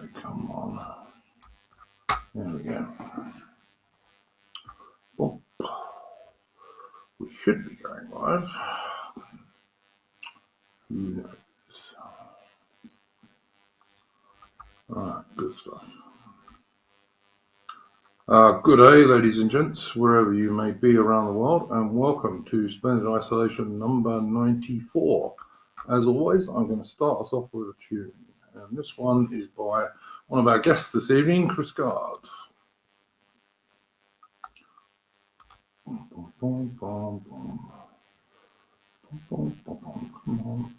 say, come on. There we go. Oh, we should be going live. Who knows? Alright, good stuff. Good day, ladies and gents, wherever you may be around the world, and welcome to Splendid Isolation number 94. As always, I'm going to start us off with a tune, and this one is by one of our guests this evening, Chris Gard. Come on.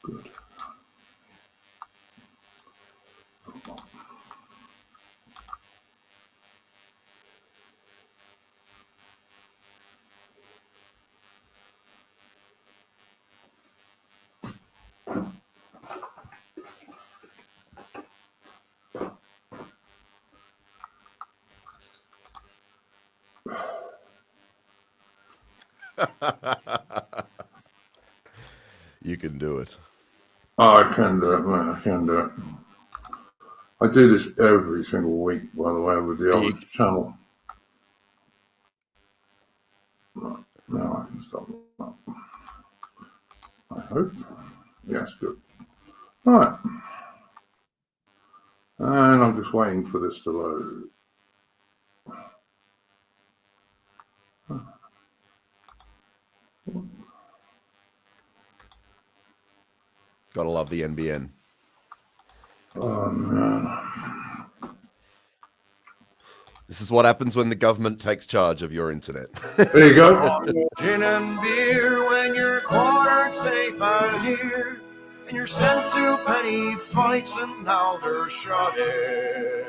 Good. You can do it. Oh, I can do it, man. I can do it. I do this every single week, by the way, with the other channel. Right, now I can stop that. I hope. Yes, good. All right. And I'm just waiting for this to load. Gotta love the NBN. Oh, man. This is what happens when the government takes charge of your internet. There you go. Gin and beer when you're quartered safe out here, and you're sent to penny fights and now they're shotted.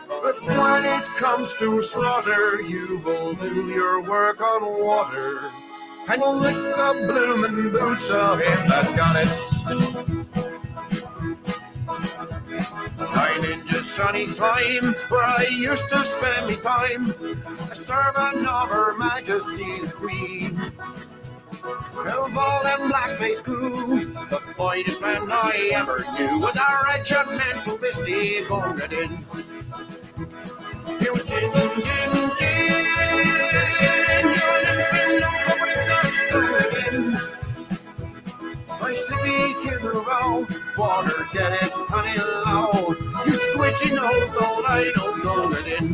But when it comes to slaughter, you will do your work on water and lick the bloomin' boots of him that's got it. I'm in just sunny clime where I used to spend me time a servant of Her Majesty the Queen. Of all them blackface crew, the finest man I ever knew was our regimental Misty Gungadin. It was din, din, din, you're limping over the schooling. Nice to be here around, water get it honey low. You squidgy nose, old idle Gungadin.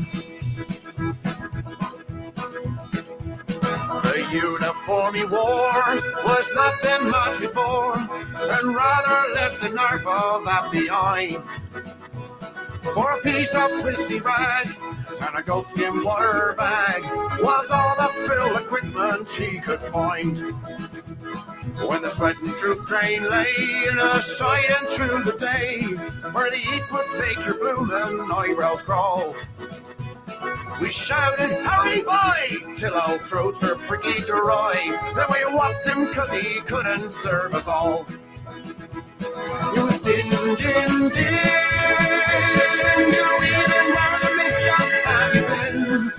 The uniform he wore was nothing much before, and rather less than half of that behind. For a piece of twisty rag and a goatskin water bag was all the fill equipment she could find. When the sweating troop train lay in a siding through the day, where the heat would make your bloomin' eyebrows crawl, we shouted, howdy boy, till our throats were pricky dry. Then we whopped him 'cause he couldn't serve us all. It was din, din, din. You even never the mischief have you been.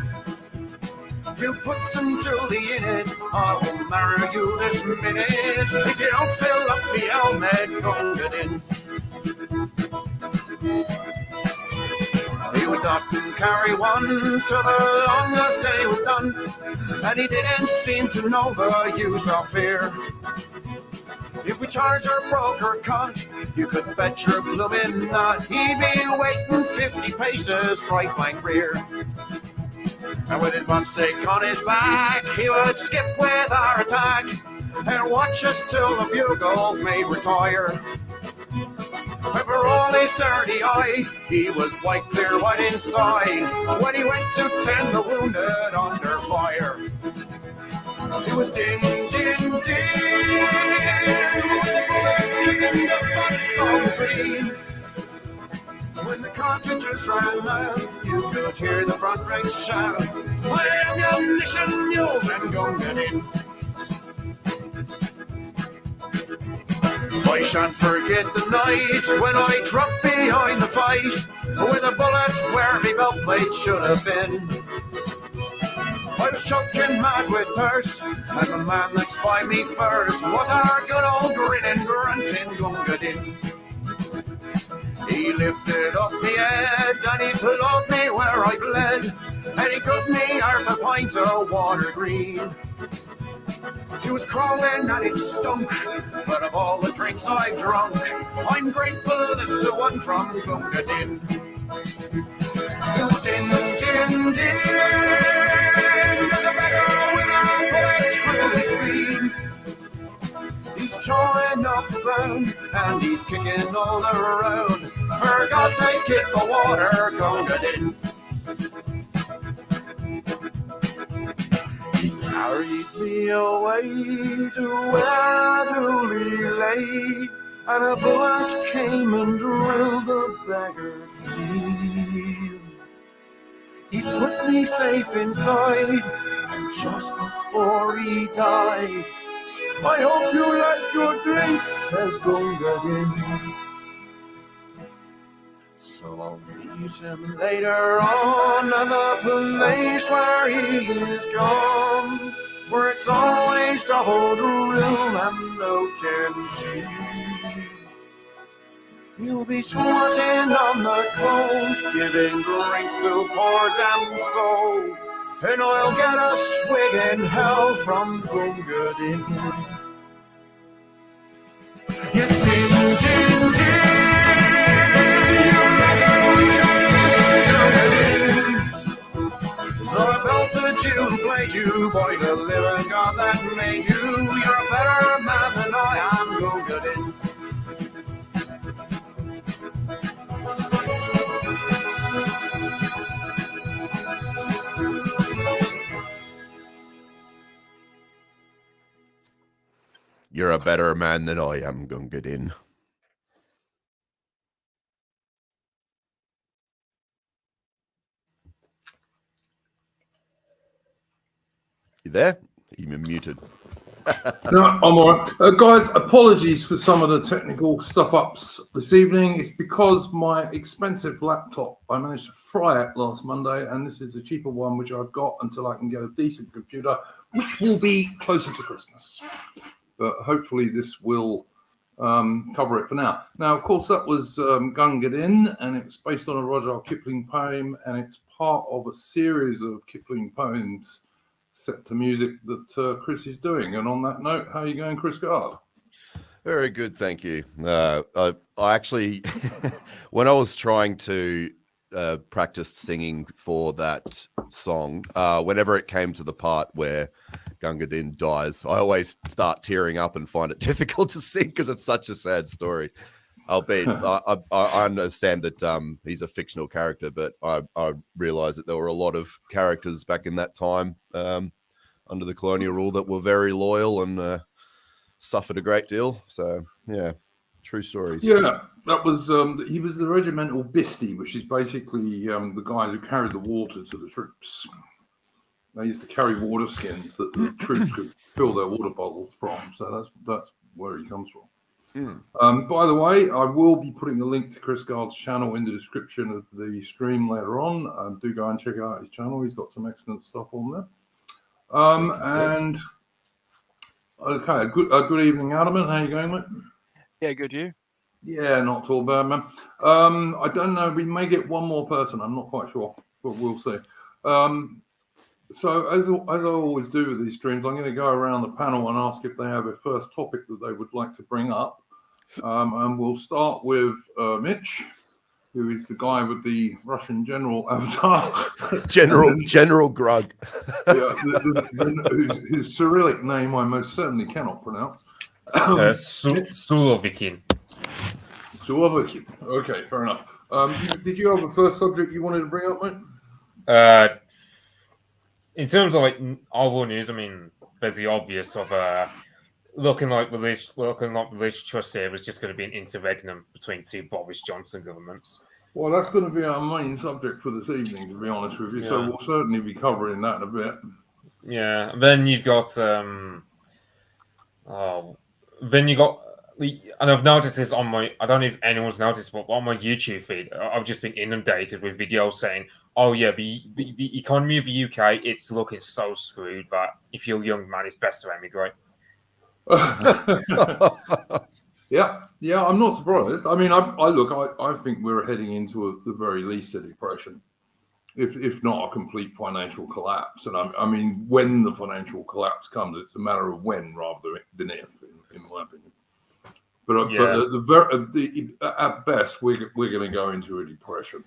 You put some Julie in it, I will marry you this minute. If you don't fill up me helmet, go get in. He would not carry one till the longest day was done, and he didn't seem to know the use of fear. If we charged or broke or cut, you could bet your bloomin' nut he'd be waiting 50 paces right flank rear. And with his mustache on his back, he would skip with our attack and watch us till the bugles may retire. And for all his dirty eye, he was white clear white inside when he went to tend the wounded under fire. It was din, din, din, kicking the spots on the green. When the cartridges ran out, you could hear the front ranks shout, "My ammunition, mules, and gun get in." I shan't forget the night when I dropped behind the fight with a bullet where my belt plate should have been. I was chucking mad with thirst, and the man that spied me first was our good old grinning, grunting Gungadin. He lifted up me head, and he plugged me where I bled, and he got me half a pint of water green. He was crawling and it stunk, but of all the drinks I've drunk, I'm grateful this to one from Gungadin. Din, din, din, there's a beggar with a bullet through his screen. He's chawing up the ground and he's kicking all around. For God's sake, get the water, Gungadin. He carried me away to where the dooley lay, and a bullet came and drilled the beggar clean. He put me safe inside, and just before he died, I hope you like your drink, says Gungadin. So I'll meet him later on at the place where he is gone, where it's always double drill and no canteen. He'll be squatting on the coals, giving drinks to poor damned souls, and I'll get a swig in hell from Gungadin. Yes, din, din, din. I belted you and flayed you, boy, the living God that made you. You're a better man than I am, Gungadin. You're a better man than I am, Gungadin. You there? You've been muted. No, I'm all right. Guys, apologies for some of the technical stuff-ups this evening. It's because my expensive laptop, I managed to fry it last Monday, and this is a cheaper one, which I've got until I can get a decent computer, which will be closer to Christmas. But hopefully this will cover it for now. Now, of course, that was Gungadin, and it was based on a Rudyard Kipling poem, and it's part of a series of Kipling poems set to music that Chris is doing. And on that note, how are you going, Chris Gard? Very good, thank you. I actually, when I was trying to practice singing for that song, whenever it came to the part where Gungadin dies, I always start tearing up and find it difficult to sing because it's such a sad story. Albeit, I understand that he's a fictional character, but I realised that there were a lot of characters back in that time under the colonial rule that were very loyal and suffered a great deal. So, yeah, true stories. Yeah, that was he was the regimental bisty, which is basically the guys who carried the water to the troops. They used to carry water skins that the troops could fill their water bottles from. So that's where he comes from. By the way, I will be putting a link to Chris Gard's channel in the description of the stream later on. Do go and check out his channel. He's got some excellent stuff on there. And okay, good evening, Adam. How you going, mate? Yeah, good. You? Yeah, not too bad, man. I don't know. We may get one more person. I'm not quite sure, but we'll see. So as I always do with these streams, I'm going to go around the panel and ask if they have a first topic that they would like to bring up. And we'll start with Mitch, who is the guy with the Russian general avatar. General Grug. Yeah, whose Cyrillic name I most certainly cannot pronounce. Sulovikin. Sulovikin. Okay, fair enough. Did you have a first subject you wanted to bring up, mate? In terms of like our news, I mean, there's the obvious of looking like religious trust here was just going to be an interregnum between two Boris Johnson governments. Well, that's going to be our main subject for this evening, to be honest with you. Yeah. So we'll certainly be covering that in a bit. Yeah. And then you've got and I've noticed this on my, I don't know if anyone's noticed, but on my YouTube feed, I've just been inundated with videos saying, oh yeah, the economy of the UK, it's looking so screwed that if you're a young man, it's best to emigrate. Yeah, I'm not surprised. I mean, I think we're heading into the very least a depression, if not a complete financial collapse. And I mean, when the financial collapse comes, it's a matter of when rather than if, in my opinion. But at best, we're going to go into a depression,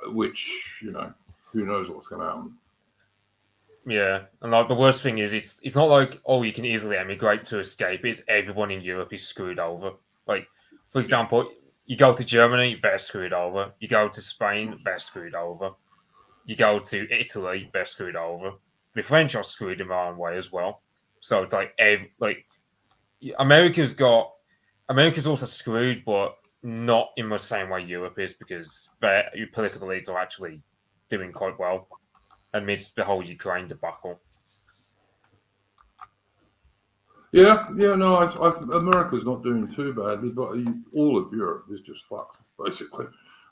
which, you know, who knows what's going to happen. Yeah, and like the worst thing is, it's not like, oh, you can easily emigrate to escape. It's everyone in Europe is screwed over. Like, for example, you go to Germany, they're screwed over. You go to Spain, they're screwed over. You go to Italy, they're screwed over. The French are screwed in their own way as well. So it's like America's also screwed, but not in the same way Europe is, because their political elites are actually doing quite well amidst the whole Ukraine debacle. Yeah, no, America's not doing too badly, but all of Europe is just fucked, basically.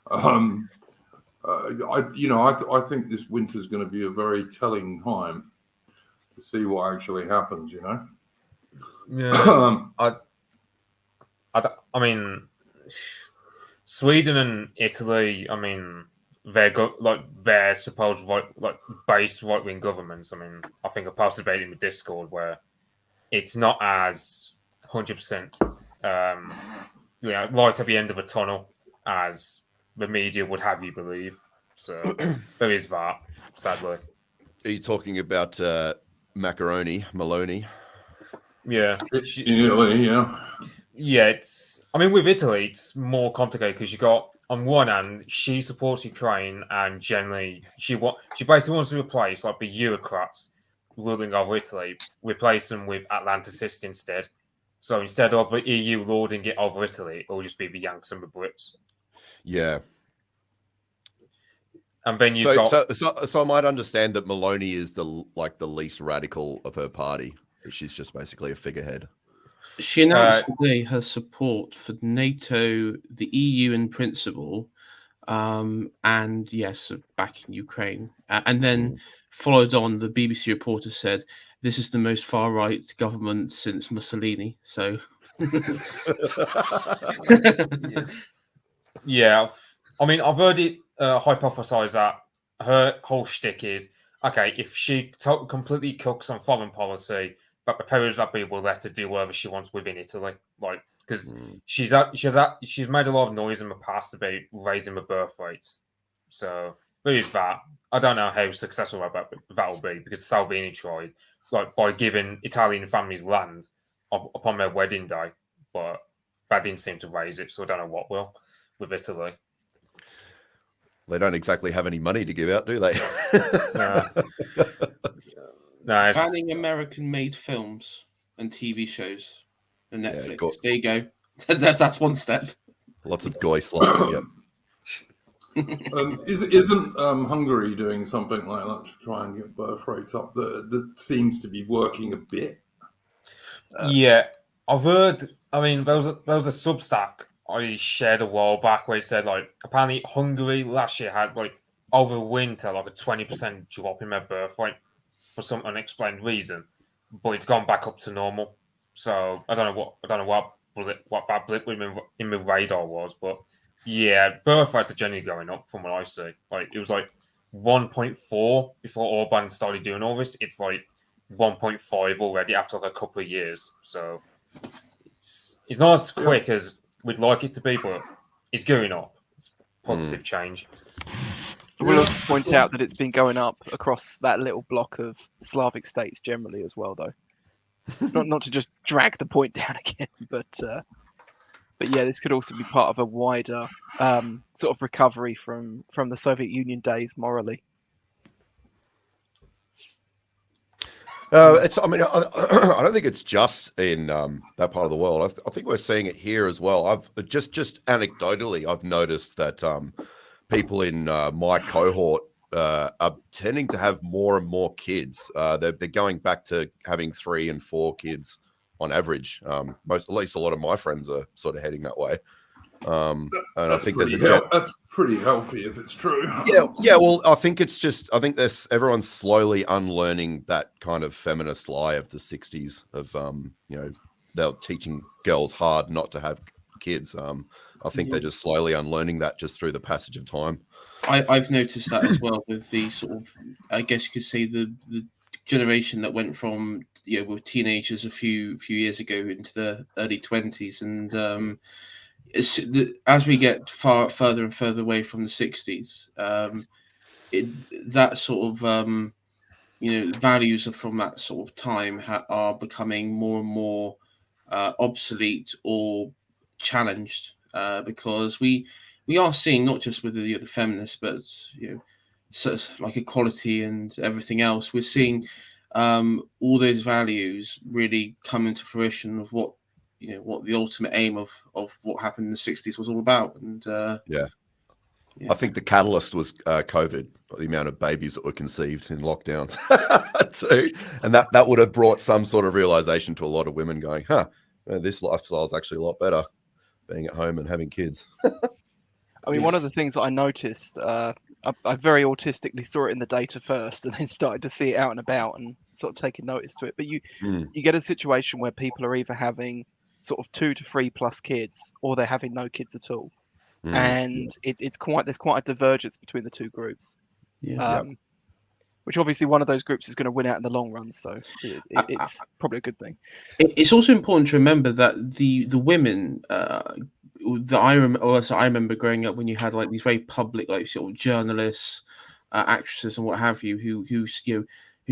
I think this winter's going to be a very telling time to see what actually happens. You know. Yeah. I mean, Sweden and Italy. I mean, they're supposed based right wing governments. I mean, I think I posted about it in the Discord where it's not as 100% light at the end of a tunnel as the media would have you believe. So there is that, sadly. Are you talking about Maloney? Yeah. In Italy, yeah. Yeah, I mean, with Italy, it's more complicated because you got, on one hand, she supports Ukraine, and generally, she basically wants to replace like the Eurocrats ruling over Italy, replace them with Atlanticists instead. So instead of the EU lording it over Italy, it'll just be the Yanks and the Brits. Yeah. And then so I might understand that Maloney is the least radical of her party. She's just basically a figurehead. She announced today her support for NATO, the EU in principle, and yes, backing Ukraine. And then followed on, the BBC reporter said, "This is the most far-right government since Mussolini." So, yeah. I mean, I've heard it hypothesized that her whole shtick is, okay, if she completely cooks on foreign policy, but the powers that be will let her do whatever she wants within Italy, like, because she's made a lot of noise in the past about raising the birth rates. So there is that. I don't know how successful that will be, because Salvini tried, like, by giving Italian families land upon their wedding day, but that didn't seem to raise it. So I don't know what will with Italy. They don't exactly have any money to give out, do they? No, banning American-made films and TV shows and Netflix. There you go. That's one step. Lots of goy slop. Yep. Isn't Hungary doing something like that to try and get birth rates up? That seems to be working a bit. Yeah, I've heard. I mean, there was a Substack I shared a while back where it said, like, apparently Hungary last year had, like, over winter, like a 20% drop in their birth rate for some unexplained reason, but it's gone back up to normal. So I don't know what that blip in the radar was, but yeah, birth rates are generally going up from what I see. Like, it was like 1.4 before Orban started doing all this. It's like 1.5 already after like a couple of years. So it's not as quick as we'd like it to be, but it's going up. It's positive change. I will also point out that it's been going up across that little block of Slavic states generally as well, though. not to just drag the point down again, but yeah, this could also be part of a wider sort of recovery from the Soviet Union days morally. I don't think it's just in that part of the world. I think we're seeing it here as well. I've just anecdotally, I've noticed that people in my cohort are tending to have more and more kids. They're going back to having 3 and 4 kids on average. At least a lot of my friends are sort of heading that way. And I think that's pretty healthy if it's true. Yeah. Well, I think everyone's slowly unlearning that kind of feminist lie of the 60s of they're teaching girls hard not to have kids. I think they're just slowly unlearning that just through the passage of time. I've noticed that as well with the sort of, I guess you could say the generation that went from with teenagers a few years ago into the early 20s, and as we get further and further away from the 60s, that sort of values from that sort of time are becoming more and more obsolete or challenged, because we are seeing, not just with the feminists, but like equality and everything else, we're seeing all those values really come into fruition of what the ultimate aim of what happened in the 60s was all about. And I think the catalyst was COVID, the amount of babies that were conceived in lockdowns too. And that would have brought some sort of realization to a lot of women going, this lifestyle is actually a lot better, being at home and having kids. I mean, one of the things that I noticed, I very autistically saw it in the data first and then started to see it out and about and sort of taking notice to it. But you get a situation where people are either having sort of 2 to 3 plus kids, or they're having no kids at all. And there's quite a divergence between the two groups. Which obviously one of those groups is going to win out in the long run, so it's probably a good thing. It's also important to remember that the women that I remember growing up, when you had like these very public, like sort of journalists, actresses, and what have you, who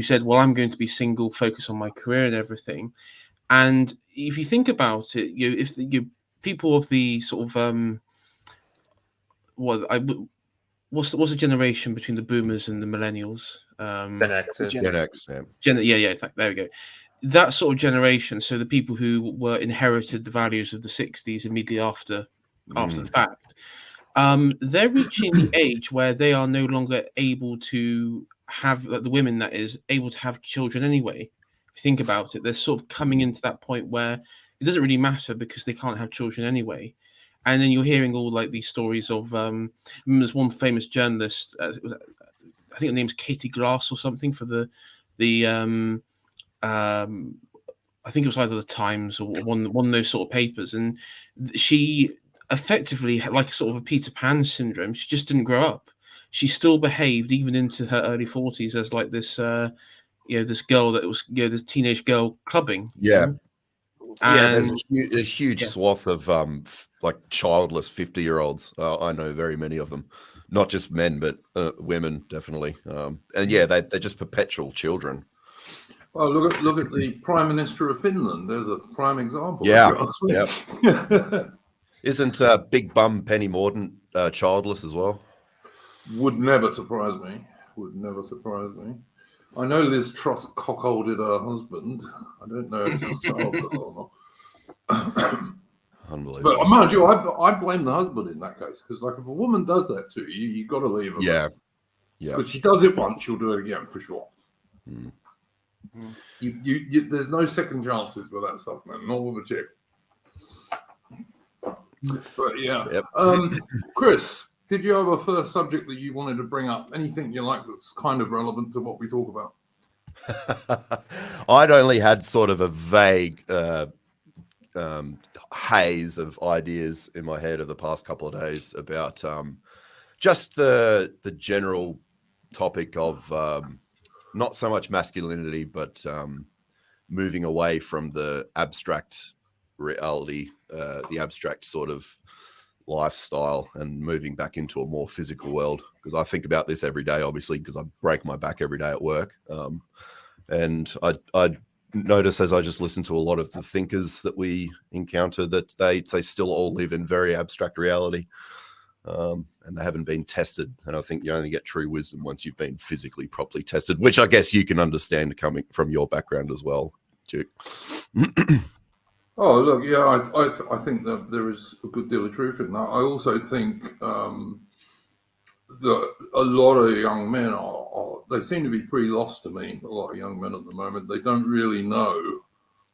said, "Well, I'm going to be single, focus on my career and everything." And if you think about it, if people of the sort of what's the generation between the boomers and the millennials? Gen X. There we go. That sort of generation. So the people who inherited the values of the 60s immediately after the fact, they're reaching the age where they are no longer able to have, the women that is, able to have children anyway. If you think about it, they're sort of coming into that point where it doesn't really matter because they can't have children anyway. And then you're hearing all like these stories of there's one famous journalist, I think her name's Katie Glass or something, for the I think it was either the Times or one of those sort of papers, and she effectively had like a sort of a Peter Pan syndrome. She just didn't grow up. She still behaved even into her early 40s as like this this girl that was this teenage girl clubbing. There's a huge swath of like childless 50-year-olds. I know very many of them, not just men, but women definitely. And they're just perpetual children. Oh, look at the Prime Minister of Finland. There's a prime example. Isn't Big Bum Penny Mordaunt childless as well? Would never surprise me. I know this Truss cockholded her husband. I don't know if she's childless or not. Unbelievable. But mind you, I blame the husband in that case, because like if a woman does that to you, you got to leave her. Yeah. Because she does it once, she'll do it again for sure. There's no second chances with that stuff, man. Not with a chick. But Chris, did you have a first subject that you wanted to bring up? Anything you like that's kind of relevant to what we talk about? I'd only had sort of a vague haze of ideas in my head of the past couple of days about just the general topic of not so much masculinity, but moving away from the abstract reality, the abstract sort of lifestyle, and moving back into a more physical world. Because I think about this every day, obviously, because I break my back every day at work. And I notice as I just listen to a lot of the thinkers that we encounter that they still all live in very abstract reality. And they haven't been tested. And I think you only get true wisdom once you've been physically properly tested, which I guess you can understand coming from your background as well, Duke. Oh, look, yeah, I think that there is a good deal of truth in that. I also think that a lot of young men they seem to be pretty lost to me, a lot of young men at the moment. They don't really know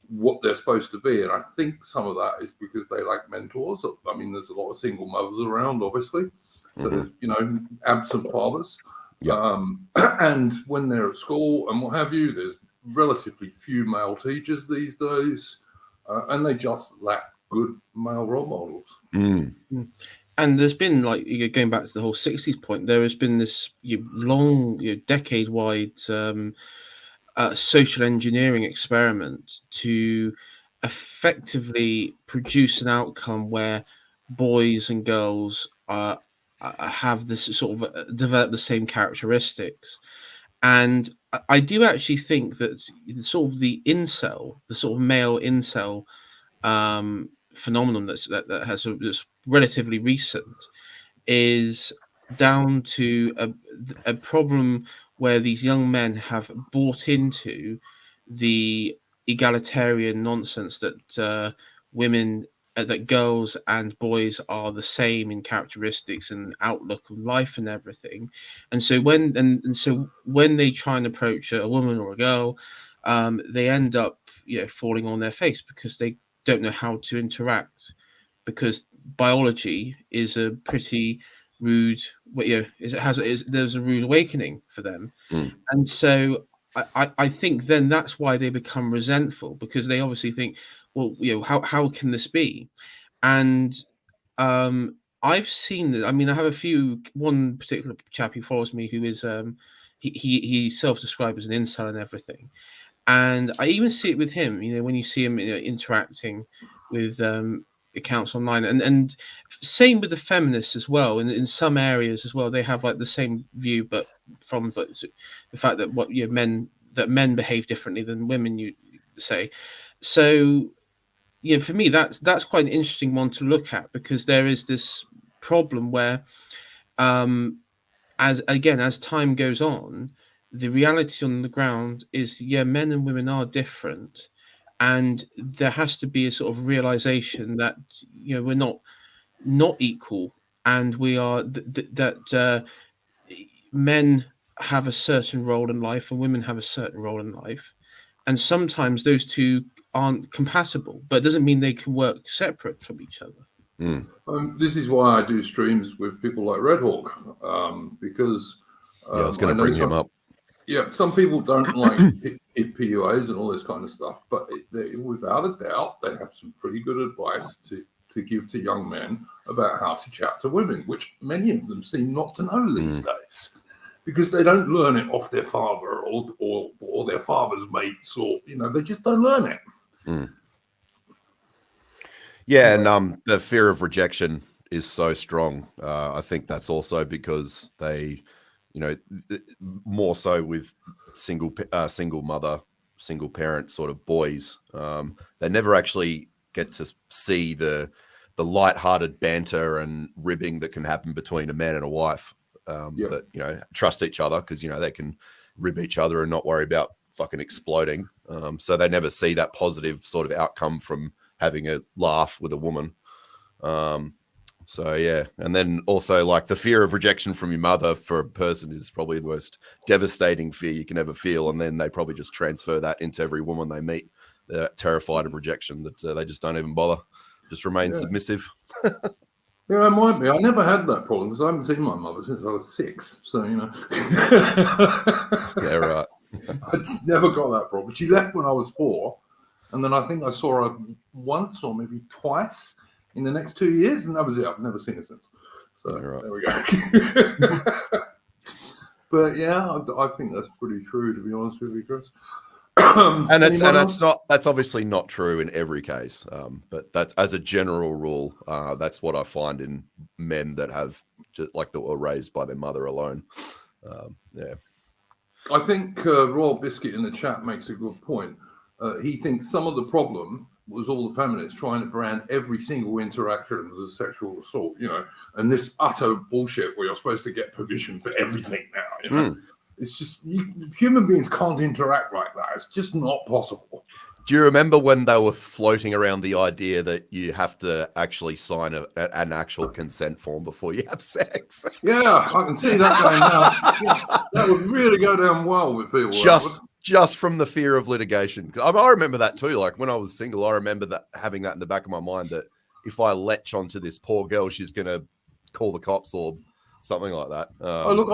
what they're supposed to be. And I think some of that is because they lack mentors. I mean, there's a lot of single mothers around, obviously. So there's, absent fathers. Yeah. And when they're at school and what have you, there's relatively few male teachers these days. And they just lack good male role models. And there's been, like, going back to the whole 60s point, there has been this long, decade-wide social engineering experiment to effectively produce an outcome where boys and girls have this sort of develop the same characteristics. And I do actually think that sort of the incel, the sort of male incel phenomenon that's relatively recent, is down to a problem where these young men have bought into the egalitarian nonsense that women, that girls and boys are the same in characteristics and outlook on life and everything. And so when they try and approach a woman or a girl, they end up falling on their face because they don't know how to interact, because biology is a pretty rude, there's a rude awakening for them. And so I think then that's why they become resentful, because they obviously think, well, how can this be? And I've seen that. I mean, I have one particular chap who follows me who is he self-described as an incel and everything. And I even see it with him, when you see him interacting with accounts online, and same with the feminists as well. And in some areas as well, they have like the same view, but from the fact that men behave differently than women, you say. So for me, that's quite an interesting one to look at, because there is this problem where, as time goes on, the reality on the ground is, men and women are different, and there has to be a sort of realization that we're not equal, and we are that men have a certain role in life and women have a certain role in life, and sometimes those two aren't compatible, but it doesn't mean they can work separate from each other. This is why I do streams with people like Red Hawk, because I was going to bring him up. Yeah, some people don't like PUAs and all this kind of stuff, but without a doubt, they have some pretty good advice to give to young men about how to chat to women, which many of them seem not to know these days, because they don't learn it off their father or their father's mates, or they just don't learn it. Yeah, and the fear of rejection is so strong. I think that's also because they, more so with single mother, single parent sort of boys, they never actually get to see the lighthearted banter and ribbing that can happen between a man and a wife. That trust each other, because they can rib each other and not worry about fucking exploding. So they never see that positive sort of outcome from having a laugh with a woman. So yeah, and then also like the fear of rejection from your mother for a person is probably the most devastating fear you can ever feel, and then they probably just transfer that into every woman they meet. They're terrified of rejection that they just don't even bother, just remain submissive. Yeah, it might be. I never had that problem because I haven't seen my mother since I was 6. So Yeah, right. I never got that problem. She left when I was 4, and then I think I saw her once or maybe twice in the next 2 years, and that was it. I've never seen her since. So There we go. But yeah, I think that's pretty true, to be honest with you, Chris. And that's obviously not true in every case, but that's, as a general rule, that's what I find in men that have just that were raised by their mother alone. I think Royal Biscuit in the chat makes a good point. He thinks some of the problem was all the feminists trying to brand every single interaction as a sexual assault, and this utter bullshit where you're supposed to get permission for everything now, It's just human beings can't interact like that. It's just not possible. Do you remember when they were floating around the idea that you have to actually sign an actual consent form before you have sex? Yeah, I can see that going down. Yeah, that would really go down well with people. just from the fear of litigation. I remember that too. Like when I was single, I remember that having that in the back of my mind that if I latch onto this poor girl, she's going to call the cops or something like that. Look,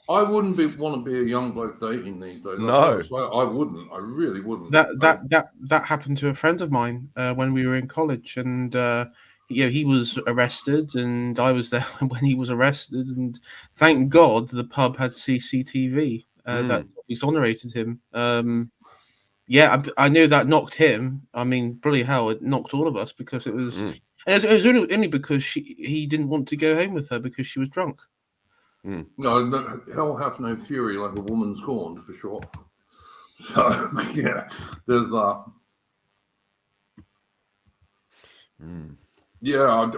I wouldn't want to be a young bloke dating these days. No, I wouldn't. I really wouldn't. That happened to a friend of mine when we were in college, and he was arrested, and I was there when he was arrested, and thank God the pub had CCTV that exonerated him. I knew that knocked him. I mean, bloody hell, it knocked all of us because it was. And it was only because he didn't want to go home with her because she was drunk. No, hell hath no fury like a woman scorned, for sure. So yeah, there's that. Yeah,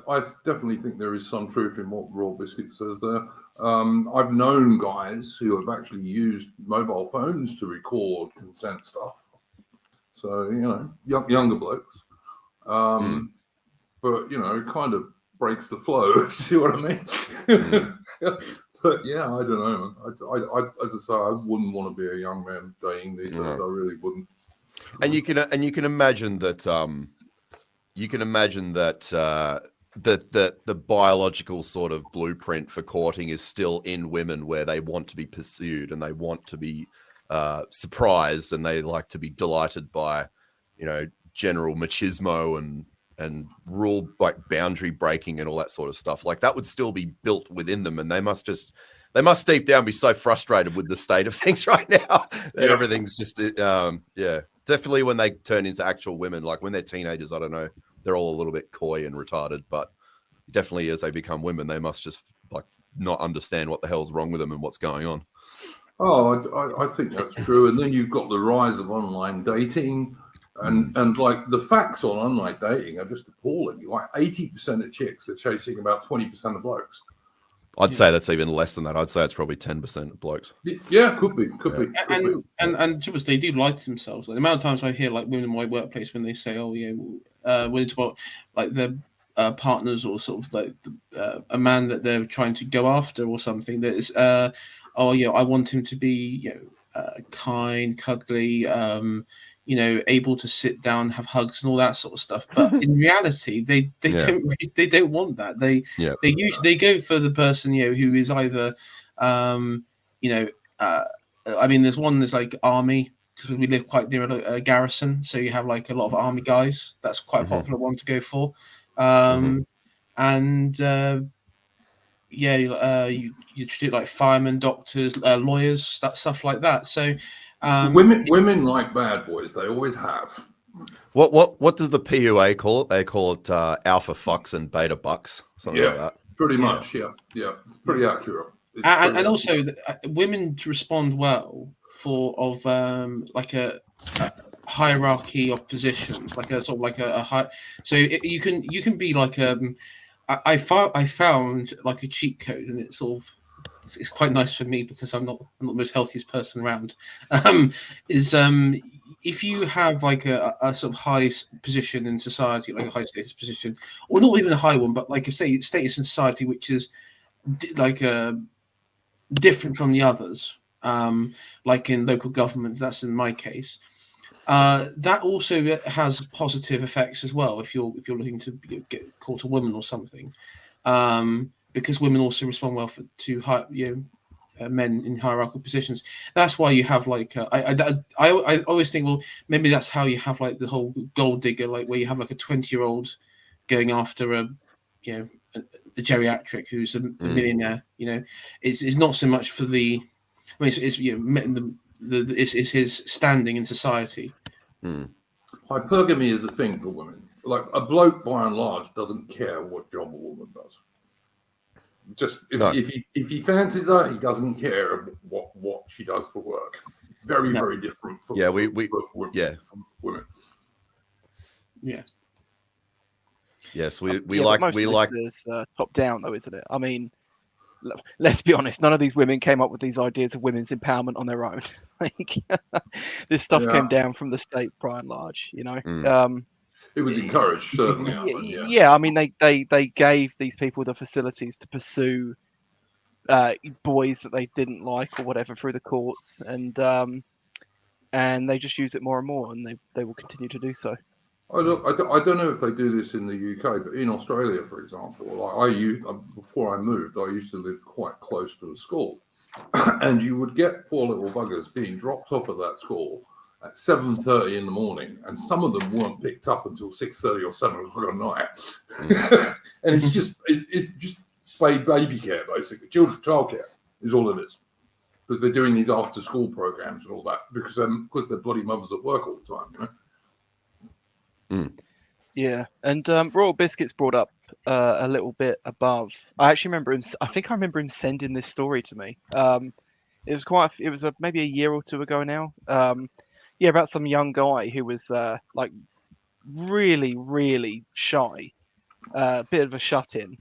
I definitely think there is some truth in what Raw Biscuit says there. I've known guys who have actually used mobile phones to record consent stuff. So younger blokes. But it kind of breaks the flow. If you see what I mean? But yeah, I don't know. I as I say, I wouldn't want to be a young man dating these days. I really wouldn't. And you can imagine that. That the biological sort of blueprint for courting is still in women, where they want to be pursued and they want to be surprised and they like to be delighted by, general machismo and rule like boundary breaking and all that sort of stuff. Like that would still be built within them, and they must deep down be so frustrated with the state of things right now that everything's just definitely when they turn into actual women, like when they're teenagers, I don't know, they're all a little bit coy and retarded, but definitely as they become women, they must just like not understand what the hell's wrong with them and what's going on. Oh, I think that's true. And then you've got the rise of online dating. And like the facts on online dating are just appalling. Like 80% of chicks are chasing about 20% of blokes. I'd say that's even less than that. I'd say it's probably 10% of blokes. Yeah, could be. And they do lie to themselves. Like, the amount of times I hear like women in my workplace when they say, "Oh yeah, we're about like their partners or sort of like a man that they're trying to go after or something." That is, "Oh yeah, I want him to be kind, cuddly." Able to sit down, have hugs, and all that sort of stuff. But in reality, they don't want that. They usually go for the person who is either, I mean, there's one that's like army, because we live quite near a garrison, so you have like a lot of army guys. That's quite a popular one to go for, and you treat like firemen, doctors, lawyers, that stuff like that. So. Women like bad boys. They always have. What does the PUA call it? They call it alpha fucks and beta bucks, something like that. Pretty much. Yeah. It's pretty accurate. And also, women to respond well like a hierarchy of positions, like a sort of like a high. So you can be like I found like a cheat code, and it's sort of. It's quite nice for me because I'm not the most healthiest person around. If you have like a sort of high position in society, like a high status position, or not even a high one, but like a status in society which is different from the others, like in local government, that's in my case. That also has positive effects as well. If you're looking to get called a woman or something. Because women also respond well to men in hierarchical positions. That's why you have like I always think, well, maybe that's how you have like the whole gold digger, like where you have like a 20-year-old going after a geriatric who's a millionaire. It's not so much for the. I mean, it's his standing in society. Hypergamy is a thing for women. Like a bloke, by and large, doesn't care what job a woman does. Just if he fancies her, he doesn't care what she does for work. Very different. For women. Yeah. Yes, we like this top down though, isn't it? I mean, let's be honest. None of these women came up with these ideas of women's empowerment on their own. Like this stuff came down from the state, by and large. It was encouraged, certainly. I mean, they gave these people the facilities to pursue boys that they didn't like or whatever through the courts, and they just use it more and more, and they will continue to do so. I don't know if they do this in the UK, but in Australia, for example, before I moved, I used to live quite close to a school, and you would get poor little buggers being dropped off at that school at 7:30 in the morning, and some of them weren't picked up until 6:30 or 7 o'clock at night. And it's just baby care, basically. Childcare is all it is, because they're doing these after-school programs and all that, because their bloody mothers at work all the time, you know. Yeah, and Royal Biscuits brought up a little bit above. I remember him sending this story to me. It was maybe a year or two ago now. About some young guy who was like really, really shy, a bit of a shut-in.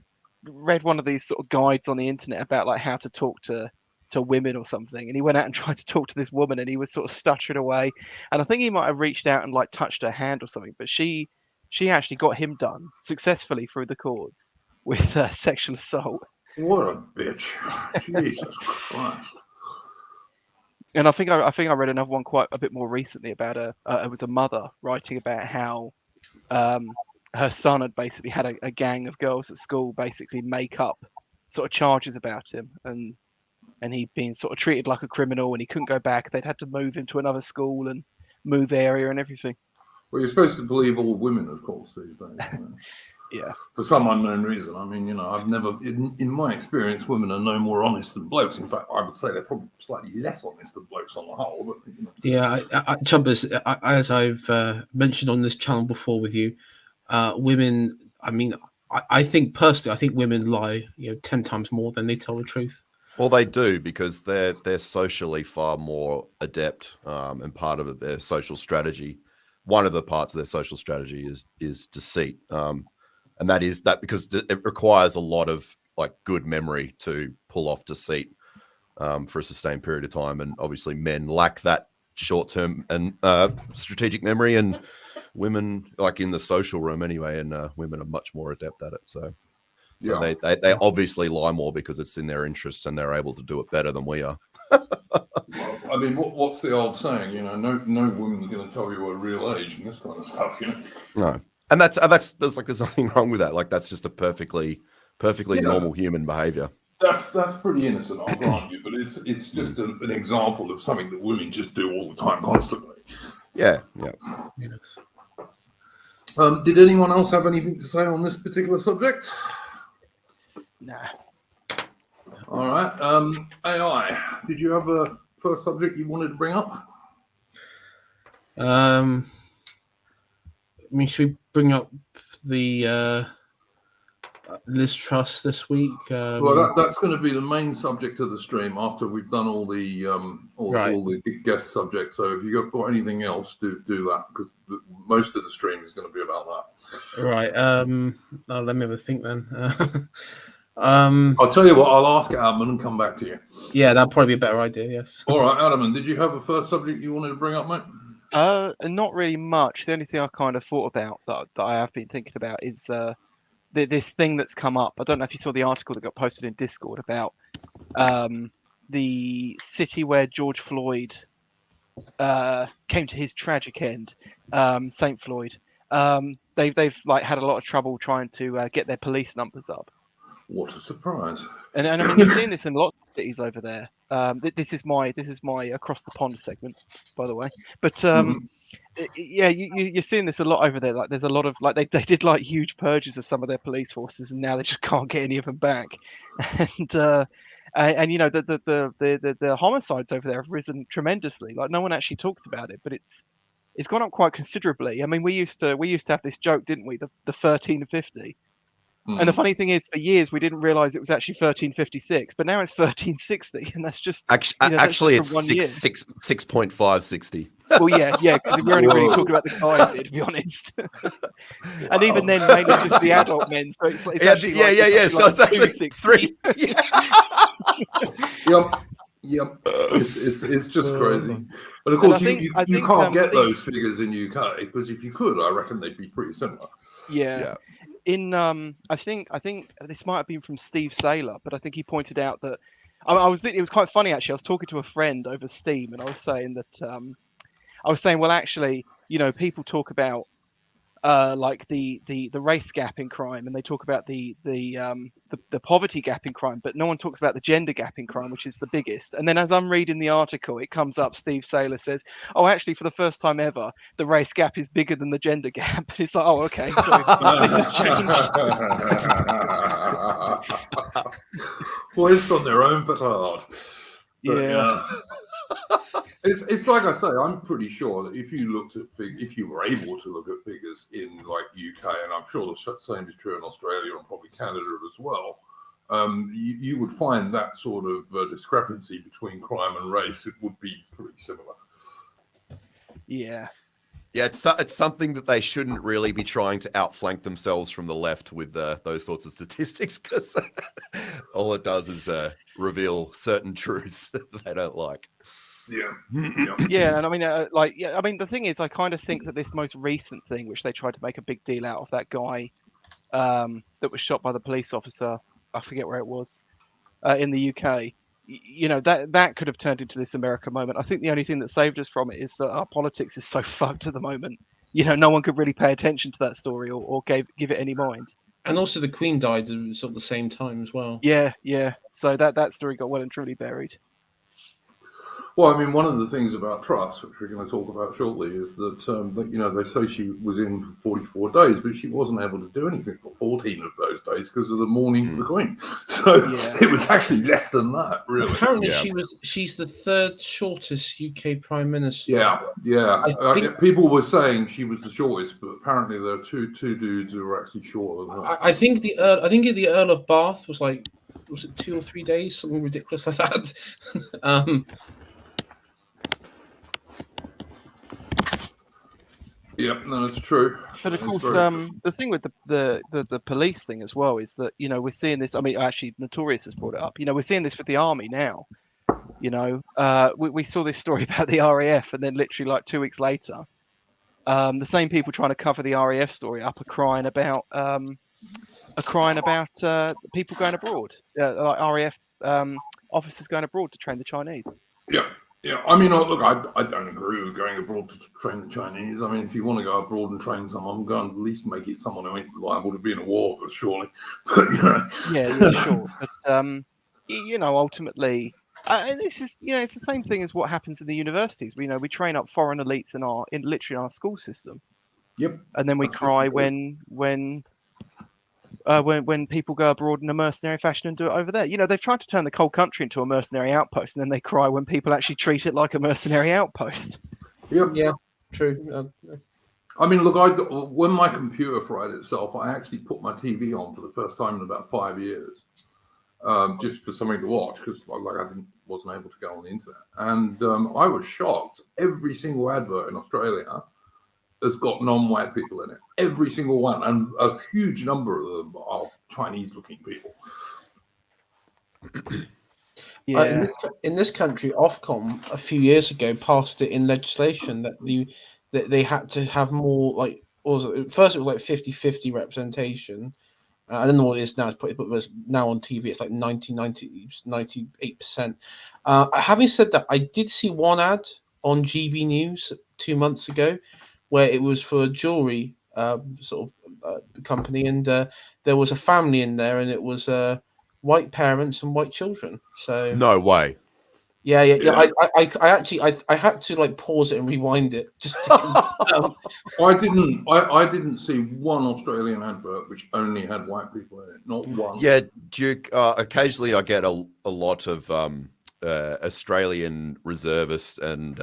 Read one of these sort of guides on the internet about like how to talk to women or something, and he went out and tried to talk to this woman, and he was sort of stuttering away, and I think he might have reached out and like touched her hand or something, but she actually got him done successfully through the courts with sexual assault. What a bitch. Jesus Christ. And I think I read another one quite a bit more recently about it was a mother writing about how her son had basically had a gang of girls at school basically make up sort of charges about him, and he'd been sort of treated like a criminal, and he couldn't go back. They'd had to move him to another school and move area and everything. Well, you're supposed to believe all women, of course, these days. You know? Yeah. For some unknown reason. I mean, I've never, in my experience, women are no more honest than blokes. In fact, I would say they're probably slightly less honest than blokes on the whole. But, Yeah, Chubbers, as I've mentioned on this channel before with you, women. I mean, I think personally, women lie 10 times more than they tell the truth. Well, they do, because they're socially far more adept, and part of their social strategy. One of the parts of their social strategy is deceit, and that is because it requires a lot of like good memory to pull off deceit for a sustained period of time, and obviously men lack that short-term and strategic memory, and women, like in the social room anyway, and women are much more adept at it. So they obviously lie more because it's in their interests, and they're able to do it better than we are. Well, I mean, what's the old saying? No woman's going to tell you her real age and this kind of stuff. No, and there's nothing wrong with that. Like, that's just a perfectly normal human behavior. That's pretty innocent, I'll grant you, but it's just an example of something that women just do all the time, constantly. Yeah. Did anyone else have anything to say on this particular subject? Nah. All right. AI, did you have a first subject you wanted to bring up? I mean, should we bring up the Liz Truss this week? Well, that's going to be the main subject of the stream after we've done all the all the guest subjects. So if you've got anything else, do that, because most of the stream is going to be about that. Right. Let me have a think then. I'll tell you what, I'll ask Adam and come back to you. Yeah, that'd probably be a better idea, yes. All right, Adam, did you have a first subject you wanted to bring up, mate? Not really much. The only thing I kind of thought about that I have been thinking about is this thing that's come up. I don't know if you saw the article that got posted in Discord about the city where George Floyd came to his tragic end, St. Floyd. They've like had a lot of trouble trying to get their police numbers up. What a surprise! And I mean, you're seeing this in lots of cities over there. This is my across the pond segment, by the way. But yeah, you're seeing this a lot over there. Like, there's a lot of like they did like huge purges of some of their police forces, and now they just can't get any of them back. And the homicides over there have risen tremendously. Like, no one actually talks about it, but it's gone up quite considerably. I mean, we used to have this joke, didn't we? The 1350. And the funny thing is, for years we didn't realize it was actually 1356, but now it's 1360, and that's just actually that's just it's 6.560. Well, yeah, because we're only really talking about the guys here, to be honest. And even then, mainly just the adult men. So it's like, So it's actually 3. Yep. It's just crazy. But of course, you can't get those figures in UK, because if you could, I reckon they'd be pretty similar. Yeah. I think this might have been from Steve Saylor, but I think he pointed out that it was quite funny actually. I was talking to a friend over Steam, and I was saying well, actually, people talk about like the race gap in crime, and they talk about the poverty gap in crime, but no one talks about the gender gap in crime, which is the biggest. And then as I'm reading the article, it comes up, Steve Saylor says, oh, actually, for the first time ever, the race gap is bigger than the gender gap. And it's like, oh, okay, so this has changed. Hoist on their own petard. Yeah. It's like I say, I'm pretty sure that if you were able to look at figures in like UK, and I'm sure the same is true in Australia and probably Canada as well, you would find that sort of discrepancy between crime and race. It would be pretty similar. Yeah. Yeah, it's something that they shouldn't really be trying to outflank themselves from the left with those sorts of statistics, because all it does is reveal certain truths that they don't like. Yeah, and I mean, the thing is, I kind of think that this most recent thing, which they tried to make a big deal out of, that guy that was shot by the police officer, I forget where it was, in the UK. That could have turned into this America moment. I think the only thing that saved us from it is that our politics is so fucked at the moment. No one could really pay attention to that story or give it any mind. And also, the Queen died at sort of the same time as well. Yeah. So that story got well and truly buried. Well, I mean, one of the things about Truss, which we're going to talk about shortly, is that, they say she was in for 44 days, but she wasn't able to do anything for 14 of those days because of the mourning for the Queen. So it was actually less than that, really. Apparently, she's the third shortest UK Prime Minister. Yeah. People were saying she was the shortest, but apparently there are two dudes who were actually shorter than her. I think the Earl of Bath was it 2 or 3 days, something ridiculous like that. Yep, no, it's true. But of course, the thing with the police thing as well is that we're seeing this. I mean, actually, Notorious has brought it up. We're seeing this with the army now. We saw this story about the RAF, and then literally like 2 weeks later, the same people trying to cover the RAF story up are crying about people going abroad, like RAF officers going abroad to train the Chinese. Yeah, I mean, look, I don't agree with going abroad to train the Chinese. I mean, if you want to go abroad and train someone, go and at least make it someone who ain't liable to be in a war, surely. Yeah, sure. But ultimately, this is it's the same thing as what happens in the universities. We train up foreign elites in literally our school system. Yep. And then we cry when people go abroad in a mercenary fashion and do it over there. They've tried to turn the whole country into a mercenary outpost, and then they cry when people actually treat it like a mercenary outpost. Yep. Yeah, true. I mean, look, when my computer fried itself, I actually put my TV on for the first time in about 5 years, just for something to watch, because wasn't able to go on the internet. And I was shocked. Every single advert in Australia has got non-white people in it. Every single one. And a huge number of them are Chinese-looking people. Yeah. In this country, Ofcom a few years ago passed it in legislation that they had to have more, first it was like 50-50 representation. I don't know what it is now, but it was now on TV, it's like 98%. Having said that, I did see one ad on GB News 2 months ago where it was for a jewelry company, and there was a family in there, and it was white parents and white children. So no way. Yeah. I had to pause it and rewind it just to I didn't see one Australian advert which only had white people in it. Not one. Yeah, Duke. Occasionally, I get a lot of Australian reservists and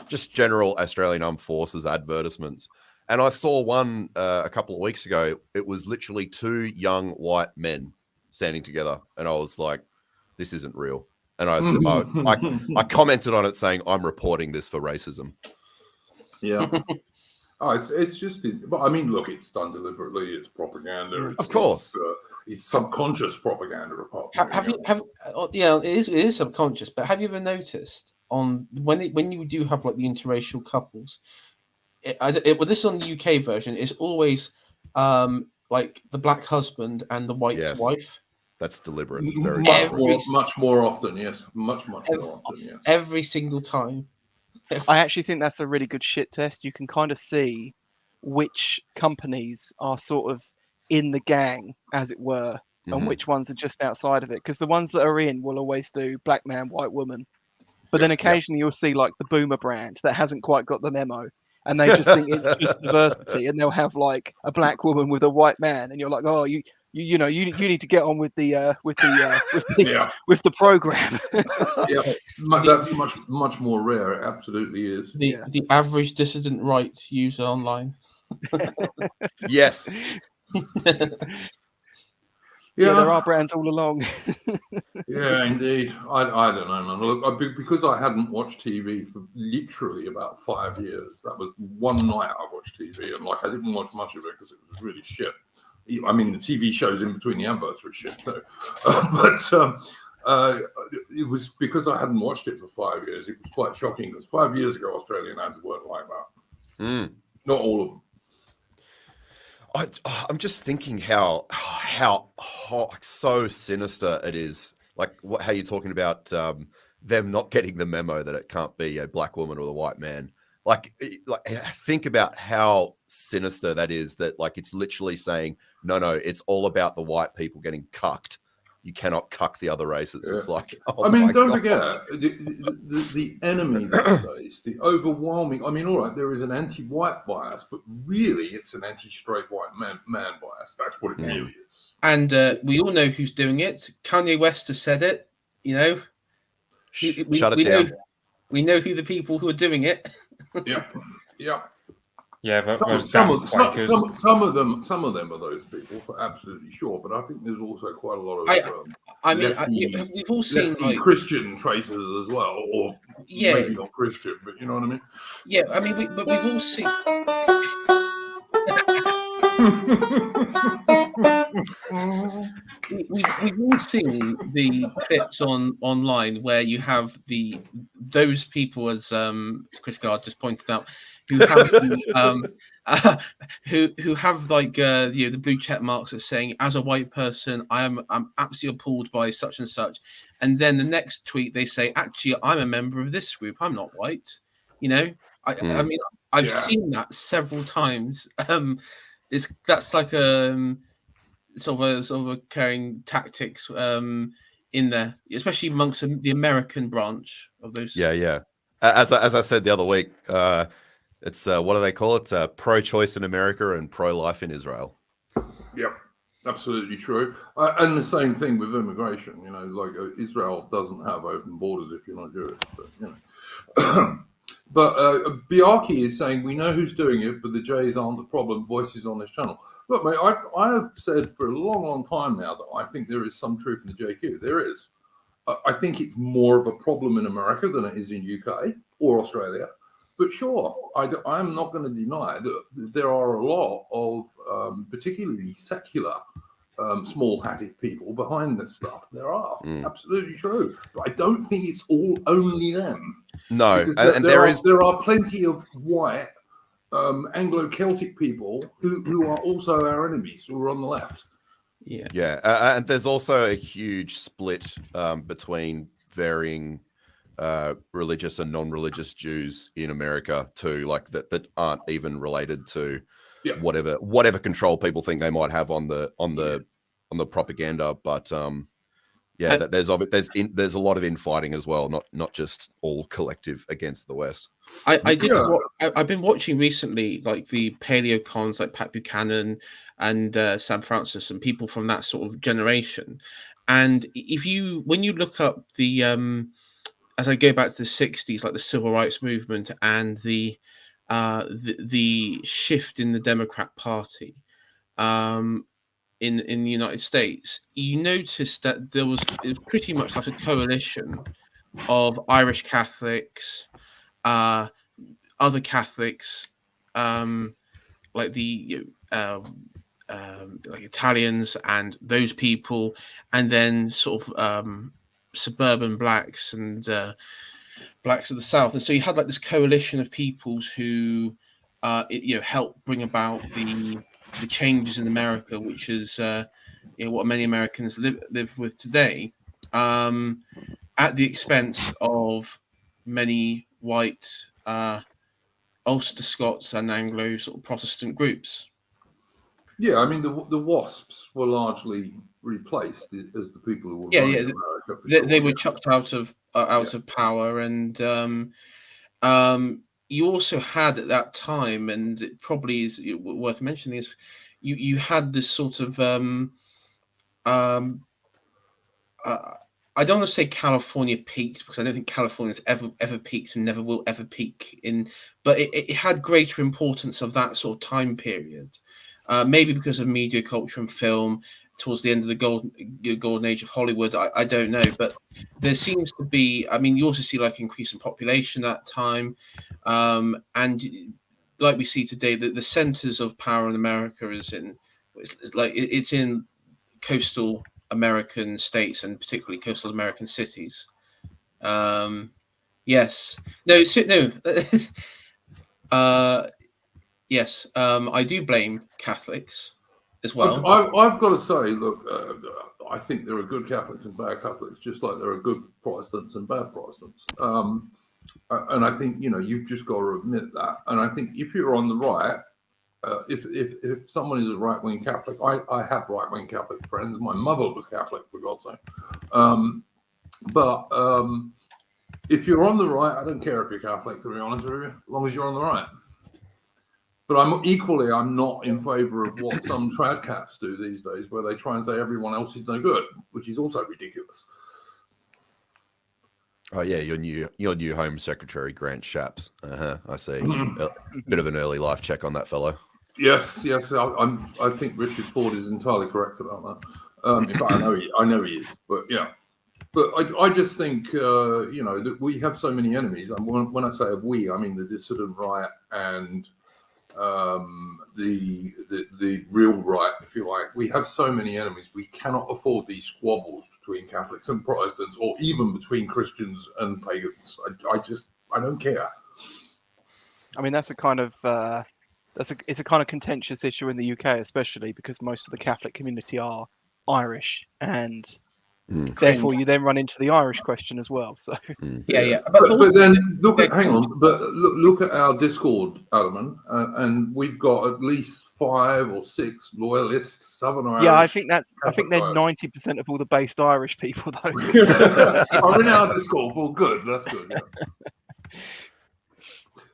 just general Australian Armed Forces advertisements. And I saw one a couple of weeks ago. It was literally 2 young white men standing together, and I was like, "This isn't real." And I commented on it saying, "I'm reporting this for racism." Yeah. It's just, but I mean, look, it's done deliberately. It's propaganda. Of course, it's subconscious propaganda. Apart from it is subconscious. But have you ever noticed when you do have the interracial couples? This is on the UK version. It's always like the black husband and the white Yes. wife. That's deliberate. Very Much more often, yes. Much more often, yes. Every single time. I actually think that's a really good shit test. You can kind of see which companies are sort of in the gang, as it were, and which ones are just outside of it. Because the ones that are in will always do black man, white woman. But then occasionally you'll see like the Boomer brand that hasn't quite got the memo. And they just think it's just diversity, and they'll have like a black woman with a white man, and you're like, oh, you need to get on with the with the program. That's much more rare. It absolutely is. The average dissident right user online. Yes. Yeah, there are brands all along. Yeah, indeed. I don't know, man. Look, because I hadn't watched TV for literally about 5 years. That was one night I watched TV, and like I didn't watch much of it because it was really shit. I mean, the TV shows in between the adverts were shit too. It was because I hadn't watched it for 5 years. It was quite shocking because 5 years ago, Australian ads weren't like that. Not all of them. I'm just thinking how so sinister it is. Like how you're talking about them not getting the memo that it can't be a black woman or a white man. Like think about how sinister that is. That like it's literally saying no, it's all about the white people getting cucked. You cannot cuck the other races. Yeah. It's like, I mean, don't forget the enemy these days, the overwhelming. I mean, all right, there is an anti-white bias, but really, it's an anti-straight white man bias. That's what it really is. And we all know who's doing it. Kanye West has said it. You know, shut it down. We know who the people who are doing it. Yeah. Yeah, but some of them are those people for absolutely sure. But I think there's also quite a lot of we've all seen like Christian traitors as well, or maybe not Christian, but you know what I mean. Yeah, I mean, we've all seen. We've all seen the clips online where you have those people, as Chris Gard just pointed out, who have who have like the blue check marks that saying, as a white person, I'm absolutely appalled by such and such, and then the next tweet they say, actually, I'm a member of this group. I'm not white. You know, I mean, I've seen that several times. That's like a sort of occurring tactics in there, especially amongst the American branch of those. Yeah. As I said the other week, it's what do they call it? Pro-choice in America and pro-life in Israel. Yep, absolutely true. And the same thing with immigration. You know, like Israel doesn't have open borders if you're not Jewish, but you know. But Biarki is saying, we know who's doing it, but the Jays aren't the problem. Voices on this channel. Look, mate, I have said for a long time now that I think there is some truth in the JQ. There is. I think it's more of a problem in America than it is in UK or Australia. But sure, I'm not going to deny that there are a lot of particularly secular small-hatted people behind this stuff. There are. Absolutely true. But I don't think it's only them. No, there are plenty of white Anglo-Celtic people who are also our enemies, who are on the left. Yeah. And there's also a huge split between varying religious and non-religious Jews in America too, like that aren't even related to whatever control people think they might have on the propaganda. But there's a lot of infighting as well, not just all collective against the West. I've been watching recently, like the paleocons, like Pat Buchanan and Sam Francis and people from that sort of generation. And when you look up the as I go back to the 60s, like the civil rights movement and the shift in the Democrat Party in the United States, you notice that it was pretty much like a coalition of Irish Catholics, other Catholics, like the like Italians and those people, and then sort of suburban blacks and blacks of the South. And so you had like this coalition of peoples who helped bring about the the changes in America, which is what many Americans live with today, at the expense of many white Ulster Scots and Anglo sort of Protestant groups. Yeah, I mean the WASPs were largely replaced as the people who were running America. They were chucked out of power, and you also had at that time, and it probably is worth mentioning, is you had this sort of I don't want to say California peaked, because I don't think California's ever peaked and never will ever peak but it had greater importance of that sort of time period, maybe because of media, culture, and film towards the end of the golden age of Hollywood. I don't know, but there seems to be. I mean, you also see like increase in population at that time, and like we see today, the centers of power in America it's in coastal American states, and particularly coastal American cities. Yes. No. Yes. I do blame Catholics as well. I've got to say, look, I think there are good Catholics and bad Catholics, just like there are good Protestants and bad Protestants. And I think, you've just got to admit that. And I think if you're on the right, if someone is a right-wing Catholic, I have right-wing Catholic friends. My mother was Catholic, for God's sake. But if you're on the right, I don't care if you're Catholic, to be honest with you, as long as you're on the right. But I'm not in favour of what some tradcaps do these days, where they try and say everyone else is no good, which is also ridiculous. Oh yeah, your new Home Secretary, Grant Shapps. I see. A bit of an early life check on that fellow. Yes. I think Richard Ford is entirely correct about that. In fact, I know he is. But yeah. But I just think that we have so many enemies. And when I say we, I mean the dissident right and the real right, if you like. We have so many enemies. We cannot afford these squabbles between Catholics and Protestants, or even between Christians and pagans. I don't care. I mean, that's a kind of it's a kind of contentious issue in the UK, especially because most of the Catholic community are Irish, and therefore you then run into the Irish question as well. So yeah. But then look at our Discord, Adam, and we've got at least 5 or 6 loyalist Southern Irish. Yeah, I think they're 90% of all the based Irish people, though. Are in our Discord. Well, good. That's good. Yeah.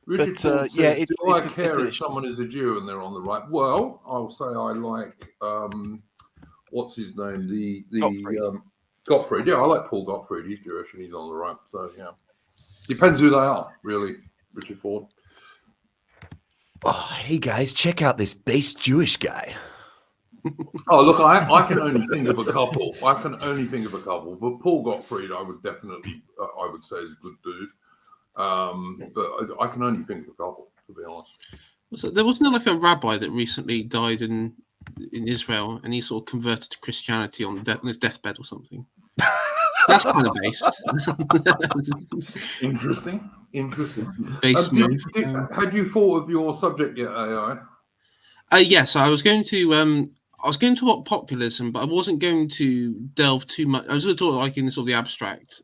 Richard Ford says, do I care if someone is a Jew and they're on the right? Well, I'll say I like what's his name? Gottfried. Yeah, I like Paul Gottfried. He's Jewish and he's on the right. So yeah, depends who they are, really. Richard Ford. Oh, hey guys, check out this beast Jewish guy. Oh, look, I can only think of a couple. But Paul Gottfried, I would say is a good dude. But I can only think of a couple, to be honest. So there wasn't like a rabbi that recently died in Israel, and he sort of converted to Christianity on his deathbed or something. That's kind of based. Interesting. Based had you thought of your subject yet, AI? Yes, I was going to talk populism, but I wasn't going to delve too much. I was going to talk like in sort of the abstract,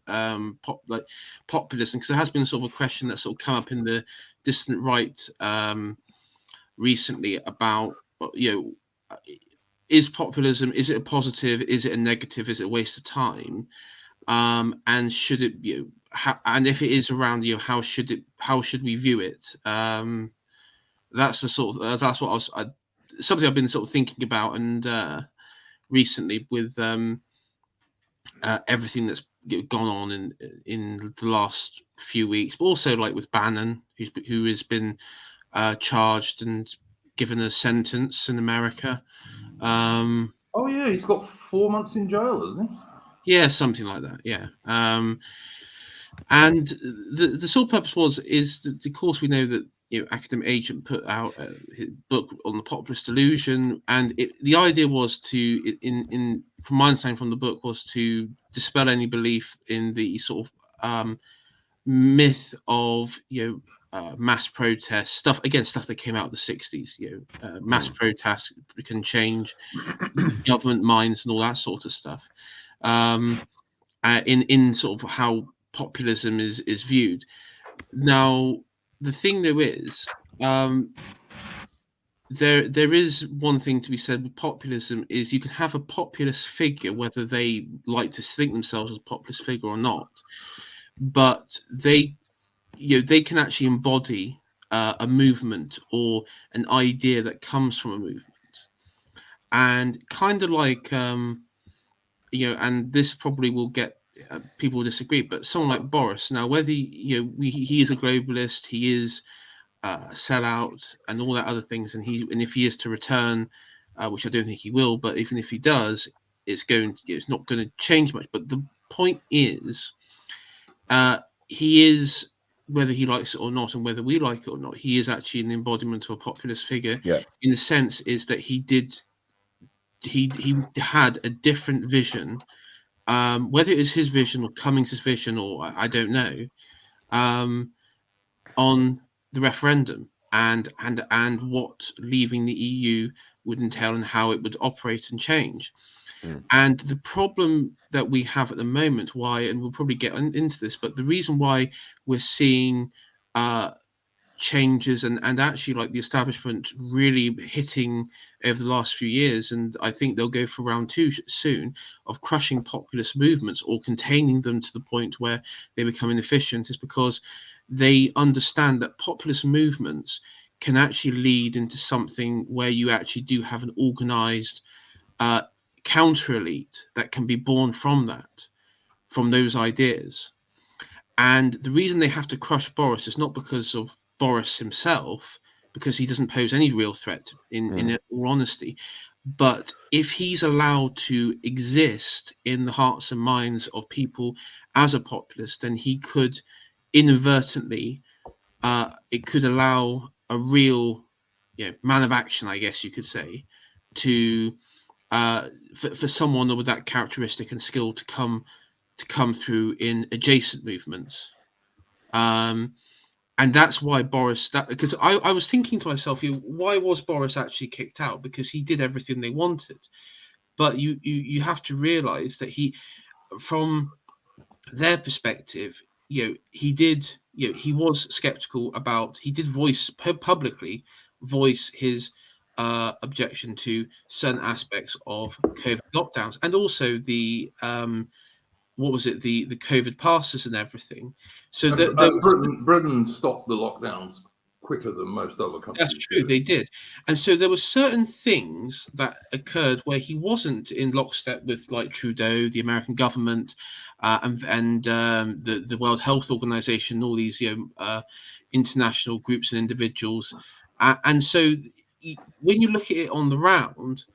populism, because there has been sort of a question that's sort of come up in the distant right recently about is populism, is it a positive, is it a negative, is it a waste of time, and should it and if it is around how should we view it? That's the sort of that's what something I've been sort of thinking about, and recently with everything that's gone on in the last few weeks, but also like with Bannon, who has been charged and given a sentence in America. Oh yeah, he's got 4 months in jail, hasn't he? Yeah, something like that. Yeah. And the sole purpose is that, of course, we know that Academic Agent put out his book on the populist delusion, and the idea was to, from my understanding from the book, was to dispel any belief in the sort of myth of mass protests, stuff that came out of the 60s. Mass protests can change government minds and all that sort of stuff. In sort of how populism is viewed. Now, the thing though is, there is one thing to be said with populism is you can have a populist figure, whether they like to think themselves as a populist figure or not, but they can actually embody a movement or an idea that comes from a movement, and kind of like and this probably will get people disagree, but someone like Boris, now whether he is a globalist, he is sellout and all that other things, and if he is to return, which I don't think he will, but even if he does, it's not going to change much. But the point is, he is, whether he likes it or not, and whether we like it or not, he is actually an embodiment of a populist figure. Yeah. In the sense is that he had a different vision, whether it was his vision or Cummings' vision, or I don't know, on the referendum and what leaving the EU would entail and how it would operate and change. And the problem that we have at the moment, and we'll probably get into this, but the reason why we're seeing changes and actually like the establishment really hitting over the last few years, and I think they'll go for round 2 soon, of crushing populist movements or containing them to the point where they become inefficient, is because they understand that populist movements can actually lead into something where you actually do have an organized counter elite that can be born from those ideas. And the reason they have to crush Boris is not because of Boris himself, because he doesn't pose any real threat in all honesty, but if he's allowed to exist in the hearts and minds of people as a populist, then he could inadvertently it could allow a real man of action, I guess you could say, to for someone with that characteristic and skill to come through in adjacent movements. And that's why Boris, because I was thinking to myself, why was Boris actually kicked out? Because he did everything they wanted. But you have to realize that from their perspective, he was skeptical about, he did publicly voice his objection to certain aspects of COVID lockdowns, and also the the COVID passes and everything. So Britain stopped the lockdowns quicker than most other countries. That's true, they did. And so there were certain things that occurred where he wasn't in lockstep with, like Trudeau, the American government, and the World Health Organization, all these international groups and individuals. And so when you look at it on the round,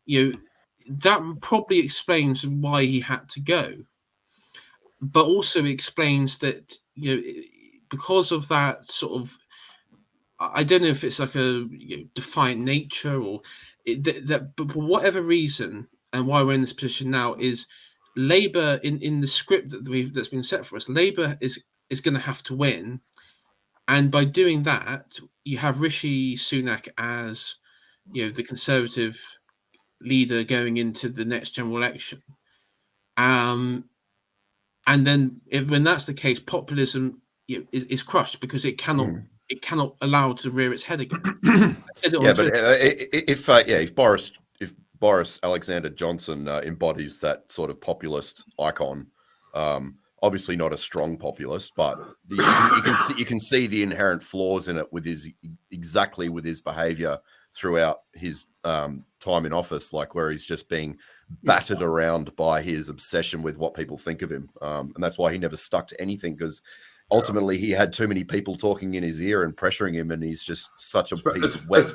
that probably explains why he had to go. But also explains that, because of that sort of, I don't know if it's like a defiant nature or that, but for whatever reason, and why we're in this position now, is Labour in the script that's been set for us. Labour is going to have to win, and by doing that, you have Rishi Sunak as the Conservative leader going into the next general election. And then when that's the case, populism is crushed because it cannot allow it to rear its head again. If Boris Alexander Johnson embodies that sort of populist icon, obviously not a strong populist, but you can see the inherent flaws in it with his behavior throughout his time in office, like where he's just being battered around by his obsession with what people think of him, and that's why he never stuck to anything, because ultimately he had too many people talking in his ear and pressuring him, and he's just such a piece of wet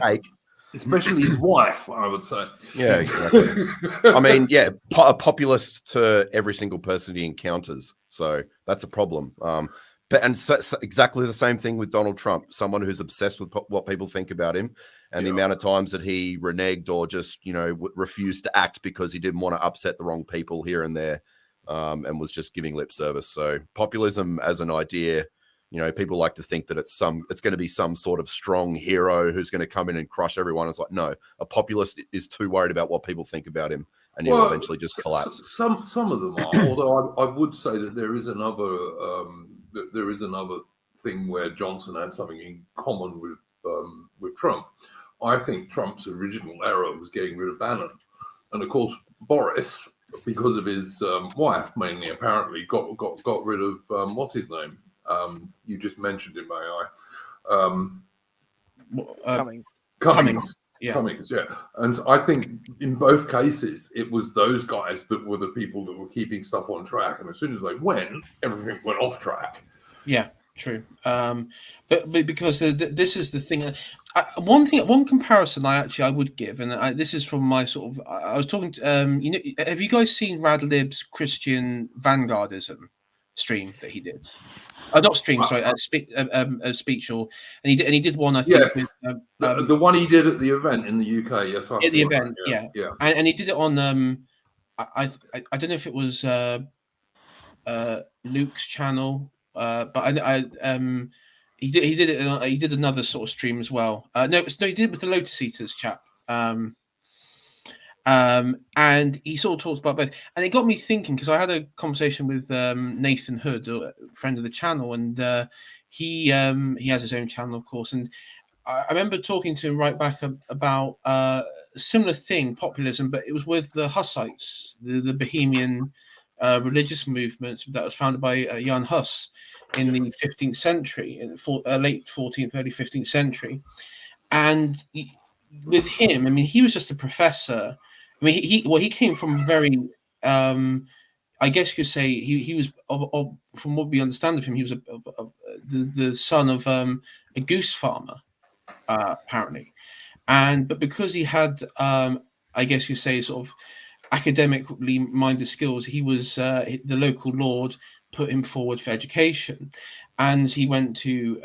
cake. Especially his wife, I would say. Yeah, exactly. I mean, a populist to every single person he encounters, so that's a problem. And so exactly the same thing with Donald Trump, someone who's obsessed with what people think about him, and the amount of times that he reneged or just, refused to act because he didn't want to upset the wrong people here and there, and was just giving lip service. So populism as an idea People like to think that it's going to be some sort of strong hero who's going to come in and crush everyone. It's like, no, a populist is too worried about what people think about him, and he'll eventually just collapse. Some of them are, although I would say that there is another thing where Johnson had something in common with Trump. I think Trump's original error was getting rid of Bannon, and of course Boris, because of his wife mainly, apparently got rid of what's his name? You just mentioned him, may I? Cummings. Yeah. Cummings, yeah. And I think in both cases, it was those guys that were the people that were keeping stuff on track. And as soon as they went, everything went off track. Yeah, true. But because this is the thing. One comparison I would give, and this is from my sort of. I was talking to, have you guys seen Radlib's Christian Vanguardism stream that he did? Not stream, sorry, a speech, and he did one. I think. Yes, with, the one he did at the event in the UK. Yes, at the event, yeah. And he did it on. I don't know if it was Luke's channel, but he did it. He did another sort of stream as well. No, he did it with the Lotus Eaters chap. And he sort of talked about both, and it got me thinking because I had a conversation with Nathan Hood, a friend of the channel, and he has his own channel, of course, and I remember talking to him right back about a similar thing, populism, but it was with the Hussites, the Bohemian religious movement that was founded by Jan Hus in the 15th century, in late 14th, early 15th century, and with him, I mean, he was just a professor. I mean, he came from very, I guess you could say he was from what we understand of him, he was the son of a goose farmer, apparently, but because he had, I guess you say, sort of academically minded skills, he was the local lord put him forward for education, and he went to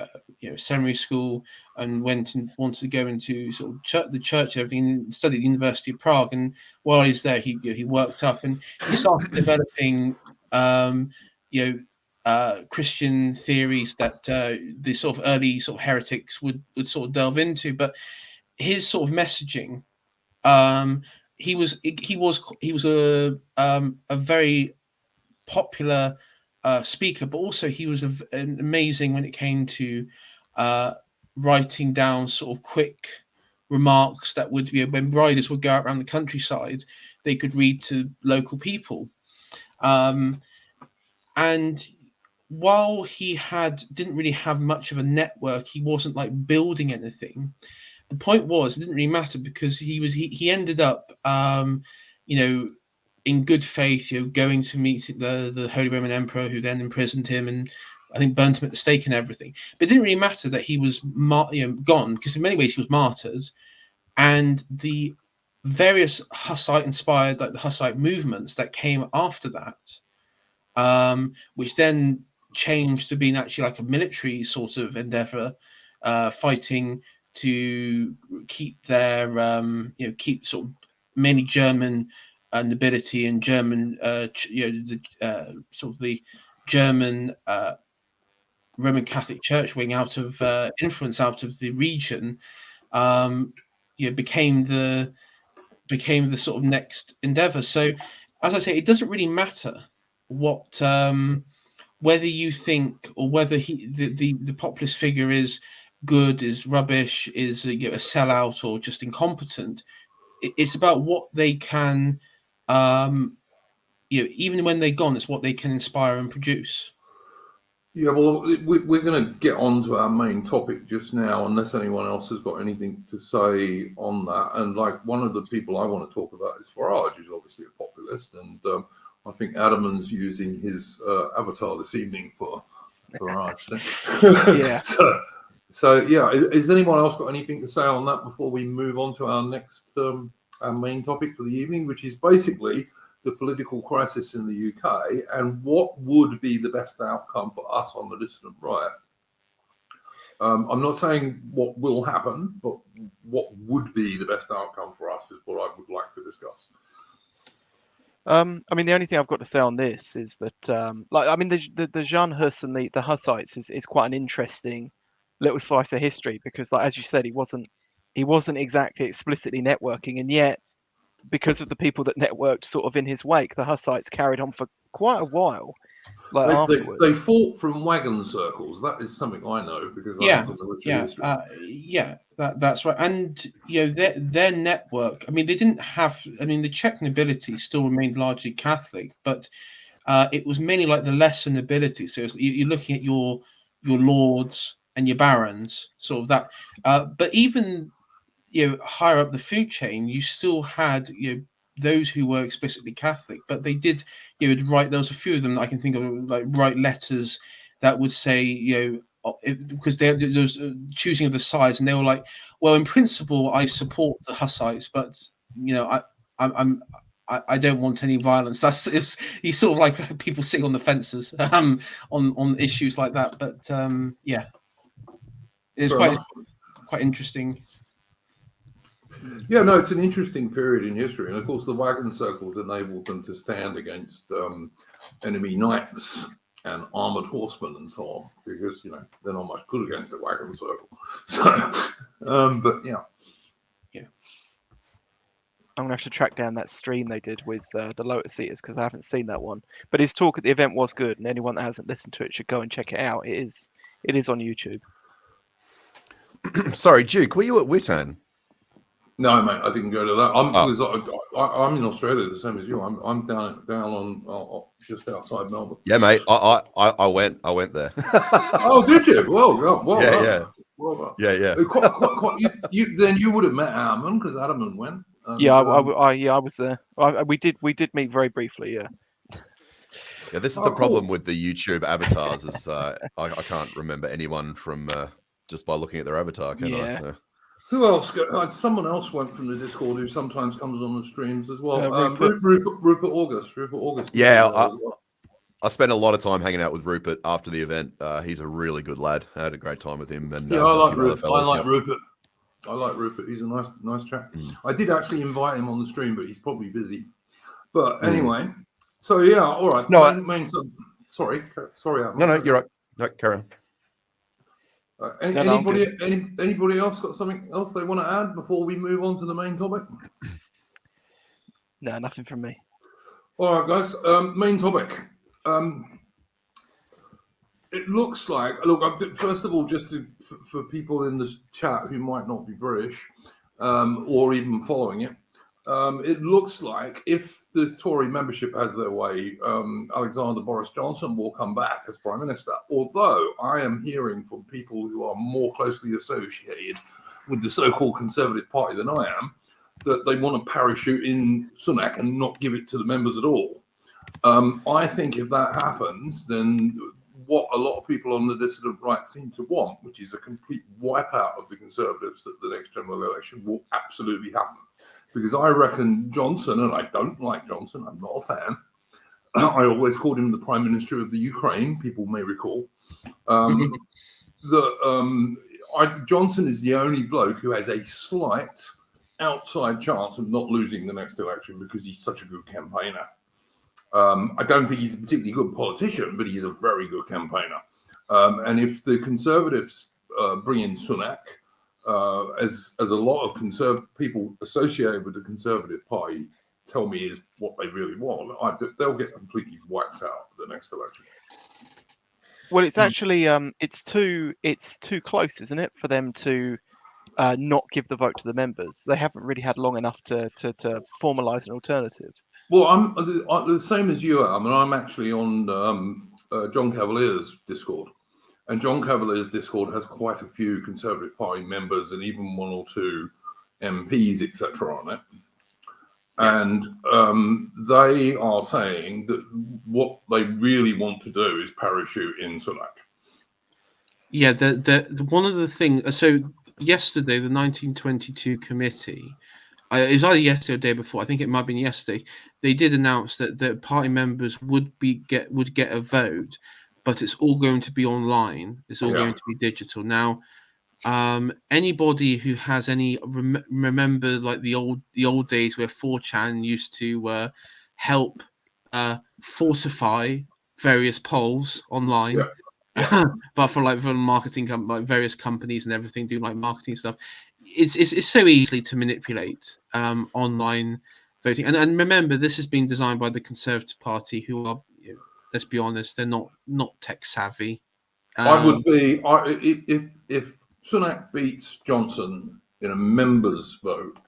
seminary school and went and wanted to go into sort of the church and everything, and studied at the University of Prague. And while he's there, he worked up and he started developing Christian theories that the sort of early sort of heretics would sort of delve into. But his sort of messaging, he was a very popular speaker, but also he was amazing when it came to writing down sort of quick remarks that would be when riders would go out around the countryside, they could read to local people. And while he didn't really have much of a network, he wasn't like building anything. The point was, it didn't really matter because he ended up, in good faith, going to meet the Holy Roman Emperor, who then imprisoned him and I think burnt him at the stake and everything. But it didn't really matter that he was gone, because in many ways he was martyred. And the various Hussite-inspired, like the Hussite movements that came after that, which then changed to being actually like a military sort of endeavor, fighting to keep their, keep sort of mainly German nobility and German, sort of the German Roman Catholic Church wing out of influence out of the region, became the sort of next endeavor. So, as I say, it doesn't really matter what whether you think or whether the populist figure is good, is rubbish, is a sellout, or just incompetent. It's about what they can, even when they're gone, it's what they can inspire and produce. Yeah, well, we're going to get on to our main topic just now, unless anyone else has got anything to say on that. And like one of the people I want to talk about is Farage, who's obviously a populist, and I think Adamant's using his avatar this evening for Farage. Yeah. So yeah, has anyone else got anything to say on that before we move on to our next our main topic for the evening, which is basically the political crisis in the UK and what would be the best outcome for us on the dissident right? I'm not saying what will happen, but what would be the best outcome for us is what I would like to discuss. I mean, the only thing I've got to say on this is that, like, I mean, the Jan Hus and the Hussites is quite an interesting little slice of history because, like, as you said, he wasn't exactly explicitly networking, and yet because of the people that networked sort of in his wake, the Hussites carried on for quite a while, like They afterwards. fought from wagon circles. That is something I know because I was in military history. That's right. And their network. I mean, they didn't have. I mean, the Czech nobility still remained largely Catholic, but it was mainly like the lesser nobility. So you're looking at your lords and your barons, sort of that. But even higher up the food chain, you still had those who were explicitly Catholic, but they did would write. There was a few of them that I can think of, like write letters that would say because there was choosing of the sides, and they were like, well, in principle, I support the Hussites, but I don't want any violence. You sort of like people sitting on the fences on issues like that. But it's quite interesting. Yeah, no, it's an interesting period in history, and of course, the wagon circles enabled them to stand against enemy knights and armored horsemen and so on, because they're not much good against a wagon circle. So, but yeah. I'm gonna have to track down that stream they did with the Lotus Eaters because I haven't seen that one. But his talk at the event was good, and anyone that hasn't listened to it should go and check it out. It is on YouTube. Sorry, Duke, were you at Witten? No, mate, I didn't go to that. I'm in Australia, the same as you. I'm down on just outside Melbourne. Yeah, mate, I went there. Oh, did you? Well yeah, done. yeah. Well done. Yeah. Then you would have met Armin because Adam went. I was there. We did meet very briefly. Yeah. Yeah, this is the problem with the YouTube avatars. Is I can't remember anyone from just by looking at their avatar. Can I? Who else? Someone else went from the Discord who sometimes comes on the streams as well. Rupert August. Yeah, I spent a lot of time hanging out with Rupert after the event. He's a really good lad. I had a great time with him. And I like Rupert. I like Rupert. He's a nice chap. I did actually invite him on the stream, but he's probably busy. But anyway, so yeah, all right. No, sorry. No, you're right. No, carry on. Anybody else got something else they want to add before we move on to the main topic? No, nothing from me. All right, guys. Main topic. It looks like, first of all, just for people in the chat who might not be British or even following it, it looks like if the Tory membership has their way, Alexander Boris Johnson will come back as Prime Minister. Although I am hearing from people who are more closely associated with the so-called Conservative Party than I am, that they want to parachute in Sunak and not give it to the members at all. I think if that happens, then what a lot of people on the dissident right seem to want, which is a complete wipeout of the Conservatives at the next general election, will absolutely happen. Because I reckon Johnson, and I don't like Johnson, I'm not a fan. I always called him the Prime Minister of the Ukraine, people may recall. Johnson is the only bloke who has a slight outside chance of not losing the next election because he's such a good campaigner. I don't think he's a particularly good politician, but he's a very good campaigner. And if the Conservatives bring in Sunak, as a lot of people associated with the Conservative Party tell me is what they really want, they'll get completely wiped out the next election. Well, it's actually it's too close, isn't it, for them to not give the vote to the members? They haven't really had long enough to formalise an alternative. Well, I'm the same as you are. I mean, I'm actually on John Cavalier's Discord. And John Cavalier's Discord has quite a few Conservative Party members and even one or two MPs, etc. on it. And they are saying that what they really want to do is parachute in Sunak. Yeah, the one of the things. So yesterday, the 1922 committee, it was either yesterday or the day before. I think it might have been yesterday. They did announce that the party members would get a vote, but it's all going to be online. It's all going to be digital now. Anybody who has any remember like the old days where 4chan used to help fortify various polls online. Yeah. But for marketing, like various companies and everything do like marketing stuff. It's so easily to manipulate online voting. And remember, this has been designed by the Conservative Party, who are, let's be honest, they're not tech savvy. I would be if Sunak beats Johnson in a members' vote,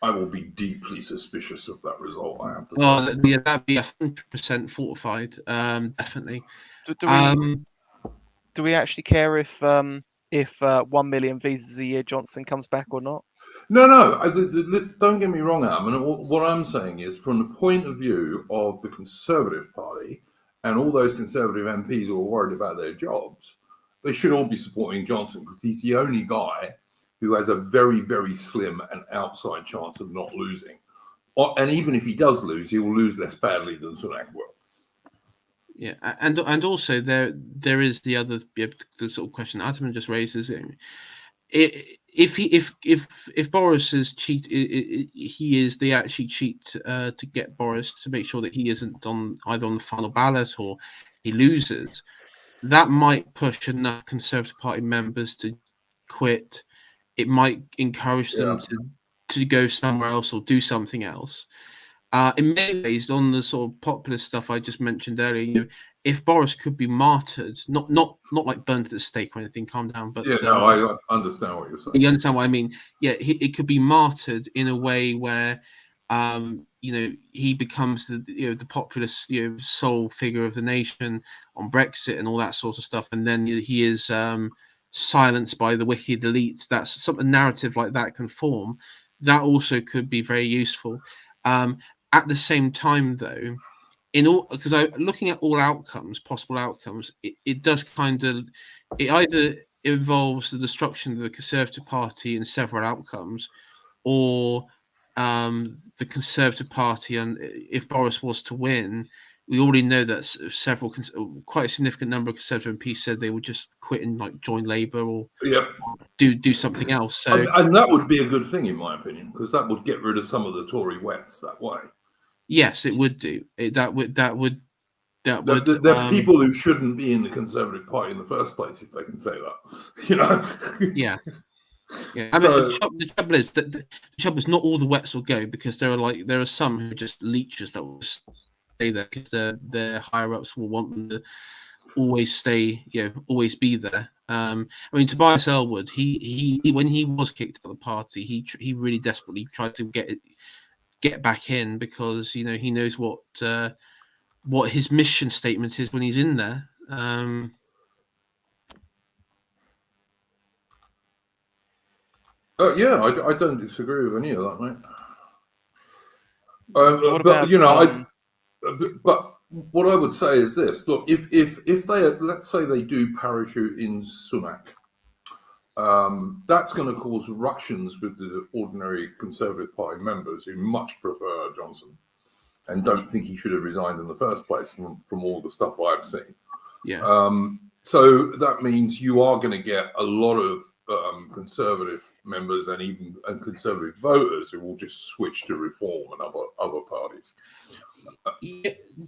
I will be deeply suspicious of that result. I have to say. Oh, yeah, that'd be 100% fortified. Definitely. Do we actually care if 1 million visas a year Johnson comes back or not? No. Don't get me wrong, Am. And what I'm saying is, from the point of view of the Conservative Party and all those Conservative MPs who are worried about their jobs, they should all be supporting Johnson because he's the only guy who has a very, very slim and outside chance of not losing. And even if he does lose, he will lose less badly than Sunak will. Yeah, and also there is the other the sort of question Adam just raises. If Boris is they actually cheat to get Boris to make sure that he isn't either on the final ballot or he loses. That might push enough Conservative Party members to quit. It might encourage them to go somewhere else or do something else. In many ways, on the sort of populist stuff I just mentioned earlier, if Boris could be martyred, not like burned at the stake or anything, calm down, but I understand what you're saying. You understand what I mean? Yeah, it could be martyred in a way where, he becomes the populist, sole figure of the nation on Brexit and all that sort of stuff, and then he is silenced by the wicked elites. That's something narrative like that can form. That also could be very useful. At the same time, though, because looking at all possible outcomes, it does it either involves the destruction of the Conservative Party in several outcomes, or the Conservative Party, and if Boris was to win, we already know that quite a significant number of Conservative MPs said they would just quit and like join Labour or do something else. So and that would be a good thing in my opinion, because that would get rid of some of the Tory wets that way. Yes, it would do. That would. There are people who shouldn't be in the Conservative Party in the first place, if they can say that. Yeah. I mean, the trouble is not all the wets will go, because there are some who are just leeches that will stay there because their higher ups will want them to always stay, always be there. I mean, Tobias Ellwood, he when he was kicked out of the party, he really desperately tried to get back in, because he knows what his mission statement is when he's in there. I don't disagree with any of that, mate. But what I would say is this: look, if they, let's say they do parachute in Sunak, that's going to cause ructions with the ordinary Conservative Party members who much prefer Johnson and don't think he should have resigned in the first place from all the stuff I've seen. Yeah. So that means you are going to get a lot of Conservative members and Conservative voters who will just switch to Reform and other parties.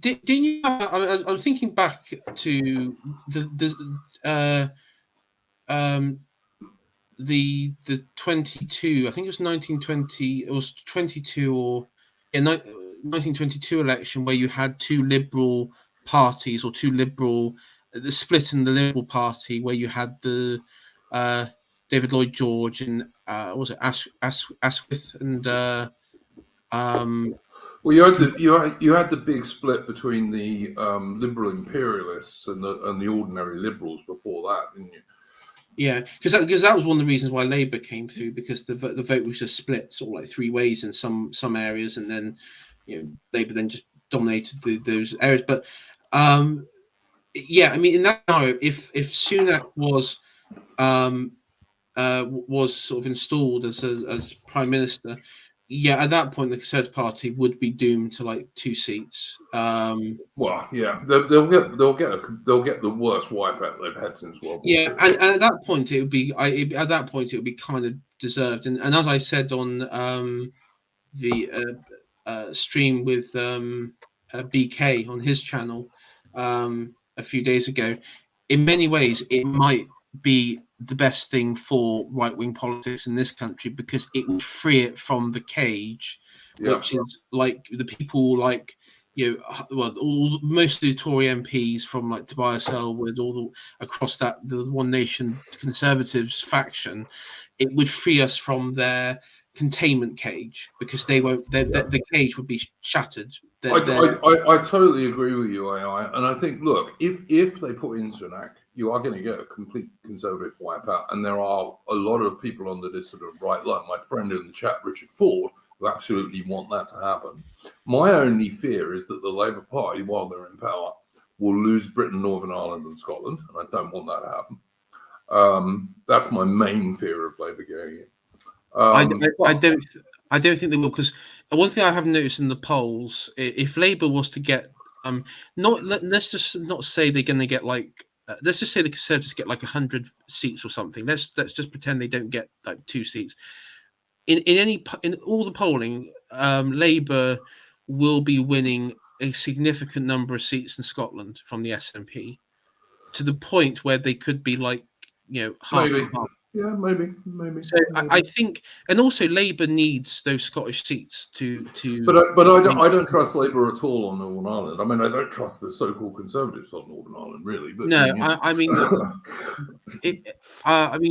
Didn't you? I was thinking back to the 22. I think it was 1920. It was 22 or 1922 election where you had two Liberal parties, or the split in the Liberal Party, where you had the David Lloyd George and was it Asquith and well, you had the big split between the Liberal imperialists and the ordinary Liberals before that, didn't you? Yeah, because that was one of the reasons why Labour came through, because the vote was just split sort of like three ways in some areas, and then Labour then just dominated those areas. But I mean, in that scenario, if Sunak was sort of installed as Prime Minister, at that point the Conservative Party would be doomed to like 2 seats. Well, yeah, they'll get the worst wipeout they've had since World War II. Yeah, and at that point it would be kind of deserved. And as I said on the stream with BK on his channel a few days ago. In many ways, it might be the best thing for right-wing politics in this country because it would free it from the cage, which is like the people like most of the Tory MPs from like Tobias Ellwood, across the One Nation Conservatives faction. It would free us from their containment cage because they won't. The cage would be shattered. I totally agree with you, AI, and I think, look, if they put in Sunak, you are going to get a complete conservative wipeout, and there are a lot of people on the sort of right line. My friend in the chat, Richard Ford, who absolutely want that to happen. My only fear is that the Labour Party, while they're in power, will lose Britain, Northern Ireland, and Scotland, and I don't want that to happen. That's my main fear of Labour going in. I don't think they will, because one thing I have noticed in the polls, if Labour was to get let's just not say they're going to get like let's just say the Conservatives get like 100 seats or something. Let's just pretend they don't get like 2 seats. In all the polling, Labour will be winning a significant number of seats in Scotland from the SNP, to the point where they could be like half and half. Yeah, maybe. So maybe. I think, and also Labour needs those Scottish seats to. But I don't trust Labour at all on Northern Ireland. I mean, I don't trust the so-called Conservatives on Northern Ireland, really. But no, I mean,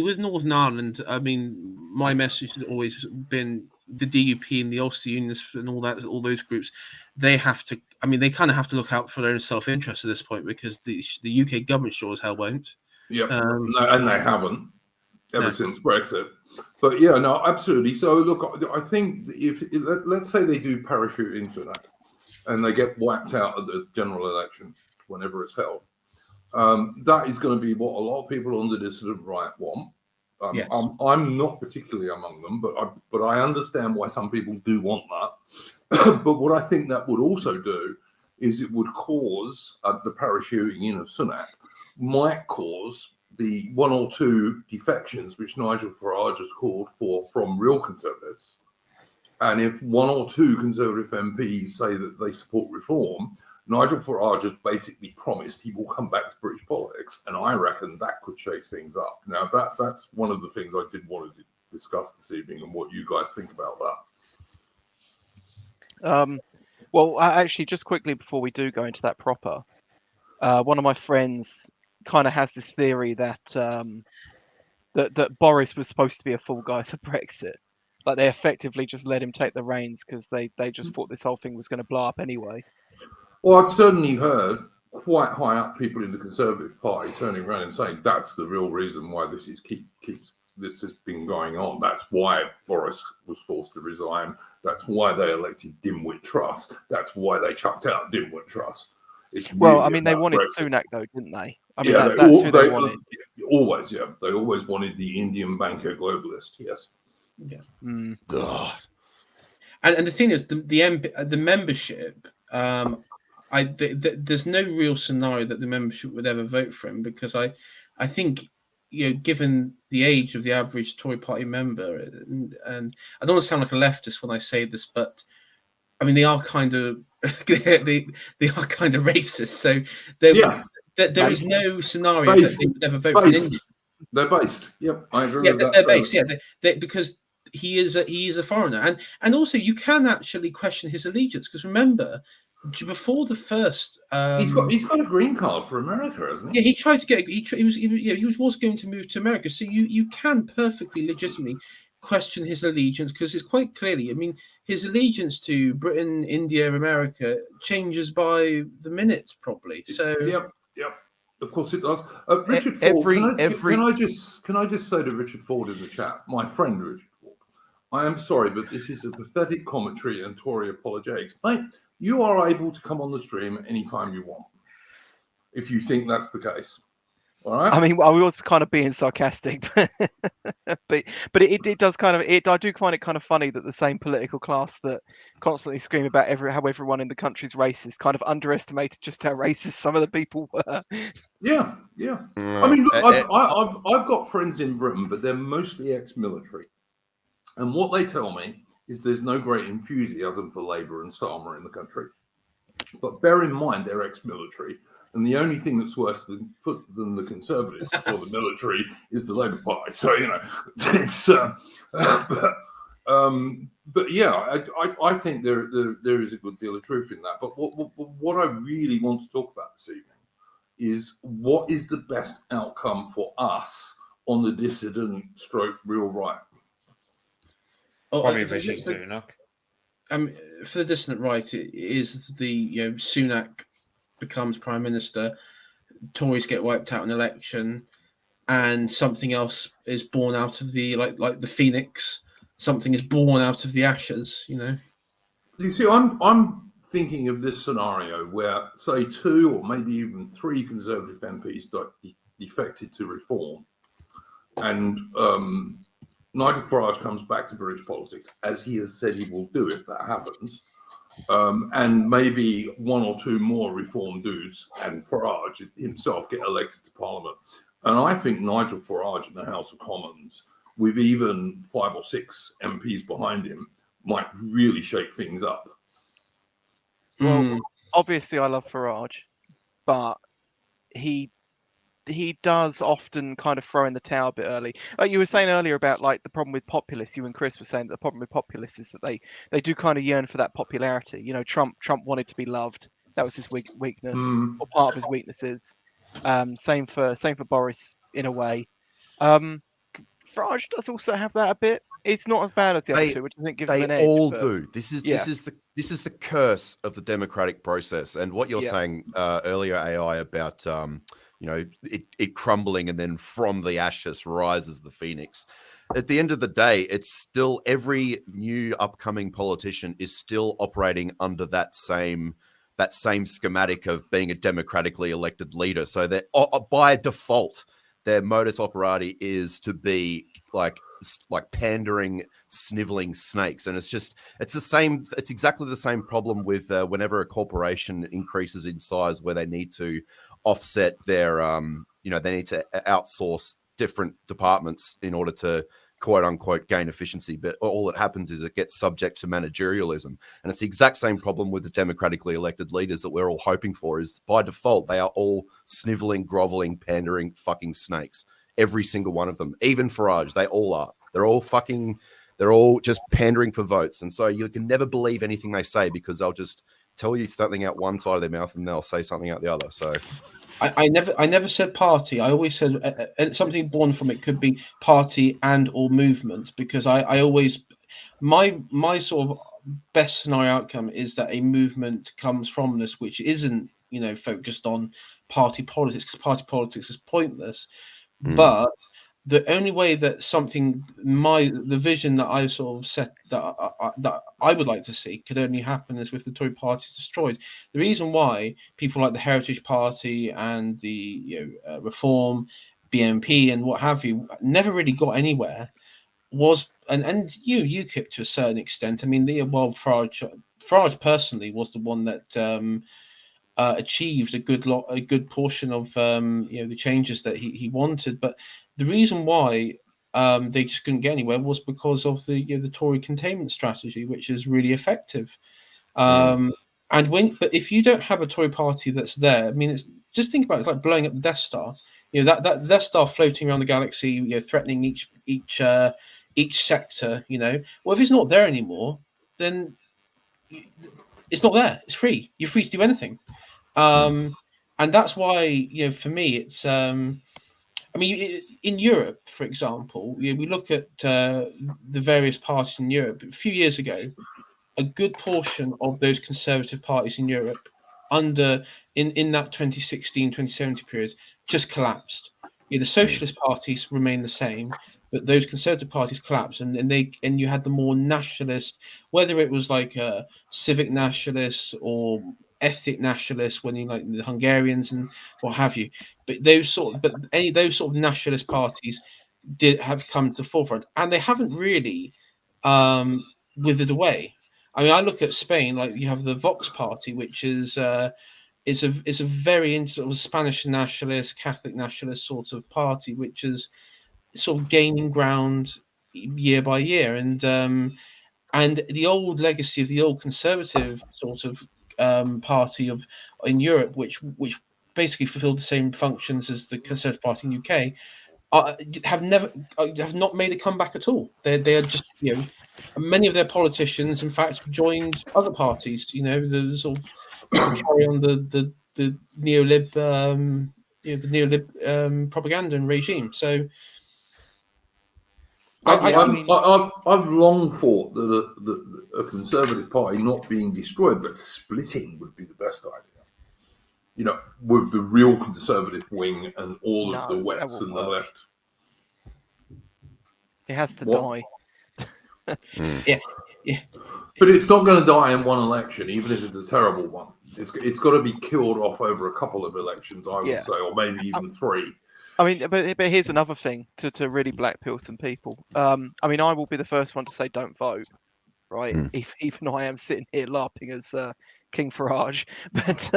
with Northern Ireland, I mean, my message has always been the DUP and the Ulster Unionists and all those groups. They have to. I mean, they kind of have to look out for their own self-interest at this point, because the UK government sure as hell won't. Yeah, and they haven't. Ever since Brexit. But yeah, no, absolutely. So look, I think let's say they do parachute into that and they get whacked out at the general election whenever it's held, that is going to be what a lot of people on the dissident right want. Yes. I'm not particularly among them, but I understand why some people do want that. But what I think that would also do is it would cause the parachuting in of Sunak might cause the 1 or 2 defections which Nigel Farage has called for from real Conservatives. And if 1 or 2 Conservative MPs say that they support reform, Nigel Farage has basically promised he will come back to British politics, and I reckon that could shake things up. Now, that's one of the things I did want to discuss this evening, and what you guys think about that. Well, actually, just quickly before we do go into that proper, one of my friends kind of has this theory that that Boris was supposed to be a fall guy for Brexit. Like, they effectively just let him take the reins because they just thought this whole thing was going to blow up anyway. Well, I've certainly heard quite high up people in the Conservative Party turning around and saying that's the real reason why this is this has been going on. That's why Boris was forced to resign. That's why they elected Dimwit Truss. That's why they chucked out Dimwit Truss. Well, I mean, they wanted Sunak, though, didn't they? I mean, yeah, that's who they wanted. Always, yeah. They always wanted the Indian banker globalist, yes. Yeah. Mm. And the thing is, the membership, there's no real scenario that the membership would ever vote for him, because I think, given the age of the average Tory party member, and I don't want to sound like a leftist when I say this, but I mean, they are kind of they are kind of racist. So there is no scenario that they would ever vote for an Indian. They're based. Yep, I agree with that. They're based. Yeah, because he is a foreigner, and also you can actually question his allegiance, because remember, before the first, he's got a green card for America, hasn't he? Yeah, he tried to get. He was going to move to America, so you can perfectly legitimately question his allegiance, because it's quite clearly, I mean, his allegiance to Britain, India, America changes by the minute, probably. So yep, of course it does. Richard Ford, can I just say to Richard Ford in the chat, my friend Richard Ford, I am sorry, but this is a pathetic commentary and Tory apologetics. Mate, you are able to come on the stream anytime you want, if you think that's the case. All right. I mean, I was kind of being sarcastic, but it does kind of I do find it kind of funny that the same political class that constantly scream about how everyone in the country's racist kind of underestimated just how racist some of the people were. Yeah. I mean, look, I've got friends in Britain, but they're mostly ex-military, and what they tell me is there's no great enthusiasm for Labour and Starmer in the country. But bear in mind they're ex-military, and the only thing that's worse than the Conservatives or the military is the Labour Party. So it's but yeah, I think there is a good deal of truth in that. But what I really want to talk about this evening is what is the best outcome for us on the dissident stroke real right. Probably Rishi Sunak. For the dissident right, it is the Sunak becomes prime minister, Tories get wiped out in an election, and something else is born out of the like the phoenix. Something is born out of the ashes. You see, I'm thinking of this scenario where, say, 2 or maybe even 3 Conservative MPs defected to Reform, and Nigel Farage comes back to British politics, as he has said he will do if that happens, and maybe 1 or 2 more Reform dudes and Farage himself get elected to Parliament. And I think Nigel Farage in the House of Commons, with even 5 or 6 MPs behind him, might really shake things up. Well, obviously I love Farage, but he does often kind of throw in the towel a bit early. Like you were saying earlier about like the problem with populists, you and Chris were saying that the problem with populists is that they do kind of yearn for that popularity. Trump wanted to be loved. That was his weakness, or part of his weaknesses. Same for Boris in a way. Farage does also have that a bit. It's not as bad as the other two, which I think gives them an edge. They all do. This is the curse of the democratic process. And what you're saying earlier, AI, about it crumbling and then from the ashes rises the phoenix. At the end of the day, it's still every new upcoming politician is still operating under that same schematic of being a democratically elected leader. So that by default, their modus operandi is to be like pandering, sniveling snakes. And it's exactly the same problem with whenever a corporation increases in size, where they need to offset their, they need to outsource different departments in order to quote unquote gain efficiency. But all that happens is it gets subject to managerialism. And it's the exact same problem with the democratically elected leaders that we're all hoping for. Is by default, they are all sniveling, groveling, pandering fucking snakes. Every single one of them, even Farage, they all are. They're all just pandering for votes. And so you can never believe anything they say, because they'll just tell you something out one side of their mouth and they'll say something out the other. So I never said party. I always said something born from it could be party and or movement, because I always my sort of best scenario outcome is that a movement comes from this, which isn't focused on party politics, because party politics is pointless. But the only way that the vision that I sort of set that I would like to see could only happen is with the Tory party destroyed. The reason why people like the Heritage Party and the Reform, BNP and what have you never really got anywhere was, and UKIP to a certain extent. I mean, Farage personally was the one that achieved a good portion of the changes that he wanted. But the reason why they just couldn't get anywhere was because of the Tory containment strategy, which is really effective. But if you don't have a Tory party that's there, I mean, just think about it. It's like blowing up the Death Star. That Death Star floating around the galaxy, threatening each sector. Well, if it's not there anymore, then it's not there. It's free. You're free to do anything. And that's why, for me, it's. I mean, in Europe, for example, we look at the various parties in Europe. A few years ago, a good portion of those conservative parties in Europe, in that 2016, 2017 period, just collapsed. The socialist parties remain the same, but those conservative parties collapsed, and you had the more nationalist, whether it was like a civic nationalists or ethnic nationalists, when you like the Hungarians and what have you. But those sort of nationalist parties did have come to the forefront, and they haven't really withered away. I mean, I look at Spain, like you have the Vox Party, which is it's a very sort of Spanish nationalist, Catholic nationalist sort of party, which is sort of gaining ground year by year, and the old legacy of the old conservative sort of party in Europe, which basically fulfilled the same functions as the Conservative Party in UK, have not made a comeback at all. They are just, many of their politicians, in fact, joined other parties. The sort of to carry on the neolib the neolib propaganda and regime. So I've long thought that a Conservative Party not being destroyed but splitting would be the best idea. With the real Conservative wing and all of the wets and the left. It has to die. Yeah. But it's not going to die in one election, even if it's a terrible one. It's got to be killed off over a couple of elections, I would say, or maybe even 3. I mean, but here's another thing to really black pill some people. I mean, I will be the first one to say don't vote, right? Even though I am sitting here larping as King Farage, but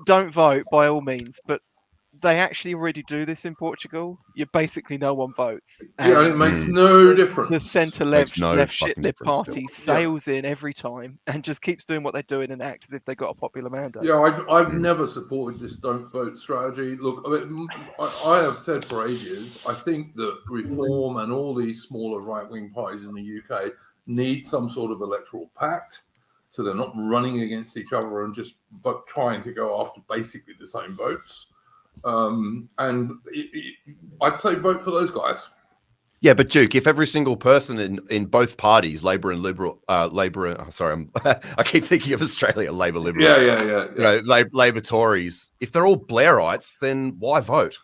don't vote by all means. But they actually already do this in Portugal. Basically no one votes. And it makes no difference. The centre-left shitlib party sails in every time and just keeps doing what they're doing and act as if they got a popular mandate. Yeah, I've never supported this don't vote strategy. Look, I have said for ages, I think that Reform and all these smaller right-wing parties in the UK need some sort of electoral pact, so they're not running against each other and just trying to go after basically the same votes. And I'd say vote for those guys. Yeah, but Duke, if every single person in both parties, Labour and Liberal, I keep thinking of Australia, Labour, Liberal. Yeah. Labour, Tories. If they're all Blairites, then why vote?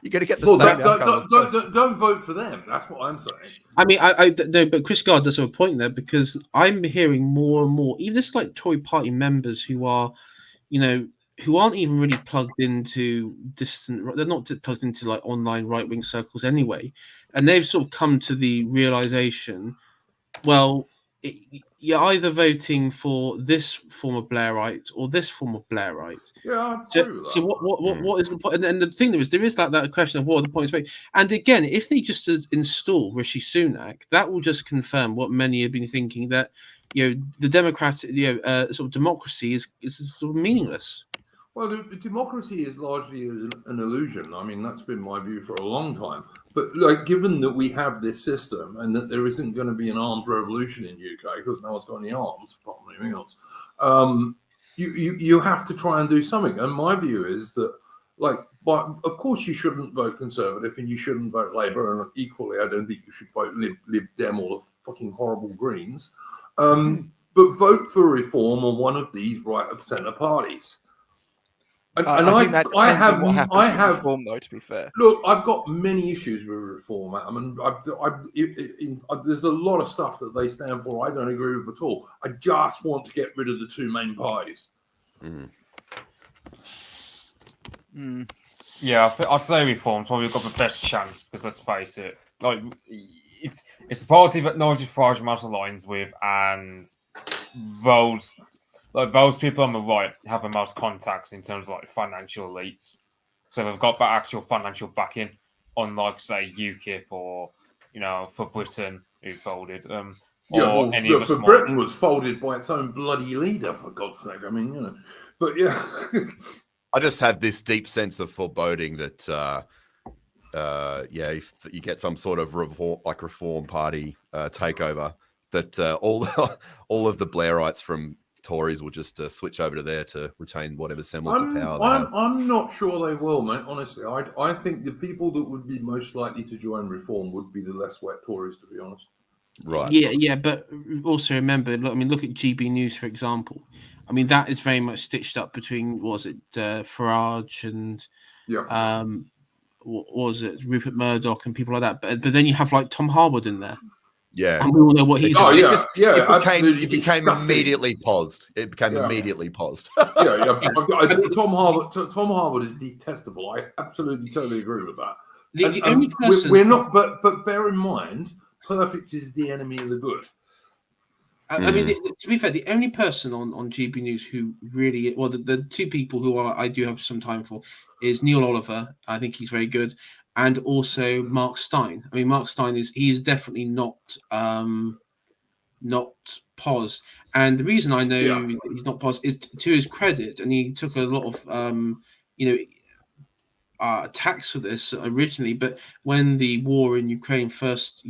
You're going to get the same outcome. Don't vote for them. That's what I'm saying. I mean, but Chris Gard does have a point there, because I'm hearing more and more, even just like Tory party members who are, who aren't even really plugged into they're not plugged into like online right-wing circles anyway. And they've sort of come to the realization, well, you're either voting for this form of Blairite or this form of Blairite. Yeah. So what is the point? And the thing there is that question of what are the points made. And again, if they just install Rishi Sunak, that will just confirm what many have been thinking, that the democratic sort of democracy is sort of meaningless. Well, the democracy is largely an illusion. I mean, that's been my view for a long time. But given that we have this system and that there isn't going to be an armed revolution in UK because no one's got any arms apart from anything else, you have to try and do something. And my view is that, of course, you shouldn't vote Conservative and you shouldn't vote Labour, and equally, I don't think you should vote Lib Dem or the fucking horrible Greens. But vote for Reform or one of these right of centre parties. I think that depends on what happens with Reform, though, to be fair. Look, I've got many issues with Reform, Adam, and there's a lot of stuff that they stand for I don't agree with at all. I just want to get rid of the 2 main parties. Yeah, I'd say Reform's probably got the best chance, because let's face it, it's the party that Nigel Farage most aligns with, and those people on the right have the most contacts in terms of financial elites. So they've got that actual financial backing, unlike, say, UKIP or, for Britain, who folded. For Britain was folded by its own bloody leader, for God's sake. I mean, but yeah. I just have this deep sense of foreboding that, if you get some sort of reform party takeover, that all of the Blairites from Tories will just switch over to there to retain whatever semblance of power they have. I'm not sure they will, mate. Honestly, I think the people that would be most likely to join Reform would be the less wet Tories, to be honest. Right. Yeah, but also remember, look at GB News, for example. I mean, that is very much stitched up between, Farage and Rupert Murdoch and people like that. But then you have Tom Harwood in there. Yeah, and we all know what he's. It became immediately paused. It became immediately paused. Tom Harwood is detestable. I absolutely totally agree with that. The only person we're not, but bear in mind, perfect is the enemy of the good. I mean, to be fair, the only person on GB News who really, the 2 people who I do have some time for is Neil Oliver. I think he's very good. And also Mark Stein. I mean, Mark Stein is definitely not not POS. And the reason I know he's not POS is to his credit, and he took a lot of attacks for this originally. But when the war in Ukraine first,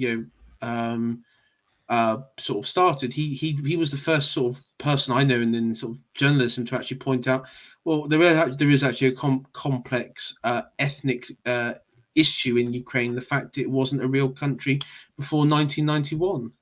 sort of started, he was the first sort of person I know in sort of journalism to actually point out, well, there is actually a complex ethnic issue in Ukraine. The fact it wasn't a real country before 1991.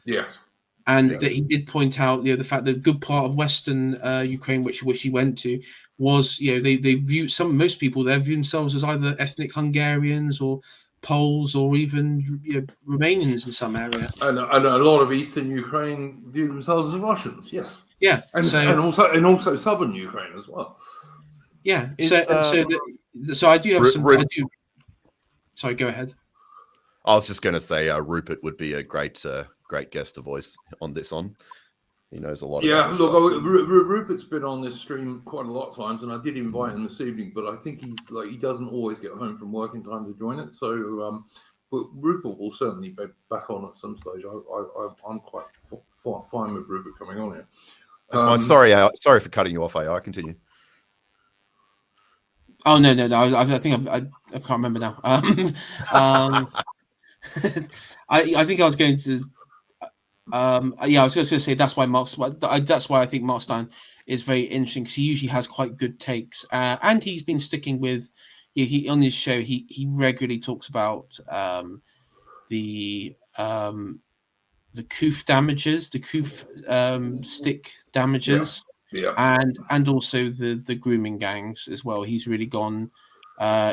Yes. And that he did point out, the fact that a good part of Western Ukraine, which he went to, was, they view most people there view themselves as either ethnic Hungarians or Poles or even Romanians in some area. And a lot of Eastern Ukraine view themselves as Russians. Yes. Yeah. And also Southern Ukraine as well. Yeah. So I do have some. Sorry, go ahead. I was just going to say Rupert would be a great guest to voice on this on. He knows a lot. Yeah, look, Rupert's been on this stream quite a lot of times, and I did invite him this evening, but I think he doesn't always get home from work in time to join it. So, but Rupert will certainly be back on at some stage. I'm quite fine with Rupert coming on here. Sorry for cutting you off. AI, continue. Oh no! I think I can't remember now. I think I was going to. I was going to say that's why I think Mark Stein is very interesting, because he usually has quite good takes, and he's been sticking with. He on his show he regularly talks about the COOF damages, the COOF stick damages, and also the grooming gangs as well. He's really gone.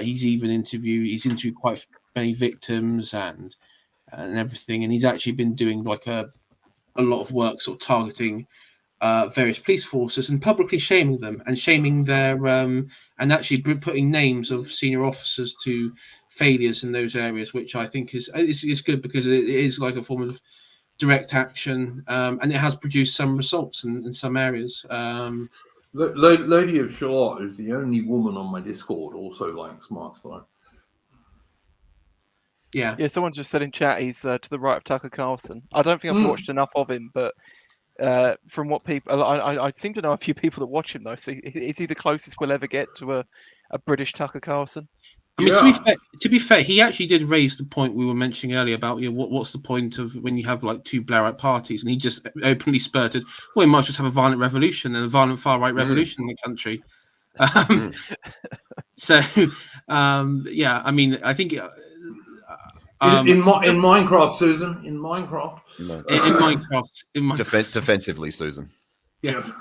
He's interviewed quite many victims and everything, and he's actually been doing like a lot of work sort of targeting various police forces and publicly shaming them and shaming their and actually putting names of senior officers to failures in those areas, which I think is good, because it is like a form of direct action, and it has produced some results in some areas. Lady of Charlotte is the only woman on my Discord also likes Mark Stein. Yeah, someone just said in chat he's to the right of Tucker Carlson. I don't think I've watched enough of him, but from what people, I seem to know a few people that watch him though. So is he the closest we'll ever get to a British Tucker Carlson? I mean, to be fair, he actually did raise the point we were mentioning earlier about what's the point of when you have like two Blairite parties, and he just openly spurted, well, we might just have a violent revolution and a violent far right revolution in the country. I mean, I think. In Minecraft, Susan. In Minecraft. In Minecraft. Defensively, Susan. Yes.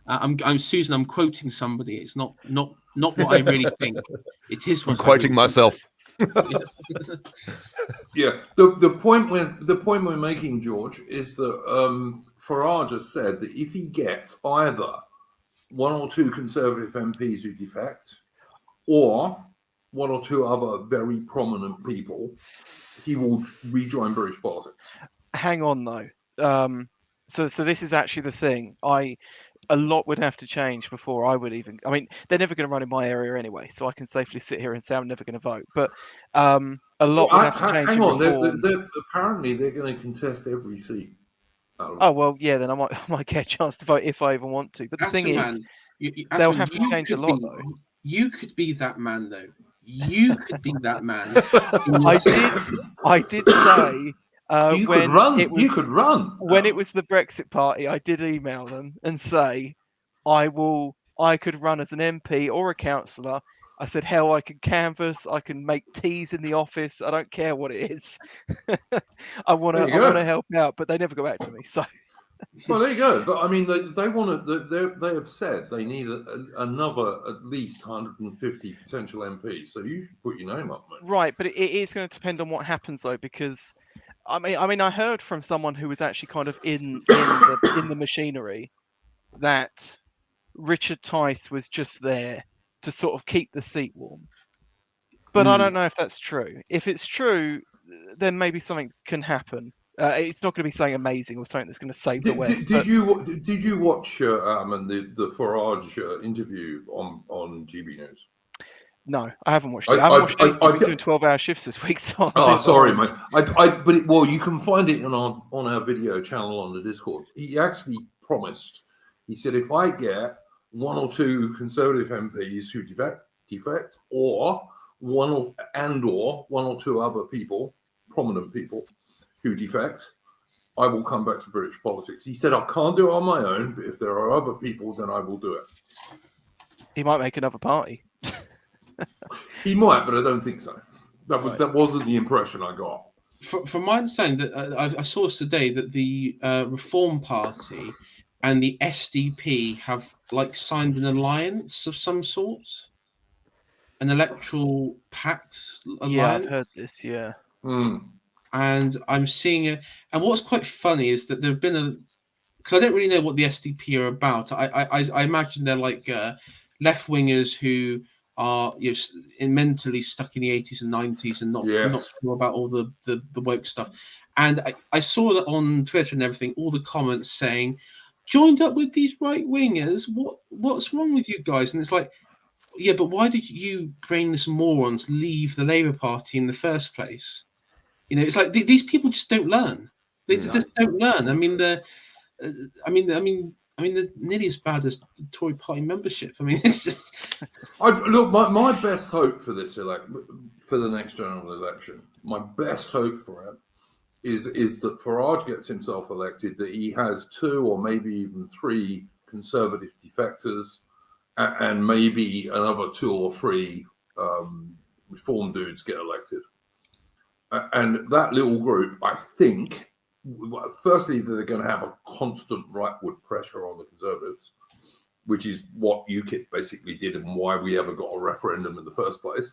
I'm Susan. I'm quoting somebody. It's not what I really think. It is. I'm quoting myself. Yeah. The point we're making, George, is that Farage has said that if he gets either one or two Conservative MPs who defect, or one or two other very prominent people, he will rejoin British politics. Hang on, though. So this is actually the thing. A lot would have to change before I would even. I mean, they're never going to run in my area anyway, so I can safely sit here and say I'm never going to vote. But a lot would have to change. Hang on, apparently they're going to contest every seat. Oh well, yeah. Then I might get a chance to vote if I even want to. But the thing is, they'll have to change a lot, though. You could be that man, though. You could be that man. I did say you when could run. It was, you could run when it was the Brexit Party. I did email them and say I could run as an MP or a councillor. I said, hell, I can canvass. I can make teas in the office. I don't care what it is. I want to help out, but they never go back to me. So. Well, there you go. But I mean, they want to. They have said they need another at least 150 potential MPs. So you should put your name up, mate. Right, but it is going to depend on what happens, though, because I mean, I heard from someone who was actually kind of in the machinery that Richard Tice was just there to sort of keep the seat warm. But I don't know if that's true. If it's true, then maybe something can happen. It's not going to be something amazing or something that's going to save the West. Did you watch the Farage interview on GB News? No, I haven't watched it. I haven't watched anything. I've been doing 12-hour shifts this week, so Oh, sorry, mate. Well, you can find it on our video channel on the Discord. He actually promised. He said, if I get one or two Conservative MPs who defect, or one or two other people, prominent people, who defect, I will come back to British politics. He said, I can't do it on my own, but if there are other people, then I will do it. He might make another party. He might, but I don't think so. Right. That wasn't the impression I got. From my understanding, that I saw today that the Reform Party and the SDP have signed an alliance of some sort, an electoral pact alliance. Yeah, I've heard this. Yeah. And I'm seeing it. And what's quite funny is that there have been because I don't really know what the SDP are about. I imagine they're left wingers who are mentally stuck in the 80s and 90s and not sure about all the woke stuff. And I saw that on Twitter and everything, all the comments saying, joined up with these right wingers. What's wrong with you guys? And it's like, yeah, but why did you brainless morons leave the Labour Party in the first place? It's like these people just don't learn. They just don't learn. I mean, they're nearly as bad as the Tory Party membership. I mean, it's just. Look, my best hope for this for the next general election, my best hope for it is that Farage gets himself elected, that he has 2 or maybe even 3 Conservative defectors, and maybe another 2 or 3 Reform dudes get elected. And that little group, I think, firstly, they're going to have a constant rightward pressure on the Conservatives, which is what UKIP basically did and why we ever got a referendum in the first place.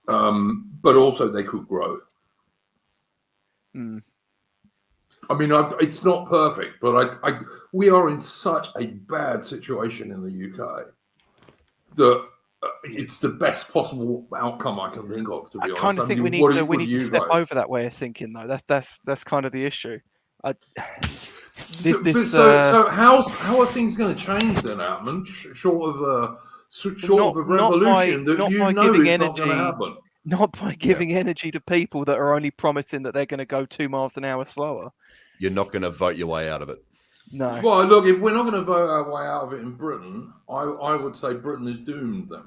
But also they could grow. I mean, it's not perfect, but we are in such a bad situation in the UK that it's the best possible outcome I can think of, to be honest. I kind of think we need to step over that way of thinking, though. That's kind of the issue. So how are things going to change then, Outman? Short of a revolution that you know is not going to happen. Not by giving energy to people that are only promising that they're going to go 2 miles an hour slower. You're not going to vote your way out of it. No. Well, look, if we're not going to vote our way out of it in Britain, I would say Britain is doomed then.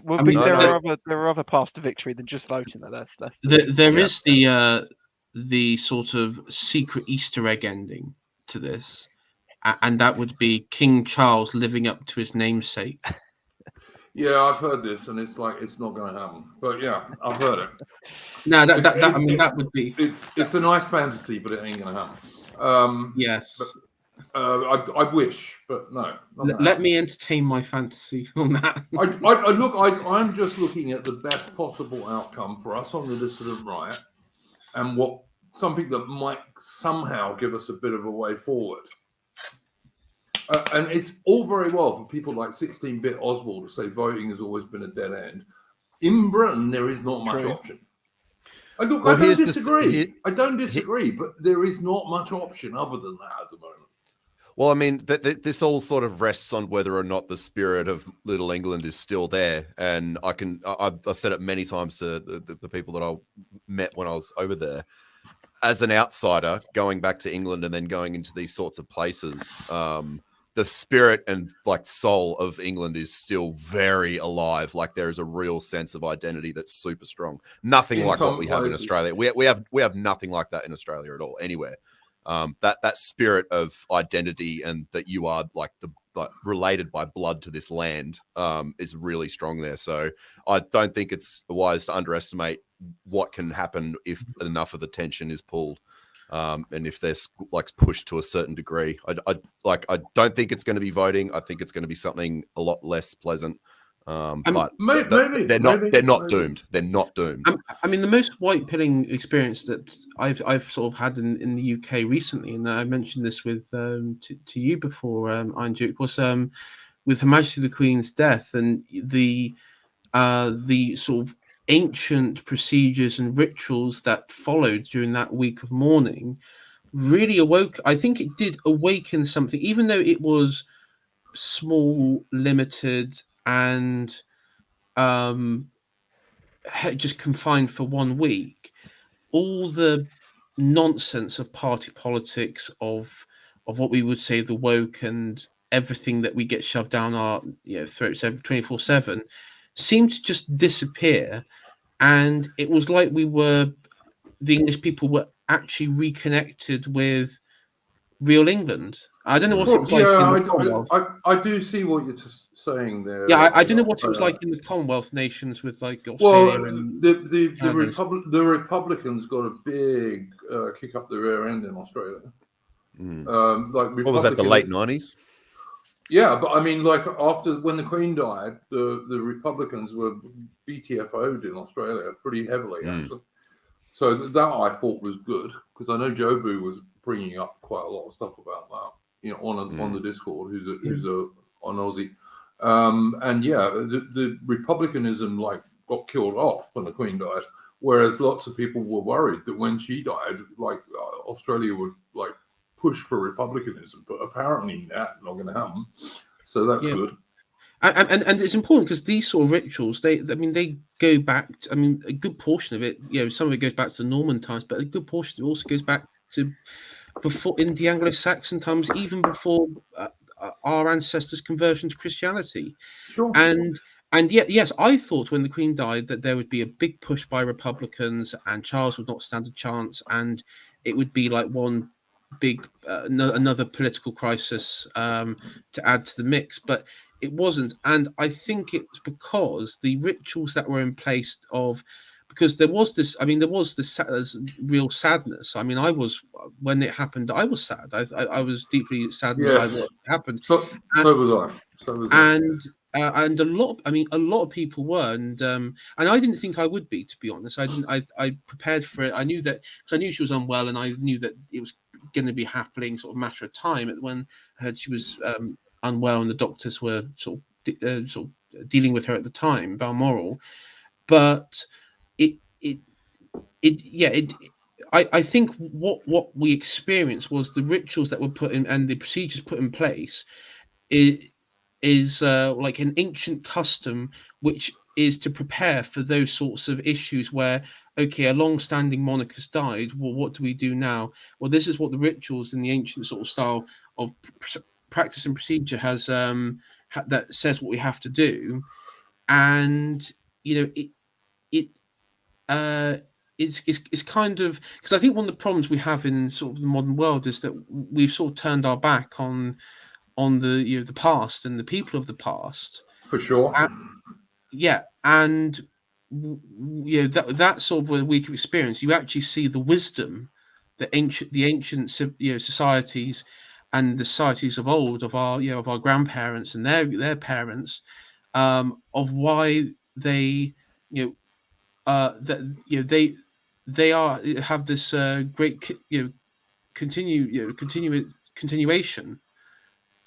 Well, there are other paths to victory than just voting. There is the sort of secret Easter egg ending to this, and that would be King Charles living up to his namesake. Yeah, I've heard this, and it's like it's not going to happen. But yeah, I've heard it. No, that would be. It's a nice fantasy, but it ain't going to happen. Yes. But, I wish, but no. Let me entertain my fantasy on that. I'm just looking at the best possible outcome for us on the dissident right, and something that might somehow give us a bit of a way forward. And it's all very well for people like 16-bit Oswald to say voting has always been a dead end. In Britain, there is not much option. I don't disagree, but there is not much option other than that at the moment. Well, I mean, this all sort of rests on whether or not the spirit of Little England is still there. And I've said it many times to the people that I met when I was over there. As an outsider, going back to England and then going into these sorts of places, the spirit and soul of England is still very alive. Like there is a real sense of identity that's super strong. Nothing like what we have in Australia. We have nothing like that in Australia at all, anywhere. That spirit of identity and that you are related by blood to this land is really strong there. So I don't think it's wise to underestimate what can happen if enough of the tension is pulled. And if they're pushed to a certain degree, I don't think it's going to be voting. I think it's going to be something a lot less pleasant. But they're not doomed. They're not doomed. I mean, the most white pilling experience that I've sort of had in the UK recently, and I mentioned this with to you before, Iron Duke, was with Her Majesty the Queen's death and the sort of ancient procedures and rituals that followed during that week of mourning really awoke. I think it did awaken something, even though it was small, limited, and just confined for 1 week, all the nonsense of party politics, of what we would say the woke, and everything that we get shoved down our throats 24/7 seemed to just disappear. And it was like the English people were actually reconnected with real England. I don't know what it was like in the Commonwealth. I do see what you're saying there. Yeah, I don't know what it was like in the Commonwealth nations with like Australia Well, and the Republicans got a big kick up the rear end in Australia. What was that? The late 90s? Yeah, but I mean, like after when the Queen died, the Republicans were BTFO'd in Australia pretty heavily, actually. So that I thought was good, because I know Jobu was bringing up quite a lot of stuff about that, on the Discord. Who's an Aussie, and yeah, the Republicanism got killed off when the Queen died, whereas lots of people were worried that when she died, Australia would push for republicanism, but apparently that's not going to happen. So that's good. And it's important because these sort of rituals, they go back. A good portion of it, some of it goes back to the Norman times, but a good portion of it also goes back to before, in the Anglo-Saxon times, even before our ancestors' conversion to Christianity. Sure. And yet, yes, I thought when the Queen died that there would be a big push by Republicans, and Charles would not stand a chance, and it would be like one big another political crisis to add to the mix. But it wasn't, and I think it's because the rituals that were in place because there was this real sadness. I was, when it happened, I was sad. I was deeply saddened by what happened. So was I. And a lot of people were, and I didn't think I would be, to be honest. I prepared for it. I knew that, because I knew she was unwell, and I knew that it was going to be happening sort of matter of time. When I heard she was unwell and the doctors were sort of dealing with her at the time, Balmoral. But I think what we experienced was the rituals that were put in and the procedures put in place is like an ancient custom, which is to prepare for those sorts of issues where, okay, a long-standing monarch has died. Well, what do we do now? Well, this is what the rituals in the ancient sort of style of practice and procedure has that says what we have to do. And it's kind of, because I think one of the problems we have in sort of the modern world is that we've sort of turned our back on the the past and the people of the past. For sure. And that sort of a week of experience, you actually see the wisdom that the ancient societies and the societies of old, of our grandparents and their parents, of why they they have this great continuation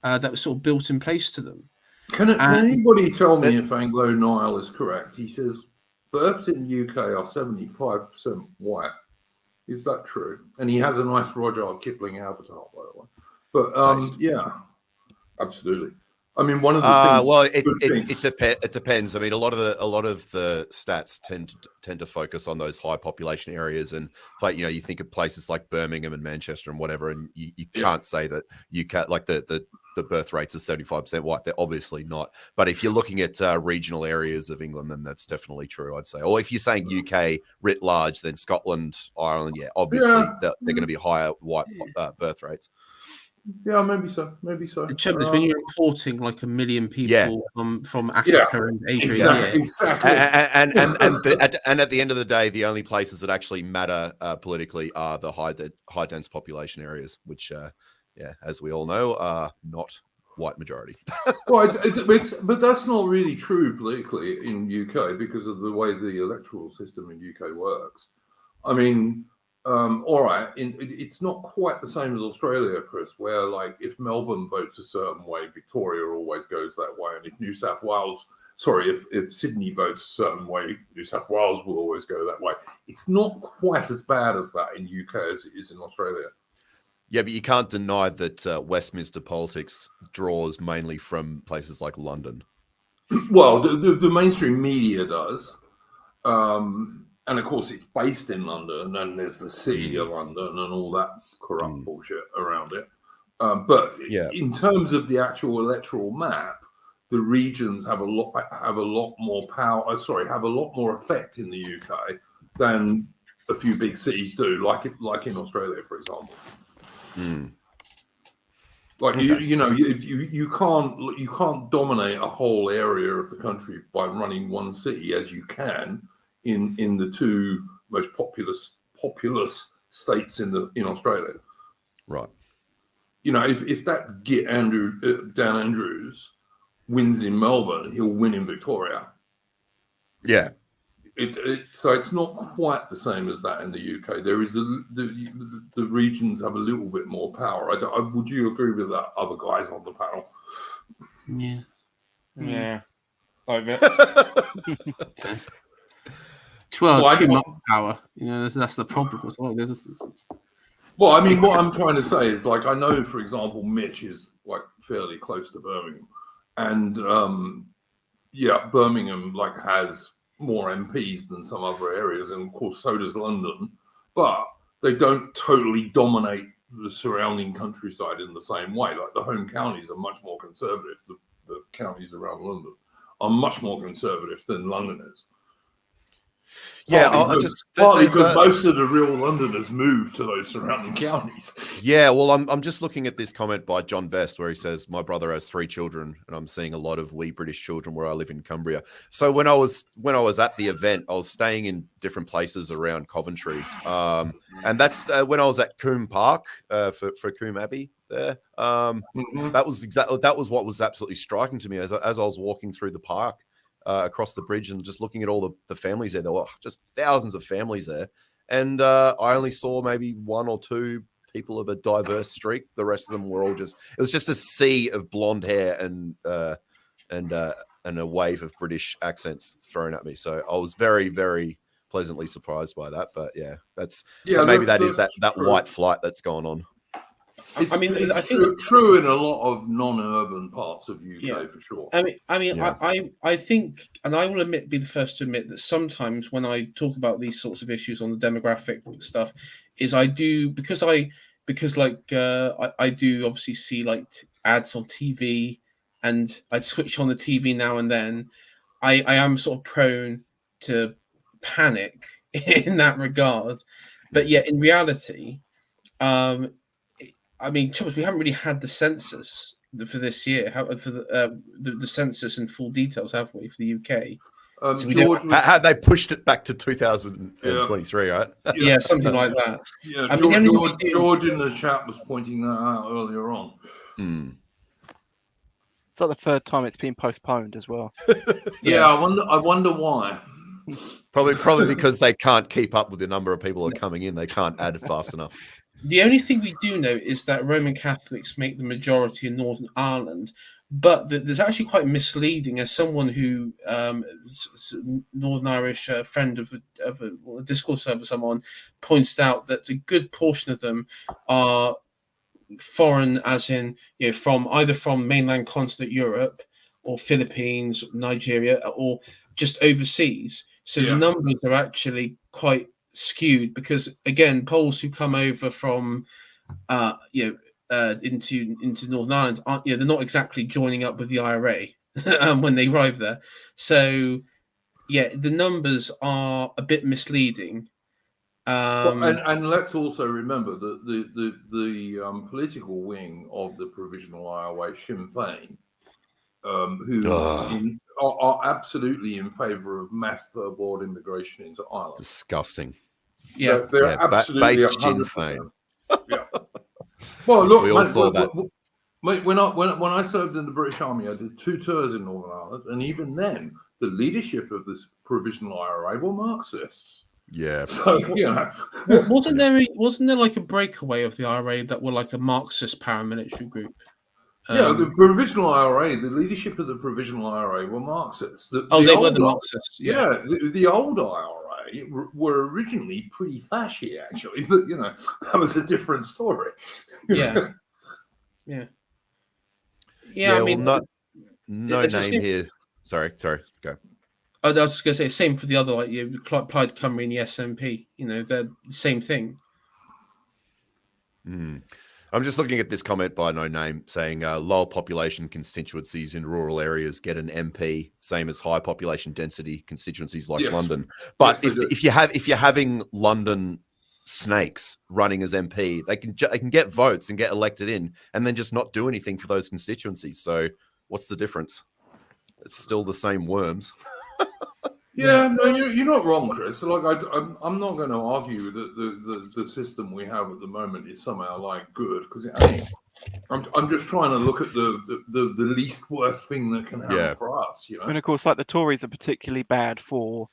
that was sort of built in place to them. Can anybody tell me if Anglo-Nile is correct? He says births in the UK are 75% white. Is that true? And he has a nice Rudyard Kipling avatar, by the way. But nice. Yeah, absolutely. I mean, one of the things. It depends. I mean, a lot of the stats tend to focus on those high population areas, and you think of places like Birmingham and Manchester and whatever, and you can't say that UK, like the birth rates are 75% white. They're obviously not. But if you're looking at regional areas of England, then that's definitely true, I'd say. Or if you're saying UK writ large, then Scotland, Ireland, obviously they're going to be higher white birth rates. Yeah, maybe so. The trouble is when you're importing like 1 million people from Africa and Asia. Exactly. And at the end of the day, the only places that actually matter politically are the high dense population areas, which, as we all know, are not white majority. Well, but that's not really true politically in UK because of the way the electoral system in UK works. I mean, all right, it's not quite the same as Australia, Chris, where if Melbourne votes a certain way, Victoria always goes that way, and if Sydney votes a certain way, New South Wales will always go that way. It's not quite as bad as that in UK as it is in Australia. Yeah, but you can't deny that Westminster politics draws mainly from places like London. Well, the mainstream media does. And of course, it's based in London, and there's the City of London and all that corrupt bullshit around it. But in terms of the actual electoral map, the regions have a lot more power. Have a lot more effect in the UK than a few big cities do, like in Australia, for example. Like you can't dominate a whole area of the country by running one city as you can in the two most populous states in Australia. Right. If that Dan Andrews wins in Melbourne, he'll win in Victoria. Yeah. So it's not quite the same as that in the UK. There is the regions have a little bit more power. Would you agree with that, other guys on the panel? Yeah. Yeah. Like too much power. That's the problem as well. Well, I mean, what I'm trying to say is, like, I know, for example, Mitch is like fairly close to Birmingham, and Birmingham has more MPs than some other areas, and of course so does London, but they don't totally dominate the surrounding countryside in the same way. Like, the home counties are much more conservative. The counties around London are much more conservative than London is. Yeah, partly because most of the real Londoners moved to those surrounding counties. Yeah, well, I'm just looking at this comment by John Best where he says, "My brother has 3 children, and I'm seeing a lot of wee British children where I live in Cumbria." So when I was at the event, I was staying in different places around Coventry, and that's when I was at Coombe Park for Coombe Abbey there. That was what was absolutely striking to me as I was walking through the park. Across the bridge and just looking at all the families there. There were just thousands of families there. And I only saw maybe 1 or 2 people of a diverse streak. The rest of them were all it was just a sea of blonde hair and a wave of British accents thrown at me. So I was very, very pleasantly surprised by that. But maybe that is that white flight that's going on. I think true in a lot of non-urban parts of UK for sure. I think, and I will be the first to admit that sometimes when I talk about these sorts of issues on the demographic stuff, is I do obviously see like ads on TV, and I'd switch on the TV now and then. I am sort of prone to panic in that regard, but yet in reality, we haven't really had the census for this year. For the census in full details, have we, for the UK? Had they pushed it back to 2023, right? Yeah, something like that. Yeah, George in the chat was pointing that out earlier on. It's like the 3rd time it's been postponed as well. Yeah, I wonder why. Probably because they can't keep up with the number of people that are coming in. They can't add fast enough. The only thing we do know is that Roman Catholics make the majority in Northern Ireland, but there's actually quite misleading. As someone who, Northern Irish friend of a Discord server, someone points out that a good portion of them are foreign, as in from mainland continent Europe or Philippines, Nigeria, or just overseas. So the numbers are actually quite skewed because, again, Poles who come over from into Northern Ireland aren't they're not exactly joining up with the IRA when they arrive there. So the numbers are a bit misleading. And let's also remember that the political wing of the Provisional IRA, Sinn Féin, who are absolutely in favour of mass third-world immigration into Ireland. Disgusting. Yeah, they're absolutely based Sinn Féin. Yeah. Well, look, we all saw that. When I served in the British Army, I did 2 tours in Northern Ireland, and even then, the leadership of this Provisional IRA were Marxists. Yeah. So wasn't there like a breakaway of the IRA that were like a Marxist paramilitary group? The Provisional IRA, the leadership of the Provisional IRA were Marxists. They were the Marxists. Yeah, the old IRA were originally pretty fashy, actually, but that was a different story. Yeah. I mean, no name here Sorry, go. I was just going to say same for the other, like Plaid Cymru and the SNP. They're the same thing. I'm just looking at this comment by No Name saying lower population constituencies in rural areas get an MP, same as high population density constituencies like London. But if you're having London snakes running as MP, they can get votes and get elected in, and then just not do anything for those constituencies. So what's the difference? It's still the same worms. Yeah, no, you're not wrong, Chris. Like, I'm not going to argue that the system we have at the moment is somehow like good, because I'm just trying to look at the least worst thing that can happen for us. And of course, like the Tories are particularly bad for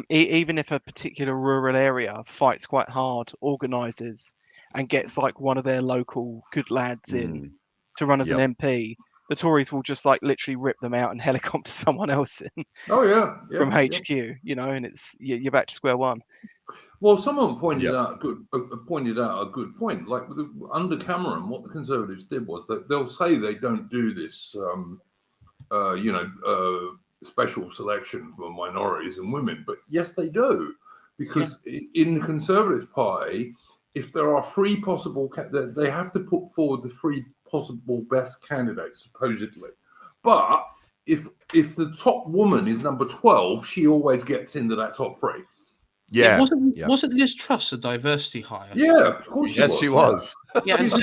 even if a particular rural area fights quite hard, organises, and gets like one of their local good lads in to run as an MP. The Tories will just like literally rip them out and helicopter someone else in. From HQ, and you're back to square one. Well, someone pointed out a good point. Like under Cameron, what the Conservatives did was that they'll say they don't do this, special selection for minorities and women, but yes, they do, because in the Conservative Party, if there are three possible, they have to put forward the three possible best candidates, supposedly. But if the top woman is number 12, she always gets into that top three. Yeah. Wasn't Liz Truss a diversity hire? Yeah, of course she was. Yeah, and she's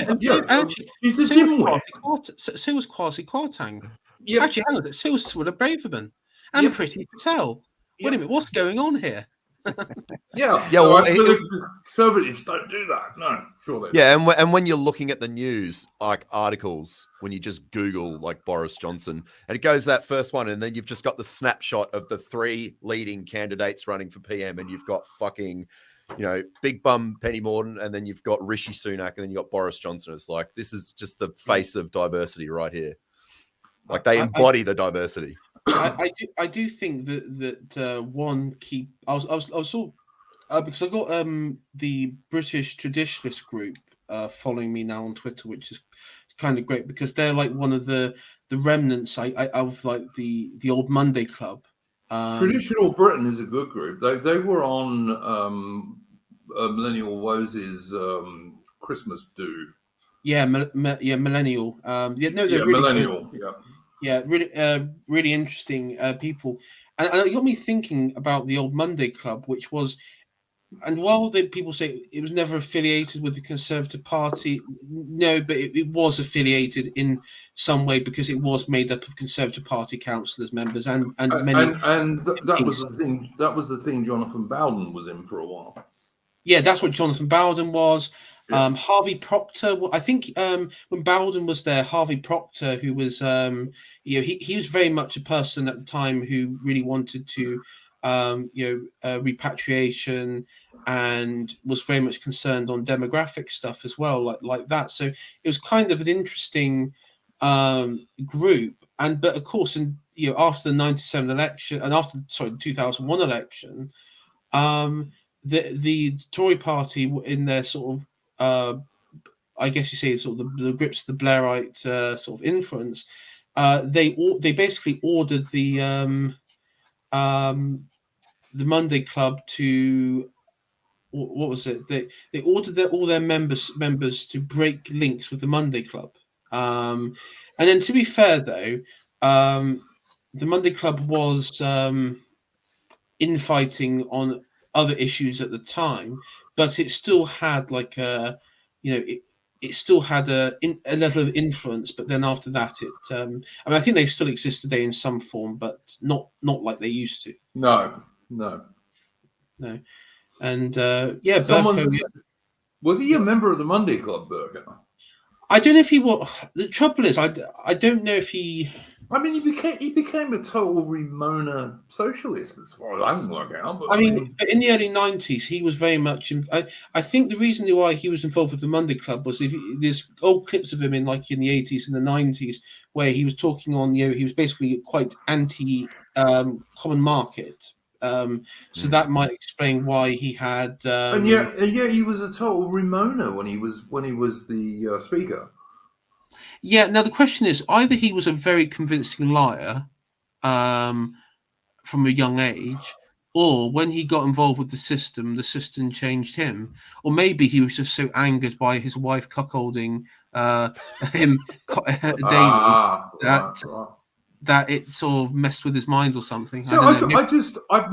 a dimwit. So was Kwasi Kwarteng. Yep. Actually, hang on, so was Swilla Braverman and Priti Patel. Wait a minute, what's going on here? Conservatives don't do that. No, sure they don't. And when you're looking at the news, like articles, when you just Google like Boris Johnson, and it goes that first one, and then you've just got the snapshot of the three leading candidates running for PM, and you've got fucking, big bum Penny Mordaunt, and then you've got Rishi Sunak, and then you got Boris Johnson. It's like, this is just the face of diversity right here. Like they embody the diversity. I do think that one key. I was sort of, because I got the British traditionalist group following me now on Twitter, which is kind of great because they're like one of the remnants of like the old Monday Club. Traditional Britain is a good group. They were on Millennial Woes' Christmas do. Millennial. They're Millennial. Good. Yeah, really interesting people, and it got me thinking about the old Monday Club, which was, and while people say it was never affiliated with the Conservative Party, no, but it was affiliated in some way because it was made up of Conservative Party councillors, members, and many. And that was the thing. That was the thing. Jonathan Bowden was in for a while. Yeah, that's what Jonathan Bowden was. Harvey Procter, I think when Bowden was there, Harvey Procter, who was, he was very much a person at the time who really wanted to, repatriation, and was very much concerned on demographic stuff as well, like that. So it was kind of an interesting group. But of course, after the 97 election and after the 2001 election, the Tory party in their sort of I guess you say sort of the grips of the Blairite sort of influence, they basically ordered the Monday Club to, what was it? They ordered all their members to break links with the Monday Club. And then to be fair though, the Monday Club was infighting on other issues at the time, but it still had like a, it still had a level of influence. But then after that, I think they still exist today in some form, but not like they used to. No. And Berko, was he a member of the Monday Club, Berko? I don't know if he was. The trouble is, I don't know if he. I mean, he became a total Ramona socialist, as far as I can work out. But I mean, in the early 90s, he was very much. I think the reason why he was involved with the Monday Club was there's old clips of him in the 80s and the 90s where he was talking on. He was basically quite anti common market. So that might explain why he had. And yet he was a total Ramona when he was the speaker. Yeah. Now the question is, either he was a very convincing liar, from a young age, or when he got involved with the system changed him, or maybe he was just so angered by his wife cuckolding him daily that it sort of messed with his mind or something. So I've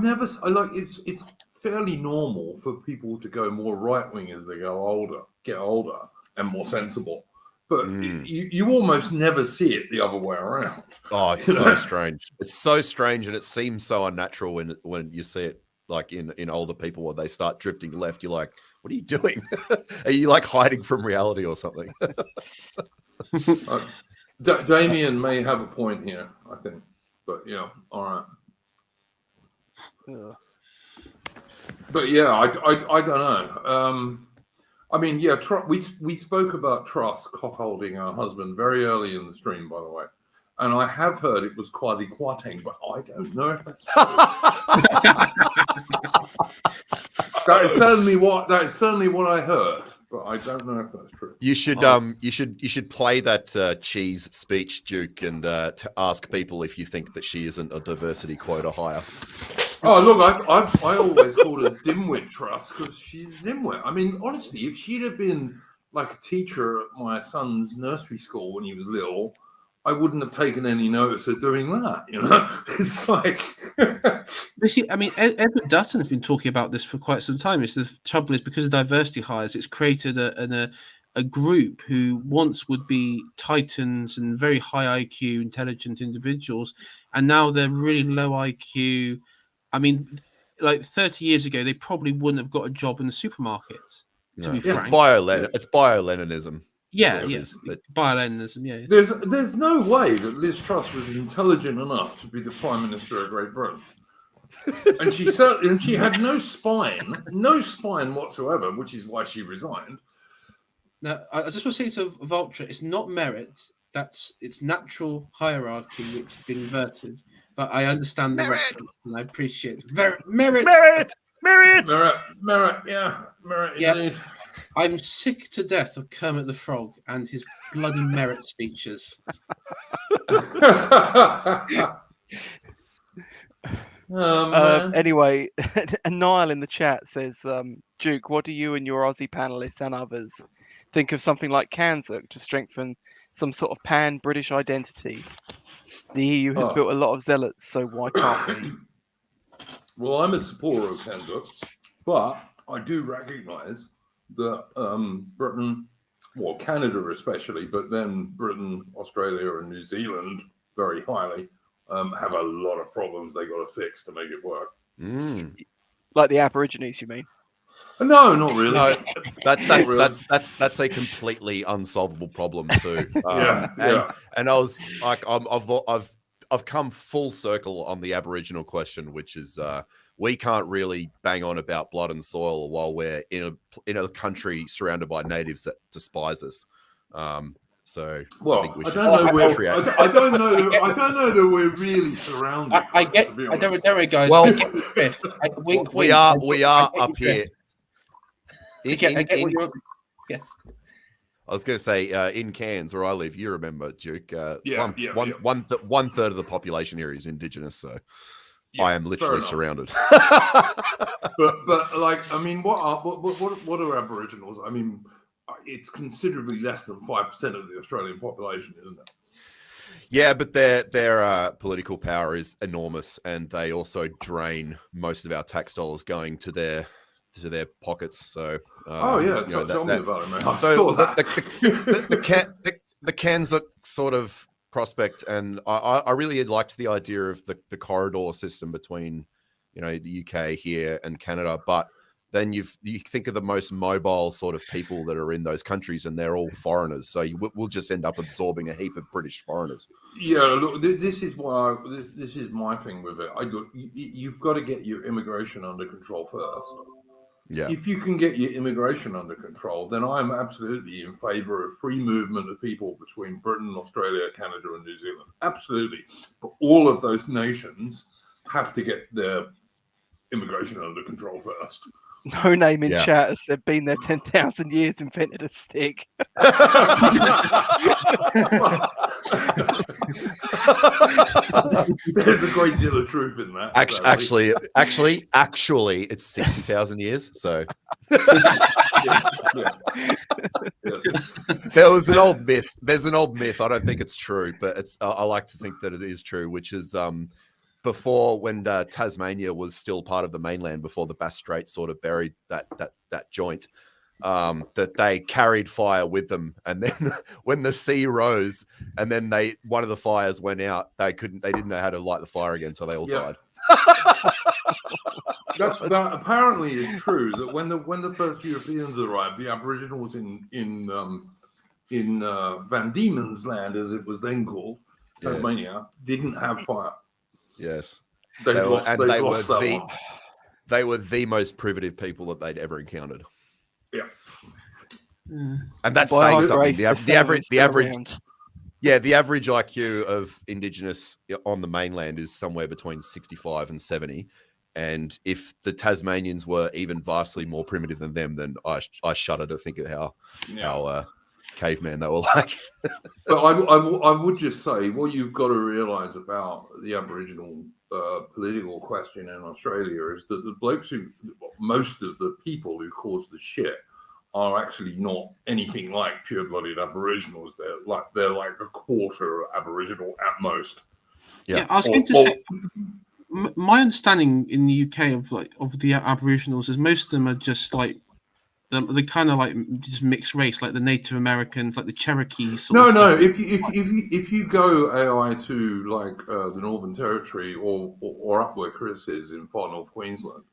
never like it's fairly normal for people to go more right wing as they get older and more sensible. But you almost never see it the other way around. Oh, it's so strange. It's so strange, and it seems so unnatural when you see it like in older people where they start drifting left. You're like, what are you doing? Are you like hiding from reality or something? Damien may have a point here, I think. But yeah, all right. Yeah. But yeah, I don't know. I mean, yeah, we spoke about Truss cockholding her husband very early in the stream, by the way, and I have heard it was quasi-quatting, but I don't know if that's true. That is certainly what I heard, but I don't know if that's true. You should play that cheese speech, Duke, and to ask people if you think that she isn't a diversity quota higher. Oh, look, I always called her dimwit Truss because she's dimwit. I mean, honestly, if she'd have been like a teacher at my son's nursery school when he was little, I wouldn't have taken any notice of doing that. You know, it's like. I mean, Edward Dutton has been talking about this for quite some time. It's the trouble is because of diversity hires, it's created a group who once would be titans and very high IQ, intelligent individuals, and now they're really low IQ. I mean, like 30 years ago, they probably wouldn't have got a job in the supermarket. To be frank, it's bio-Leninism. Yeah, yes, bio-Leninism. Yeah. There's no way that Liz Truss was intelligent enough to be the Prime Minister of Great Britain, and she had no spine whatsoever, which is why she resigned. Now, I just want to say to Vulture, it's not merit. It's natural hierarchy which has been inverted. But I understand the reference, and I appreciate it. Merit. Yeah, merit. Yeah. Indeed. I'm sick to death of Kermit the Frog and his bloody merit speeches. Anyway, Niall in the chat says, Duke, what do you and your Aussie panelists and others think of something like Kanzuk to strengthen some sort of pan-British identity? The EU has built a lot of zealots, so why can't we? Well, I'm a supporter of Kanzuk, but I do recognise that Britain, well, Canada especially, but then Britain, Australia, and New Zealand very highly have a lot of problems they got to fix to make it work. Like the Aborigines, you mean? No, not really. No, that's a completely unsolvable problem too. And I was like, I've come full circle on the Aboriginal question, which is we can't really bang on about blood and soil while we're in a country surrounded by natives that despise us. So well, I don't know that we're really surrounded. I don't worry, guys. Well, we are up here. Yes. I was going to say, in Cairns, where I live, you remember, Duke. One third of the population here is Indigenous, so I am literally surrounded. but like, I mean, what are Aboriginals? I mean, it's considerably less than 5% of the Australian population, isn't it? Yeah, but their political power is enormous, and they also drain most of our tax dollars going to their pockets. So tell me about it, man. So the Kanzuk sort of prospect, and I really liked the idea of the corridor system between the UK here and Canada, but then you think of the most mobile sort of people that are in those countries, and they're all foreigners. So we'll just end up absorbing a heap of British foreigners. Yeah, look, this is my thing with it. You've got to get your immigration under control first. Yeah. If you can get your immigration under control, then I'm absolutely in favour of free movement of people between Britain, Australia, Canada, and New Zealand. Absolutely. But all of those nations have to get their immigration under control first. No name in chat has said been there 10,000 years, invented a stick. There's a great deal of truth in that. Actually, it's 60,000 years. So there was an old myth. There's an old myth. I don't think it's true, but it's. I like to think that it is true, which is before when Tasmania was still part of the mainland, before the Bass Strait sort of buried that joint. That they carried fire with them, and then when the sea rose, and then one of the fires went out, they didn't know how to light the fire again, so they all died. That apparently is true. That when the first Europeans arrived, the Aboriginals in Van Diemen's Land, as it was then called, Tasmania, didn't have fire. Yes, they were the most primitive people that they'd ever encountered. Yeah. And that's saying something. The average IQ of Indigenous on the mainland is somewhere between 65 and 70. And if the Tasmanians were even vastly more primitive than them, then I shudder to think of how caveman they were like. But I would just say what you've got to realise about the Aboriginal political question in Australia is that the blokes most of the people who cause the shit are actually not anything like pure-blooded Aboriginals. They're like a quarter Aboriginal at most. Yeah, I was going to say, my understanding in the UK of the Aboriginals is most of them are just like they kind of like just mixed race, like the Native Americans, like the Cherokees. No. If you go AI to like the Northern Territory or up where Chris is in far north Queensland,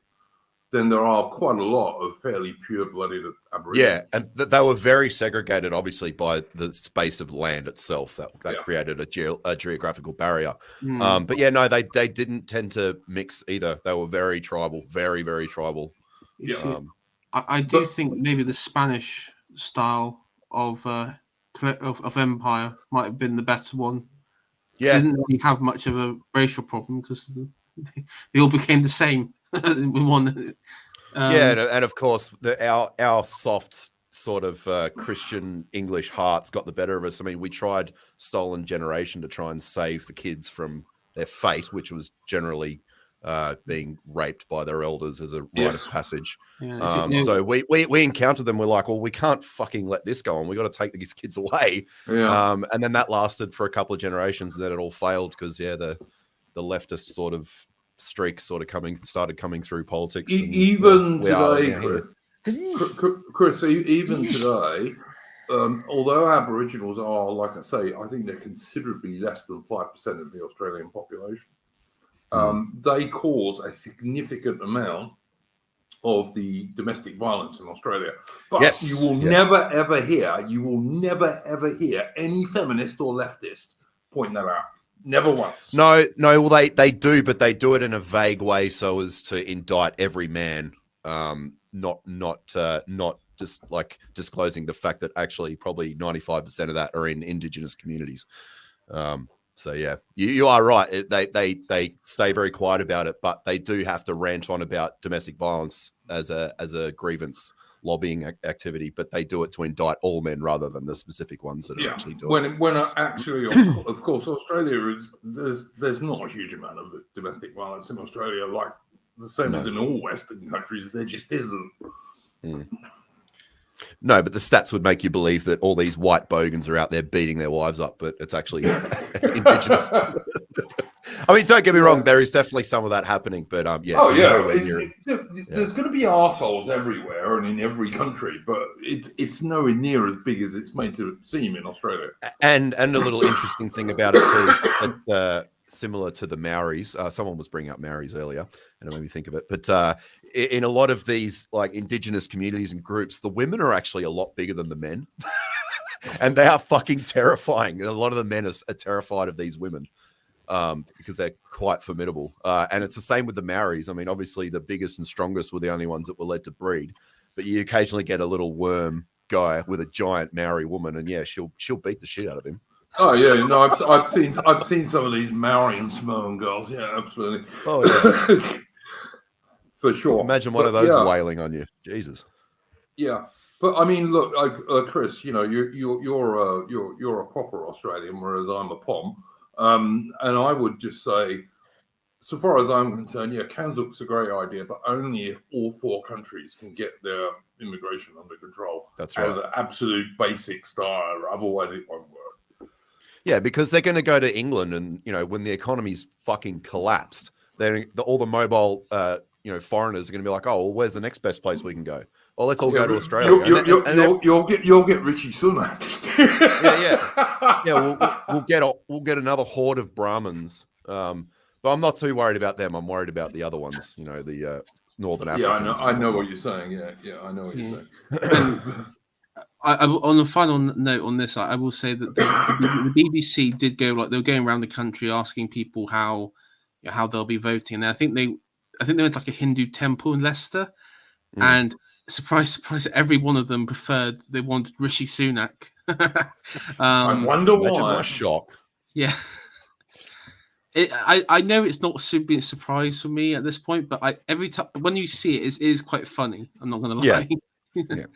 then there are quite a lot of fairly pure-blooded Aboriginals. Yeah, and they were very segregated, obviously, by the space of land itself. That created a geographical barrier. But yeah, no, they didn't tend to mix either. They were very tribal, very, very tribal. Yeah. I do think maybe the Spanish style of empire might have been the better one. Yeah, They didn't really have much of a racial problem because they all became the same in one. And of course, our soft sort of Christian English hearts got the better of us. I mean, we tried Stolen Generation to try and save the kids from their fate, which was generally being raped by their elders as a rite of passage. So we encountered them. We're like, well, we can't fucking let this go on. We got to take these kids away. And then that lasted for a couple of generations, and then it all failed because the leftist sort of streak started coming through politics. Even today, Chris, even today, although Aboriginals are, like I say, I think they're considerably less than 5% of the Australian population. They cause a significant amount of the domestic violence in Australia. But you will never ever hear any feminist or leftist point that out. Never once. No. Well, they do, but they do it in a vague way so as to indict every man, not just like disclosing the fact that actually probably 95% of that are in Indigenous communities. So yeah, you are right. They stay very quiet about it, but they do have to rant on about domestic violence as a grievance lobbying activity, but they do it to indict all men rather than the specific ones that are actually doing it. When actually, of course, Australia there's not a huge amount of domestic violence in Australia, like the same as in all Western countries. There just isn't. No, but the stats would make you believe that all these white bogans are out there beating their wives up, but it's actually Indigenous. I mean, don't get me wrong, there is definitely some of that happening, but there's going to be arseholes everywhere and in every country, but it's nowhere near as big as it's made to seem in Australia. And a little interesting thing about it too is it's similar to the Maoris. Someone was bringing up Maoris earlier, and it made me think of it. But in a lot of these like Indigenous communities and groups, the women are actually a lot bigger than the men, and they are fucking terrifying. And a lot of the men are terrified of these women. Because they're quite formidable. And it's the same with the Maoris. I mean, obviously the biggest and strongest were the only ones that were led to breed, but you occasionally get a little worm guy with a giant Maori woman, and she'll beat the shit out of him. Oh yeah, no, I've seen some of these Maori and Samoan girls. Yeah, absolutely. Oh yeah, for sure. Imagine one of those wailing on you, Jesus. Yeah, but I mean, look, Chris, you know, you're a proper Australian, whereas I'm a POM. And I would just say, so far as I'm concerned, yeah, Kanzuk's a great idea, but only if all 4 countries can get their immigration under control. That's right. As an absolute basic style. Otherwise, it won't work. Yeah, because they're going to go to England, and when the economy's fucking collapsed, then all the mobile foreigners are going to be like, oh, well, where's the next best place we can go? Well, let's all go to Australia. You'll get Richie Sunak. We'll get another horde of Brahmins. But I'm not too worried about them. I'm worried about the other ones. The Northern Africans. Yeah, I know what you're saying. Yeah, I know what you're saying. On a final note on this, I will say that the BBC did go they were going around the country asking people how they'll be voting. And I think they went like a Hindu temple in Leicester, and surprise, every one of them they wanted Rishi Sunak. I wonder why. Imagine my shock. Yeah. I know it's not been a surprise for me at this point, but every time when you see it, it is quite funny. I'm not going to lie. Yeah.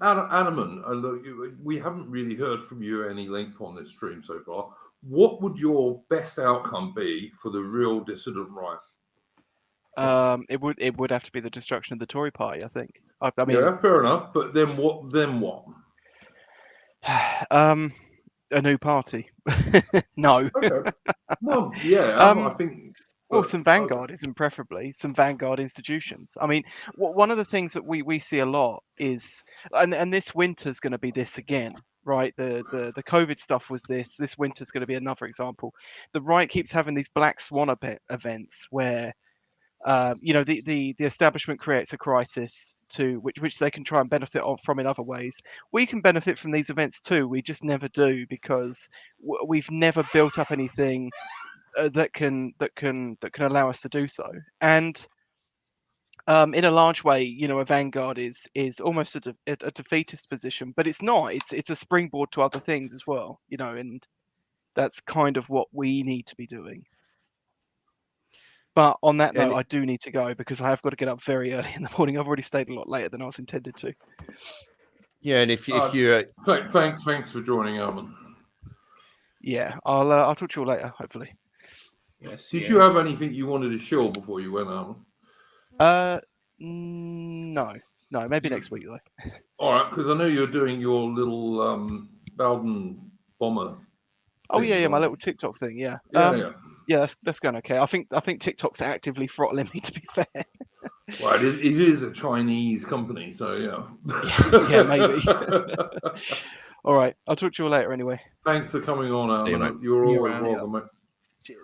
Adam, we haven't really heard from you at any length on this stream so far. What would your best outcome be for the real dissident right? It would have to be the destruction of the Tory party, I think. I mean, yeah, fair enough. But then what? Then what? A new party. No. Okay. Well, yeah, I think. Well, some vanguardism, preferably some vanguard institutions. I mean, one of the things that we see a lot is, and this winter's going to be this again, right? The COVID stuff was this. This winter's going to be another example. The right keeps having these black swan events where, the establishment creates a crisis which they can try and benefit from in other ways. We can benefit from these events too. We just never do because we've never built up anything that can allow us to do so. And in a large way, a vanguard is almost a defeatist position, but it's not. It's a springboard to other things as well, and that's kind of what we need to be doing. But on that note, I do need to go because I have got to get up very early in the morning. I've already stayed a lot later than I was intended to. Yeah, and if you thanks for joining, Armin. Yeah, I'll talk to you all later, hopefully. Yes. Did you have anything you wanted to show before you went, Armin? No, maybe next week though. All right, because I know you're doing your little Bowden bomber. Oh yeah, my little TikTok thing. Yeah. Yeah, that's going okay. I think TikTok's actively throttling me, to be fair. Well, it is a Chinese company, so yeah. Yeah, maybe. All right, I'll talk to you all later anyway. Thanks for coming on, See you, mate. You're always welcome, mate. Cheers.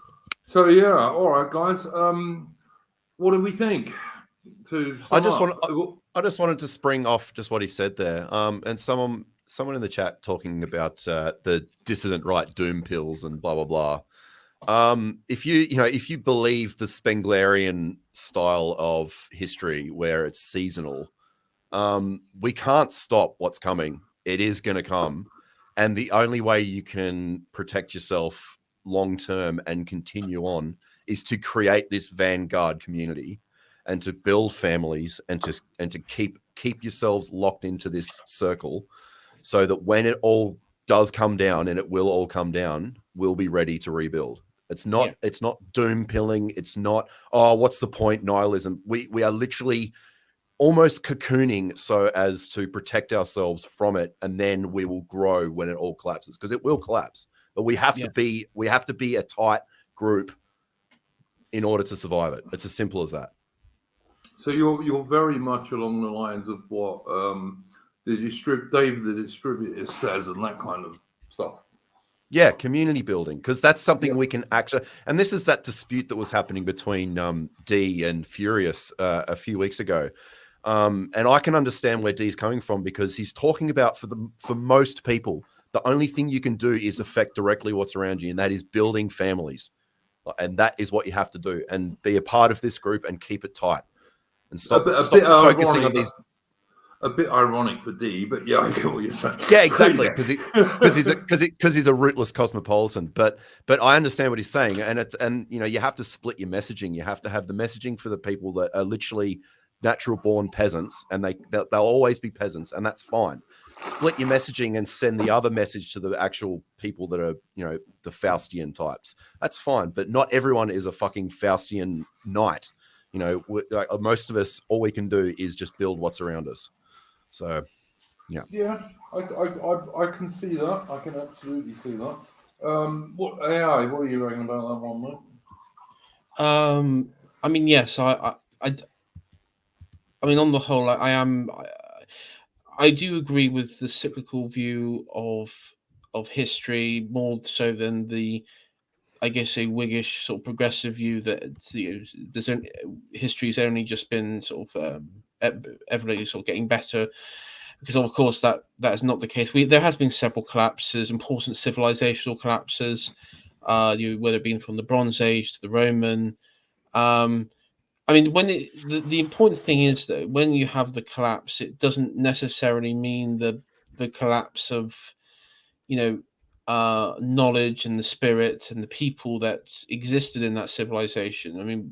So yeah, all right, guys. What do we think? I just wanted to spring off just what he said there. And someone in the chat talking about the dissident right doom pills and blah blah blah. If you believe the Spenglerian style of history where it's seasonal, we can't stop what's coming. It is going to come, and the only way you can protect yourself long term and continue on is to create this vanguard community and to build families and to keep yourselves locked into this circle, so that when it all does come down, and it will all come down, we'll be ready to rebuild. It's not doom pilling. It's not, what's the point? Nihilism. We are literally almost cocooning so as to protect ourselves from it, and then we will grow when it all collapses, because it will collapse. But we have to be a tight group in order to survive it. It's as simple as that. So you're very much along the lines of what Dave the distributor says and that kind of stuff. Yeah, community building, because that's something we can actually, and this is that dispute that was happening between D and Furious a few weeks ago. And I can understand where D's coming from, because he's talking about for most people, the only thing you can do is affect directly what's around you, and that is building families. And that is what you have to do, and be a part of this group and keep it tight. And stop focusing on these. A bit ironic for D, but yeah, I get what you're saying. Yeah, exactly, because he's a rootless cosmopolitan. But I understand what he's saying, and you have to split your messaging. You have to have the messaging for the people that are literally natural born peasants, and they'll always be peasants, and that's fine. split your messaging and send the other message to the actual people that are, the Faustian types. That's fine, but not everyone is a fucking Faustian knight. Most of us, all we can do is just build what's around us. So, yeah. Yeah, I can see that. I can absolutely see that. What AI? What are you reckon about that one, mate? I mean, yes, I mean, on the whole, I do agree with the cyclical view of history more so than the, I guess, a Whiggish sort of progressive view that history's only just been sort of ever sort of getting better, because of course that is not the case. There has been several collapses, important civilizational collapses, whether it been from the Bronze Age to the Roman. I mean, the important thing is that when you have the collapse, it doesn't necessarily mean the collapse of, knowledge and the spirit and the people that existed in that civilization. I mean,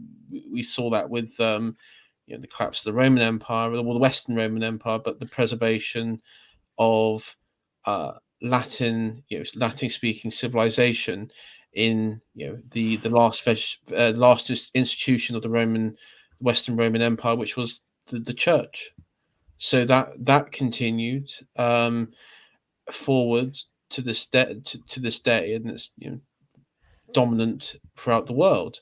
we saw that with the collapse of the Roman Empire, or the Western Roman Empire, but the preservation of Latin speaking civilization in the last institution of the Western Roman Empire, which was the church. So that continued forward to this day, and it's dominant throughout the world.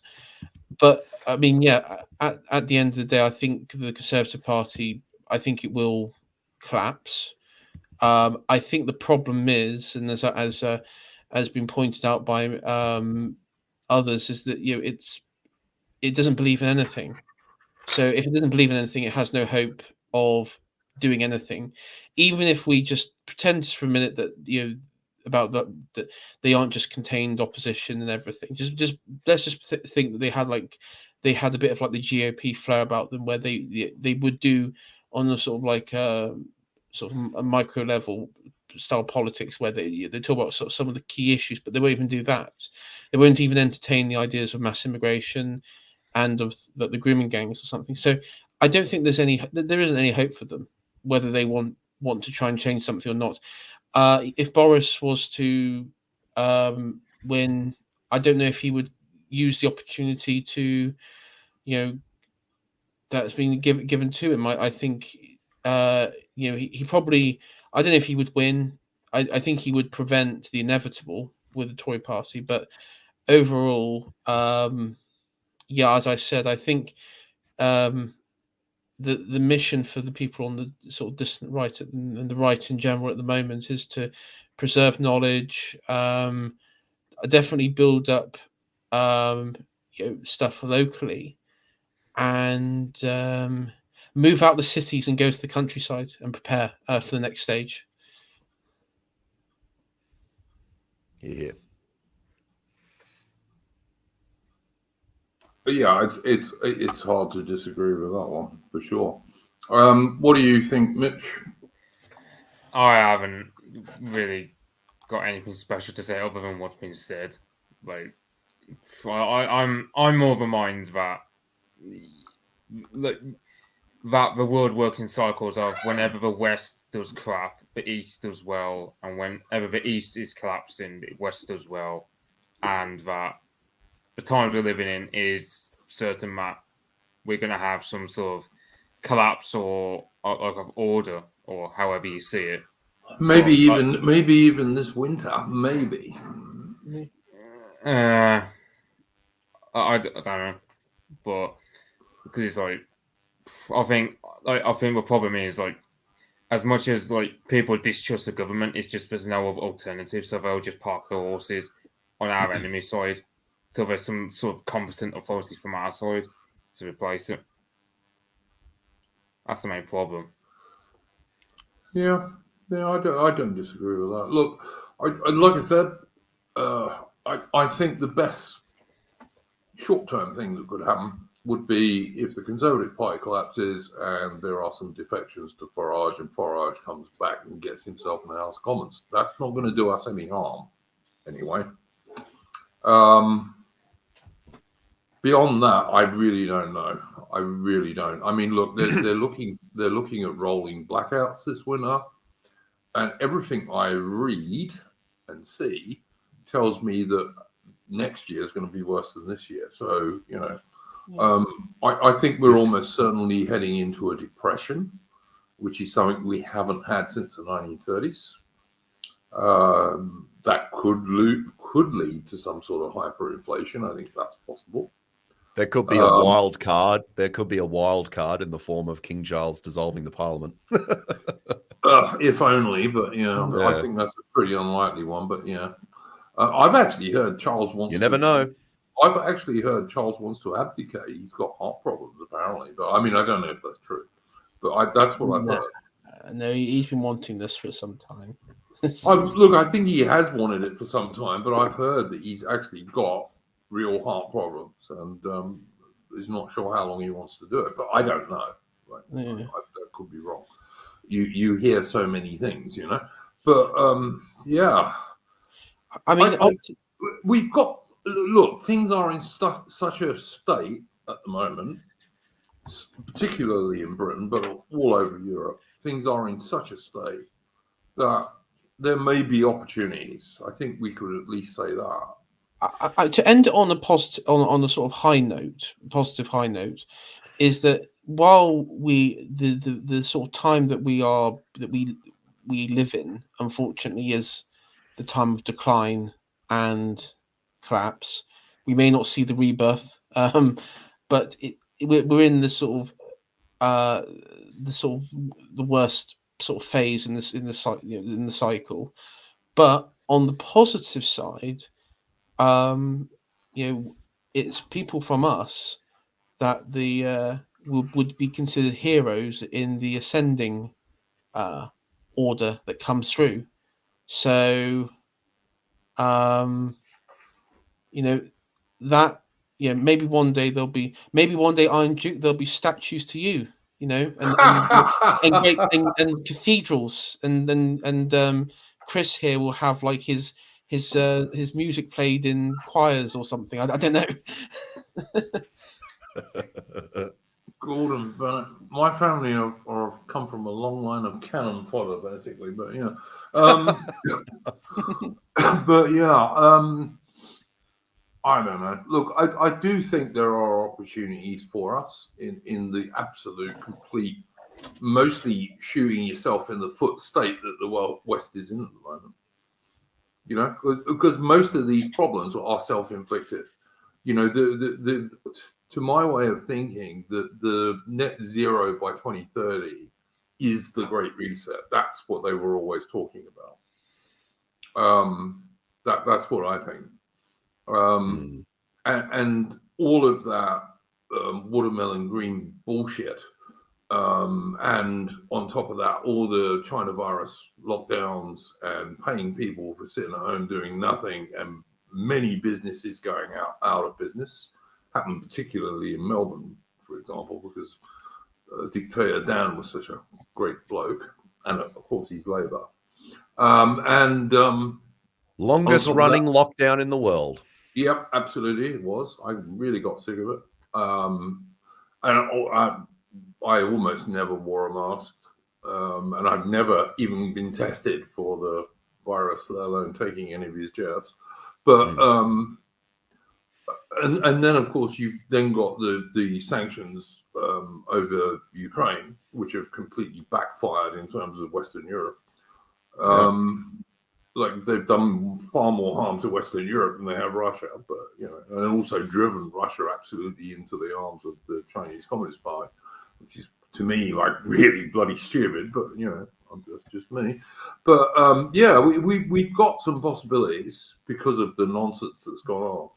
But I mean, yeah, at the end of the day, I think the Conservative Party, I think it will collapse. I think the problem is, and as has been pointed out by others, is that it doesn't believe in anything. So if it doesn't believe in anything, it has no hope of doing anything. Even if we just pretend for a minute that about that they aren't just contained opposition and everything. Just let's just think that they had a bit of like the GOP flair about them, where they would do on a sort of like sort of a micro level style politics, where they talk about sort of some of the key issues, but they won't even do that. They won't even entertain the ideas of mass immigration and of the grooming gangs or something. So I don't think there isn't any hope for them, whether they want to try and change something or not. If Boris was to win, I don't know if he would use the opportunity to, that's been given to him. I think, he probably, I don't know if he would win. I think he would prevent the inevitable with the Tory party, but overall, yeah, as I said, I think the mission for the people on the sort of distant right and the right in general at the moment is to preserve knowledge, definitely build up stuff locally, and move out the cities and go to the countryside and prepare for the next stage. Yeah. But yeah, it's hard to disagree with that one for sure. What do you think, Mitch? I haven't really got anything special to say other than what's been said. Like, I'm more of a mind that the world works in cycles of whenever the West does crap, the East does well, and whenever the East is collapsing, the West does well, and that the times we're living in is certain that we're going to have some sort of collapse or of order, or however you see it. Maybe even this winter, maybe. I don't know, but because it's like, I think the problem is like, as much as like people distrust the government, it's just there's no other alternative, so they'll just park their horses on our enemy side till there's some sort of competent authority from our side to replace it. That's the main problem. Yeah, I don't disagree with that. Look, like I said, I think the best short-term thing that could happen would be if the Conservative Party collapses and there are some defections to Farage, and Farage comes back and gets himself in the House of Commons. That's not going to do us any harm, anyway. Beyond that, I really don't know. I really don't. I mean, look, they're looking at rolling blackouts this winter. And everything I read and see tells me that next year is going to be worse than this year. So, you know, I think we're almost certainly heading into a depression, which is something we haven't had since the 1930s. That could lead to some sort of hyperinflation. I think that's possible. There could be a wild card. There could be a wild card in the form of King Charles dissolving the Parliament. If only, but I think that's a pretty unlikely one. But I've actually heard Charles wants. You never know. I've actually heard Charles wants to abdicate. He's got heart problems apparently, but I mean I don't know if that's true. But that's what I've heard. No, he's been wanting this for some time. Look, I think he has wanted it for some time, but I've heard that he's actually got real heart problems, and is not sure how long he wants to do it. But I don't know. That could be wrong. You hear so many things, But I mean, we've got look. Things are in such a state at the moment, particularly in Britain, but all over Europe. Things are in such a state that there may be opportunities. I think we could at least say that. To end on a positive, on a sort of positive high note, is that while the sort of time that we live in, unfortunately, is the time of decline and collapse. We may not see the rebirth, but we're in the sort of the worst sort of phase in the cycle. But on the positive side, it's people from us that would be considered heroes in the ascending order that comes through. So, maybe one day Iron Duke, there'll be statues to you, and cathedrals, and Chris here will have like his music played in choirs or something. I don't know. Gordon Bennett. My family are come from a long line of cannon fodder, basically. But I don't know. Look, I do think there are opportunities for us in the absolute, complete, mostly shooting yourself in the foot state that the West is in at the moment. Because most of these problems are self-inflicted. To my way of thinking, the net zero by 2030 is the Great Reset. That's what they were always talking about. That's what I think. And all of that watermelon green bullshit, and on top of that, all the China virus lockdowns and paying people for sitting at home doing nothing, and many businesses going out of business. Happened particularly in Melbourne, for example, because Dictator Dan was such a great bloke, and of course he's Labour. Longest running lockdown in the world. Yep, absolutely, it was. I really got sick of it, and I almost never wore a mask, and I've never even been tested for the virus, let alone taking any of his jabs. But and then, of course, you've then got the sanctions over Ukraine, which have completely backfired in terms of Western Europe. Like they've done far more harm to Western Europe than they have Russia, but and also driven Russia absolutely into the arms of the Chinese Communist Party, which is to me like really bloody stupid. But that's just me. But we've got some possibilities because of the nonsense that's gone on.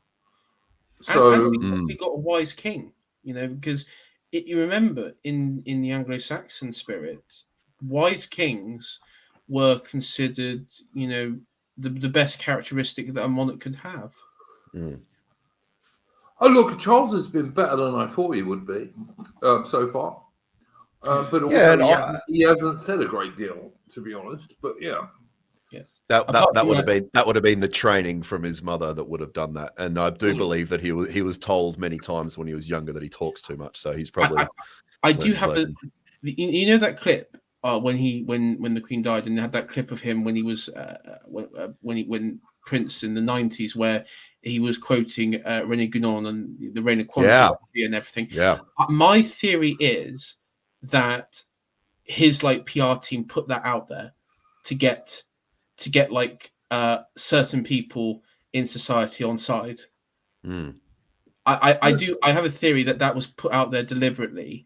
So we got a wise king, because you remember in the Anglo-Saxon spirit, wise kings were considered, the best characteristic that a monarch could have. Oh, look, Charles has been better than I thought he would be so far. But also he hasn't said a great deal, to be honest. But yes. That would have been the training from his mother that would have done that, and I do believe that he was told many times when he was younger that he talks too much. So he's probably. I do have that clip when the Queen died, and they had that clip of him when he was when Prince in the 90s, where he was quoting René Guénon and the reign of quantity and everything. Yeah. My theory is that his like PR team put that out there to get like certain people in society on side. I have a theory that was put out there deliberately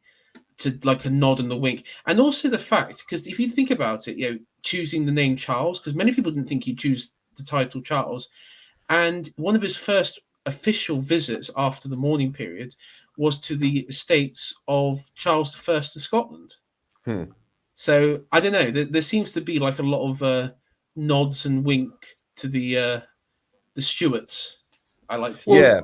to like a nod and a wink, and also the fact, because if you think about it, choosing the name Charles, because many people didn't think he'd choose the title Charles, and one of his first official visits after the mourning period was to the estates of Charles I of Scotland. So I don't know. There seems to be like a lot of nods and wink to the Stuarts. I like to. Yeah.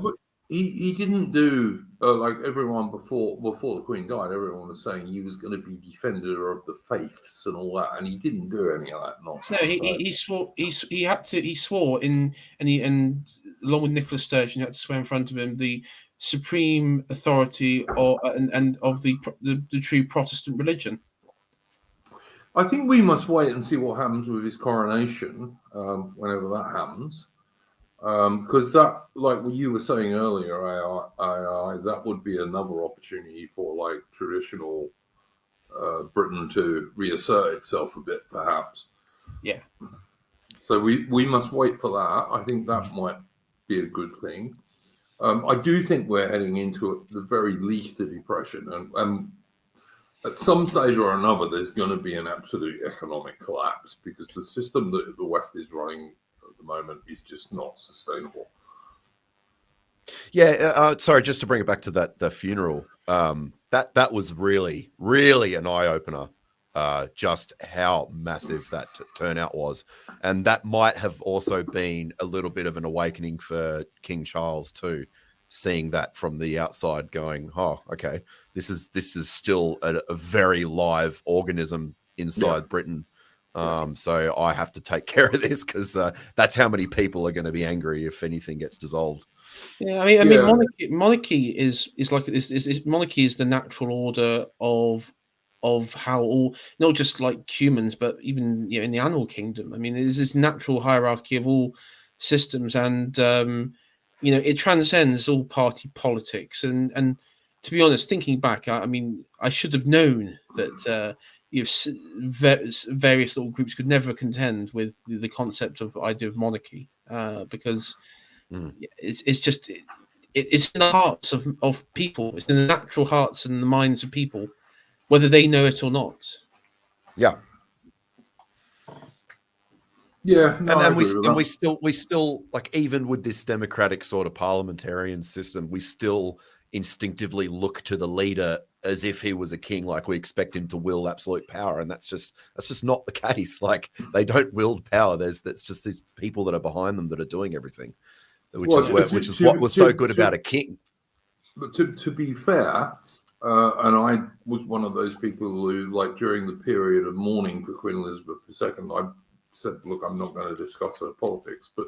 He didn't do like everyone before the Queen died. Everyone was saying he was going to be defender of the faiths and all that, and he didn't do any of that nonsense. No, he swore. He had to. He swore and along with Nicola Sturgeon, he had to swear in front of him the supreme authority of the true Protestant religion. I think we must wait and see what happens with his coronation, whenever that happens. Because that, like what you were saying earlier, that would be another opportunity for like traditional Britain to reassert itself a bit, perhaps. Yeah. So we must wait for that. I think that might be a good thing. I do think we're heading into the very least a depression, and at some stage or another, there's going to be an absolute economic collapse because the system that the West is running at the moment is just not sustainable. Yeah, sorry, just to bring it back to the funeral. That was really, really an eye opener. Just how massive that turnout was, and that might have also been a little bit of an awakening for King Charles too, seeing that from the outside, going, "Oh, okay, this is still a very live organism inside Britain." So I have to take care of this because that's how many people are going to be angry if anything gets dissolved. Yeah, I mean, monarchy is like monarchy is the natural order of how all, not just like humans, but even in the animal kingdom. I mean, there's this natural hierarchy of all systems, and it transcends all party politics. And to be honest, thinking back, I mean, I should have known that various little groups could never contend with the concept of idea of monarchy, because it's just it's in the hearts of people. It's in the natural hearts and the minds of people, whether they know it or not. Yeah. Yeah, no, and we still like, even with this democratic sort of parliamentarian system, we still instinctively look to the leader as if he was a king, like we expect him to wield absolute power, and that's just not the case. Like, they don't wield power. That's just these people that are behind them that are doing everything, which is what was so good about a king. But to be fair, and I was one of those people who, like, during the period of mourning for Queen Elizabeth II, I said, look, I'm not going to discuss her politics, but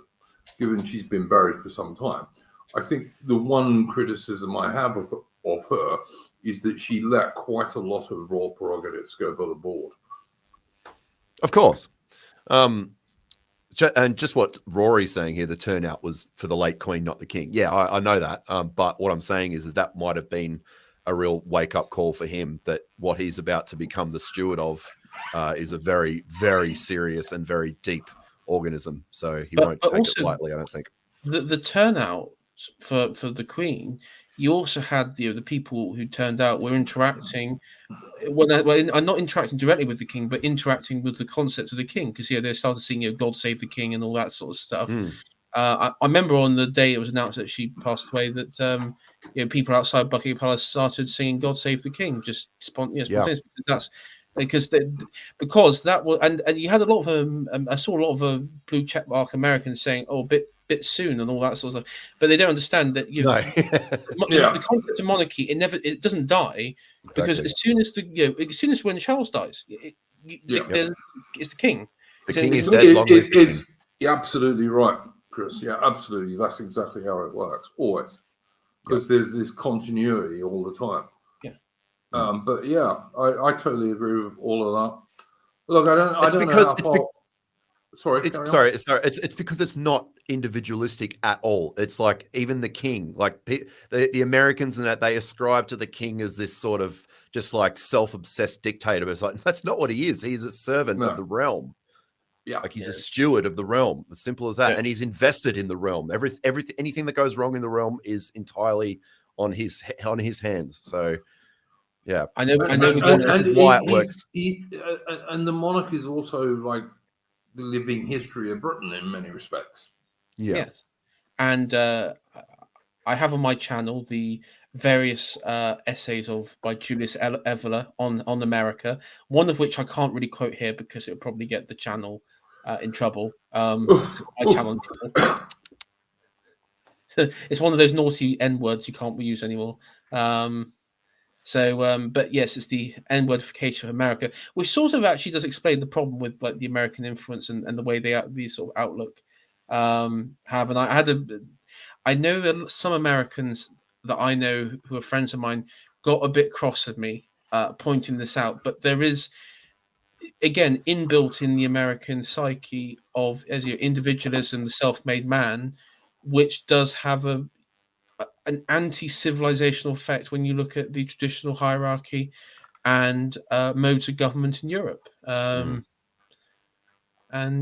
given she's been buried for some time, I think the one criticism I have of her is that she let quite a lot of royal prerogatives go by the board. Of course. And just what Rory's saying here, the turnout was for the late Queen, not the King. Yeah, I know that. But what I'm saying is that might have been a real wake-up call for him, that what he's about to become the steward of is a very, very serious and very deep organism. So he won't take it lightly, I don't think. The turnout for the Queen, you also had the people who turned out were interacting. Well, not interacting directly with the King, but interacting with the concept of the King, because they started singing "God Save the King" and all that sort of stuff. I remember on the day it was announced that she passed away, that people outside Buckingham Palace started singing "God Save the King" just spontaneously. That's because that was, and you had a lot of I saw a lot of blue checkmark Americans saying, "Oh, bit soon" and all that sort of stuff, but they don't understand that the concept of monarchy, it doesn't die. Exactly. Because as soon as when Charles dies, it's the King. The King is dead. Long live the King. You're absolutely right, Chris. Yeah, absolutely. That's exactly how it works, always, because there's this continuity all the time. Yeah. But yeah, I totally agree with all of Look, I don't know how far. Sorry, It's because it's not individualistic at all. It's like even the king, like the Americans, and that they ascribe to the king as this sort of just like self-obsessed dictator. But it's like that's not what he is. He's a servant of the realm. Yeah, like he's a steward of the realm. As simple as that. Yeah. And he's invested in the realm. Anything that goes wrong in the realm is entirely on his hands. So. Yeah, I know. This is why it works. And the monarch is also like the living history of Britain in many respects. Yeah. Yes. And I have on my channel the various essays by Julius Evola on America, one of which I can't really quote here because it would probably get the channel in trouble. My channel in trouble. So it's one of those naughty N words you can't use anymore. But yes, it's the N-wordification of America, which sort of actually does explain the problem with like the American influence and the way the sort of outlook have. And I know that some Americans that I know who are friends of mine got a bit cross at me pointing this out, but there is again inbuilt in the American psyche of individualism, the self-made man, which does have an anti-civilizational effect when you look at the traditional hierarchy and modes of government in Europe. And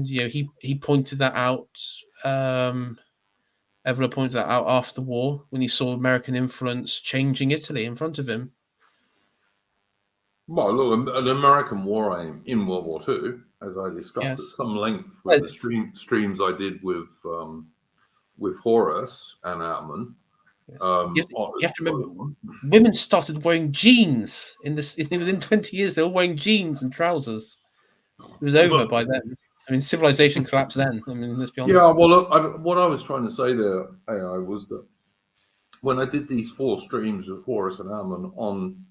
he pointed that out. Evola pointed that out after the war when he saw American influence changing Italy in front of him. Well, look, an American war aim in World War II, as I discussed at some length with the streams I did with Horace and Outman. You have to remember, women started wearing jeans within 20 years. They were wearing jeans and trousers. It was over by then. I mean, civilization collapsed then. I mean, let's be honest. Yeah, well, look, what I was trying to say there, AI, was that when I did these 4 streams with Horace and Outman on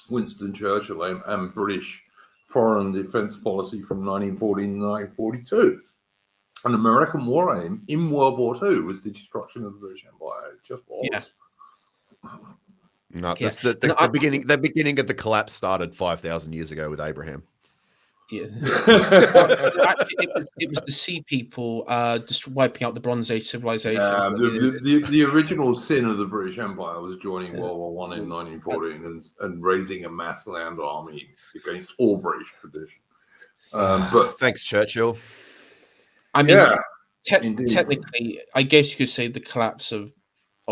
Winston Churchill and British foreign defense policy from 1940 to 1942, an American war aim in World War II was the destruction of the British Empire. It just was. Yeah. No, the beginning of the collapse started 5,000 years ago with Abraham. Yeah. it was the sea people just wiping out the Bronze Age civilization. The original sin of the British Empire was joining World War I in 1914 and raising a mass land army against all British tradition. But thanks, Churchill. I mean, technically, I guess you could say the collapse of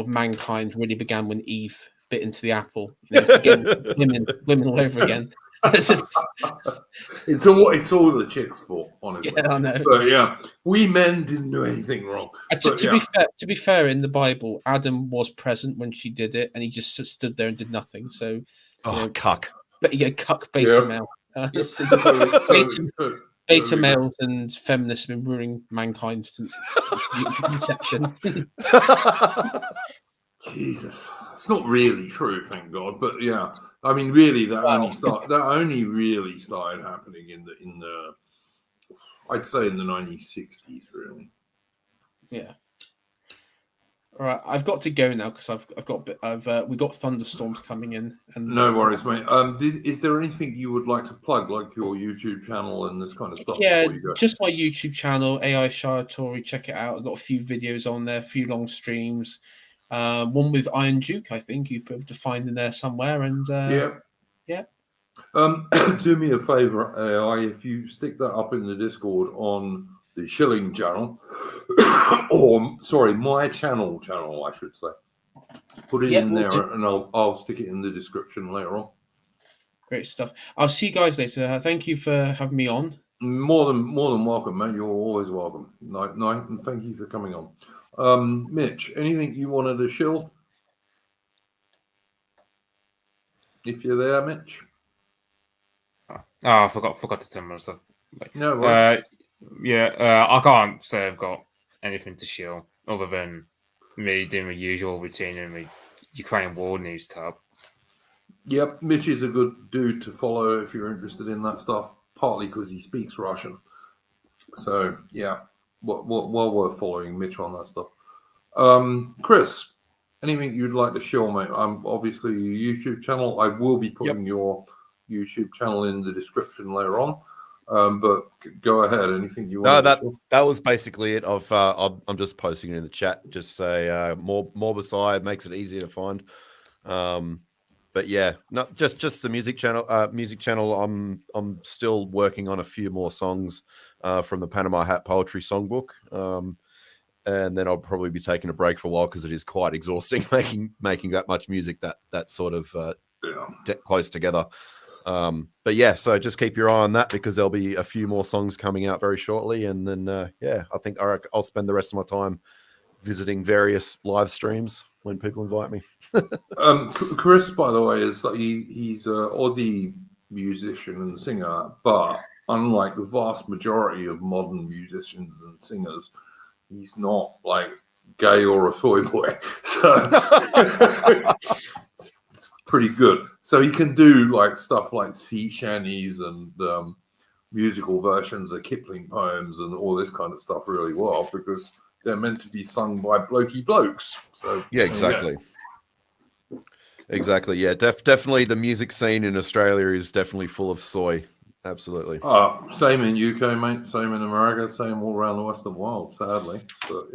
mankind really began when Eve bit into the apple. Again, women all over again. It's all the chicks' fault, honestly. Yeah, I know. But yeah, we men didn't do anything wrong. To be fair, in the Bible, Adam was present when she did it, and he just stood there and did nothing. So, cuck. But cuck beta male. Beta males and feminists have been ruining mankind since inception. Jesus, it's not really true, thank God. But yeah, I mean, really, that only really started happening in the I'd say in the 1960s, really. Yeah. All right, I've got to go now because we've got thunderstorms coming in. And no worries, mate. Is there anything you would like to plug, like your YouTube channel and this kind of stuff? Yeah, just my YouTube channel, AI Shiratori. Check it out. I've got a few videos on there, a few long streams. One with Iron Duke, I think you'll be able to find in there somewhere. And yeah. Do me a favor, AI, if you stick that up in the Discord on the Shilling channel, or sorry, my channel, I should say. Put it in there, and I'll stick it in the description later on. Great stuff. I'll see you guys later. Thank you for having me on. More than welcome, mate. You're always welcome. Night, and thank you for coming on. Mitch, anything you wanted to shill? If you're there, Mitch. Oh, I forgot to turn myself. No worries. I can't say I've got anything to shill other than me doing my usual routine in the Ukraine war news tab. Yep, Mitch is a good dude to follow if you're interested in that stuff, partly because he speaks Russian. So, yeah, well worth following Mitch on that stuff. Chris, anything you'd like to share, mate? Obviously, your YouTube channel. I will be putting your YouTube channel in the description later on. But go ahead. Anything you No, want? that was basically it. I'm just posting it in the chat. Just say more beside makes it easier to find. But yeah, not just the music channel. I'm still working on a few more songs from the Panama Hat Poetry Songbook. And then I'll probably be taking a break for a while because it is quite exhausting making that much music that sort of close together. But yeah, so just keep your eye on that because there'll be a few more songs coming out very shortly. And then I think I'll spend the rest of my time visiting various live streams when people invite me. Chris, by the way, is he's an Aussie musician and singer, but unlike the vast majority of modern musicians and singers, he's not like gay or a soy boy. So it's pretty good. So he can do like stuff like sea shanties and musical versions of Kipling poems and all this kind of stuff really well because they're meant to be sung by blokey blokes. So yeah, exactly. Exactly. Yeah, definitely the music scene in Australia is definitely full of soy. Absolutely. Same in UK, mate. Same in America. Same all around the Western world, sadly. But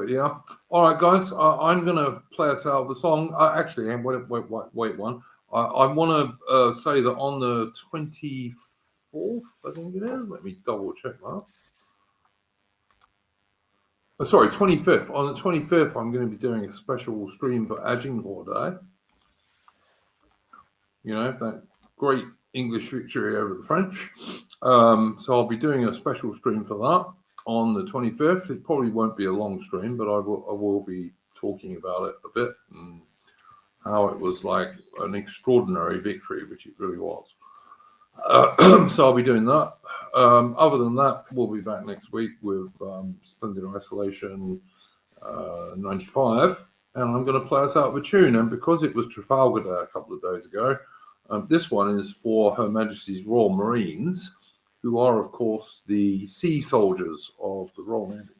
yeah. All right, guys. I'm gonna play us out with a song. Actually, wait one. I want to say that on the 24th, I think it is. Let me double check that. Sorry, 25th. On the 25th, I'm going to be doing a special stream for Agincourt Day. You know, that great English victory over the French. So I'll be doing a special stream for that on the 25th. It probably won't be a long stream, but I will be talking about it a bit and how it was like an extraordinary victory, which it really was. So I'll be doing that. Other than that, we'll be back next week with Splendid Isolation 95. And I'm going to play us out with a tune. And because it was Trafalgar Day a couple of days ago, this one is for Her Majesty's Royal Marines, who are, of course, the sea soldiers of the Royal Navy.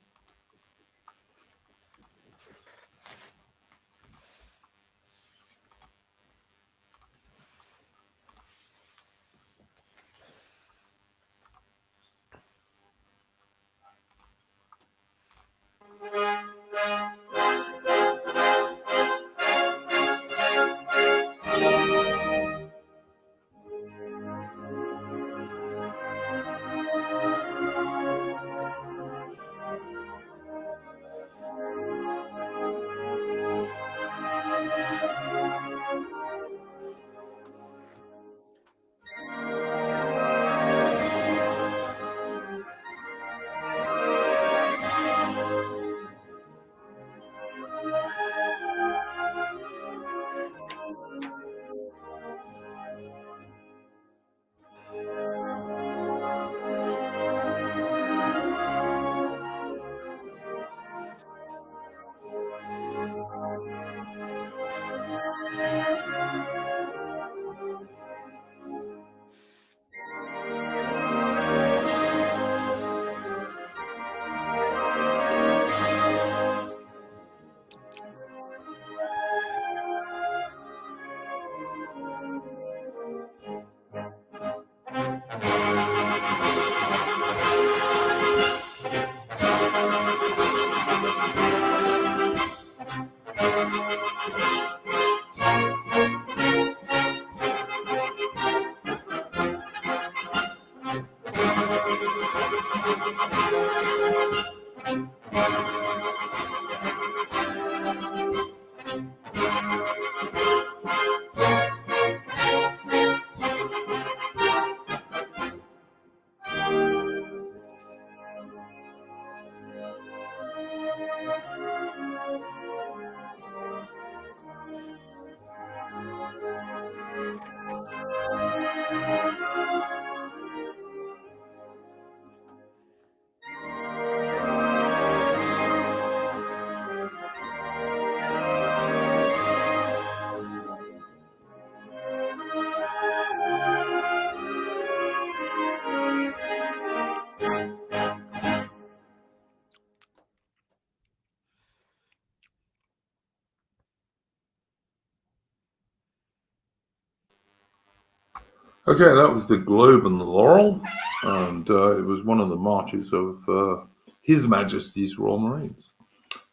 Okay, that was the Globe and the Laurel, and it was one of the marches of His Majesty's Royal Marines.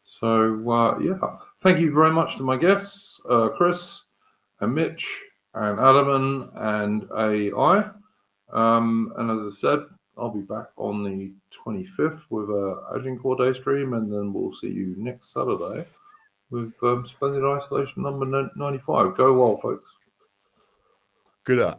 So, yeah, thank you very much to my guests, Chris and Mitch and Adaman and AI. And as I said, I'll be back on the 25th with a Agincourt Day stream, and then we'll see you next Saturday with Splendid Isolation number 95. Go well, folks. Good.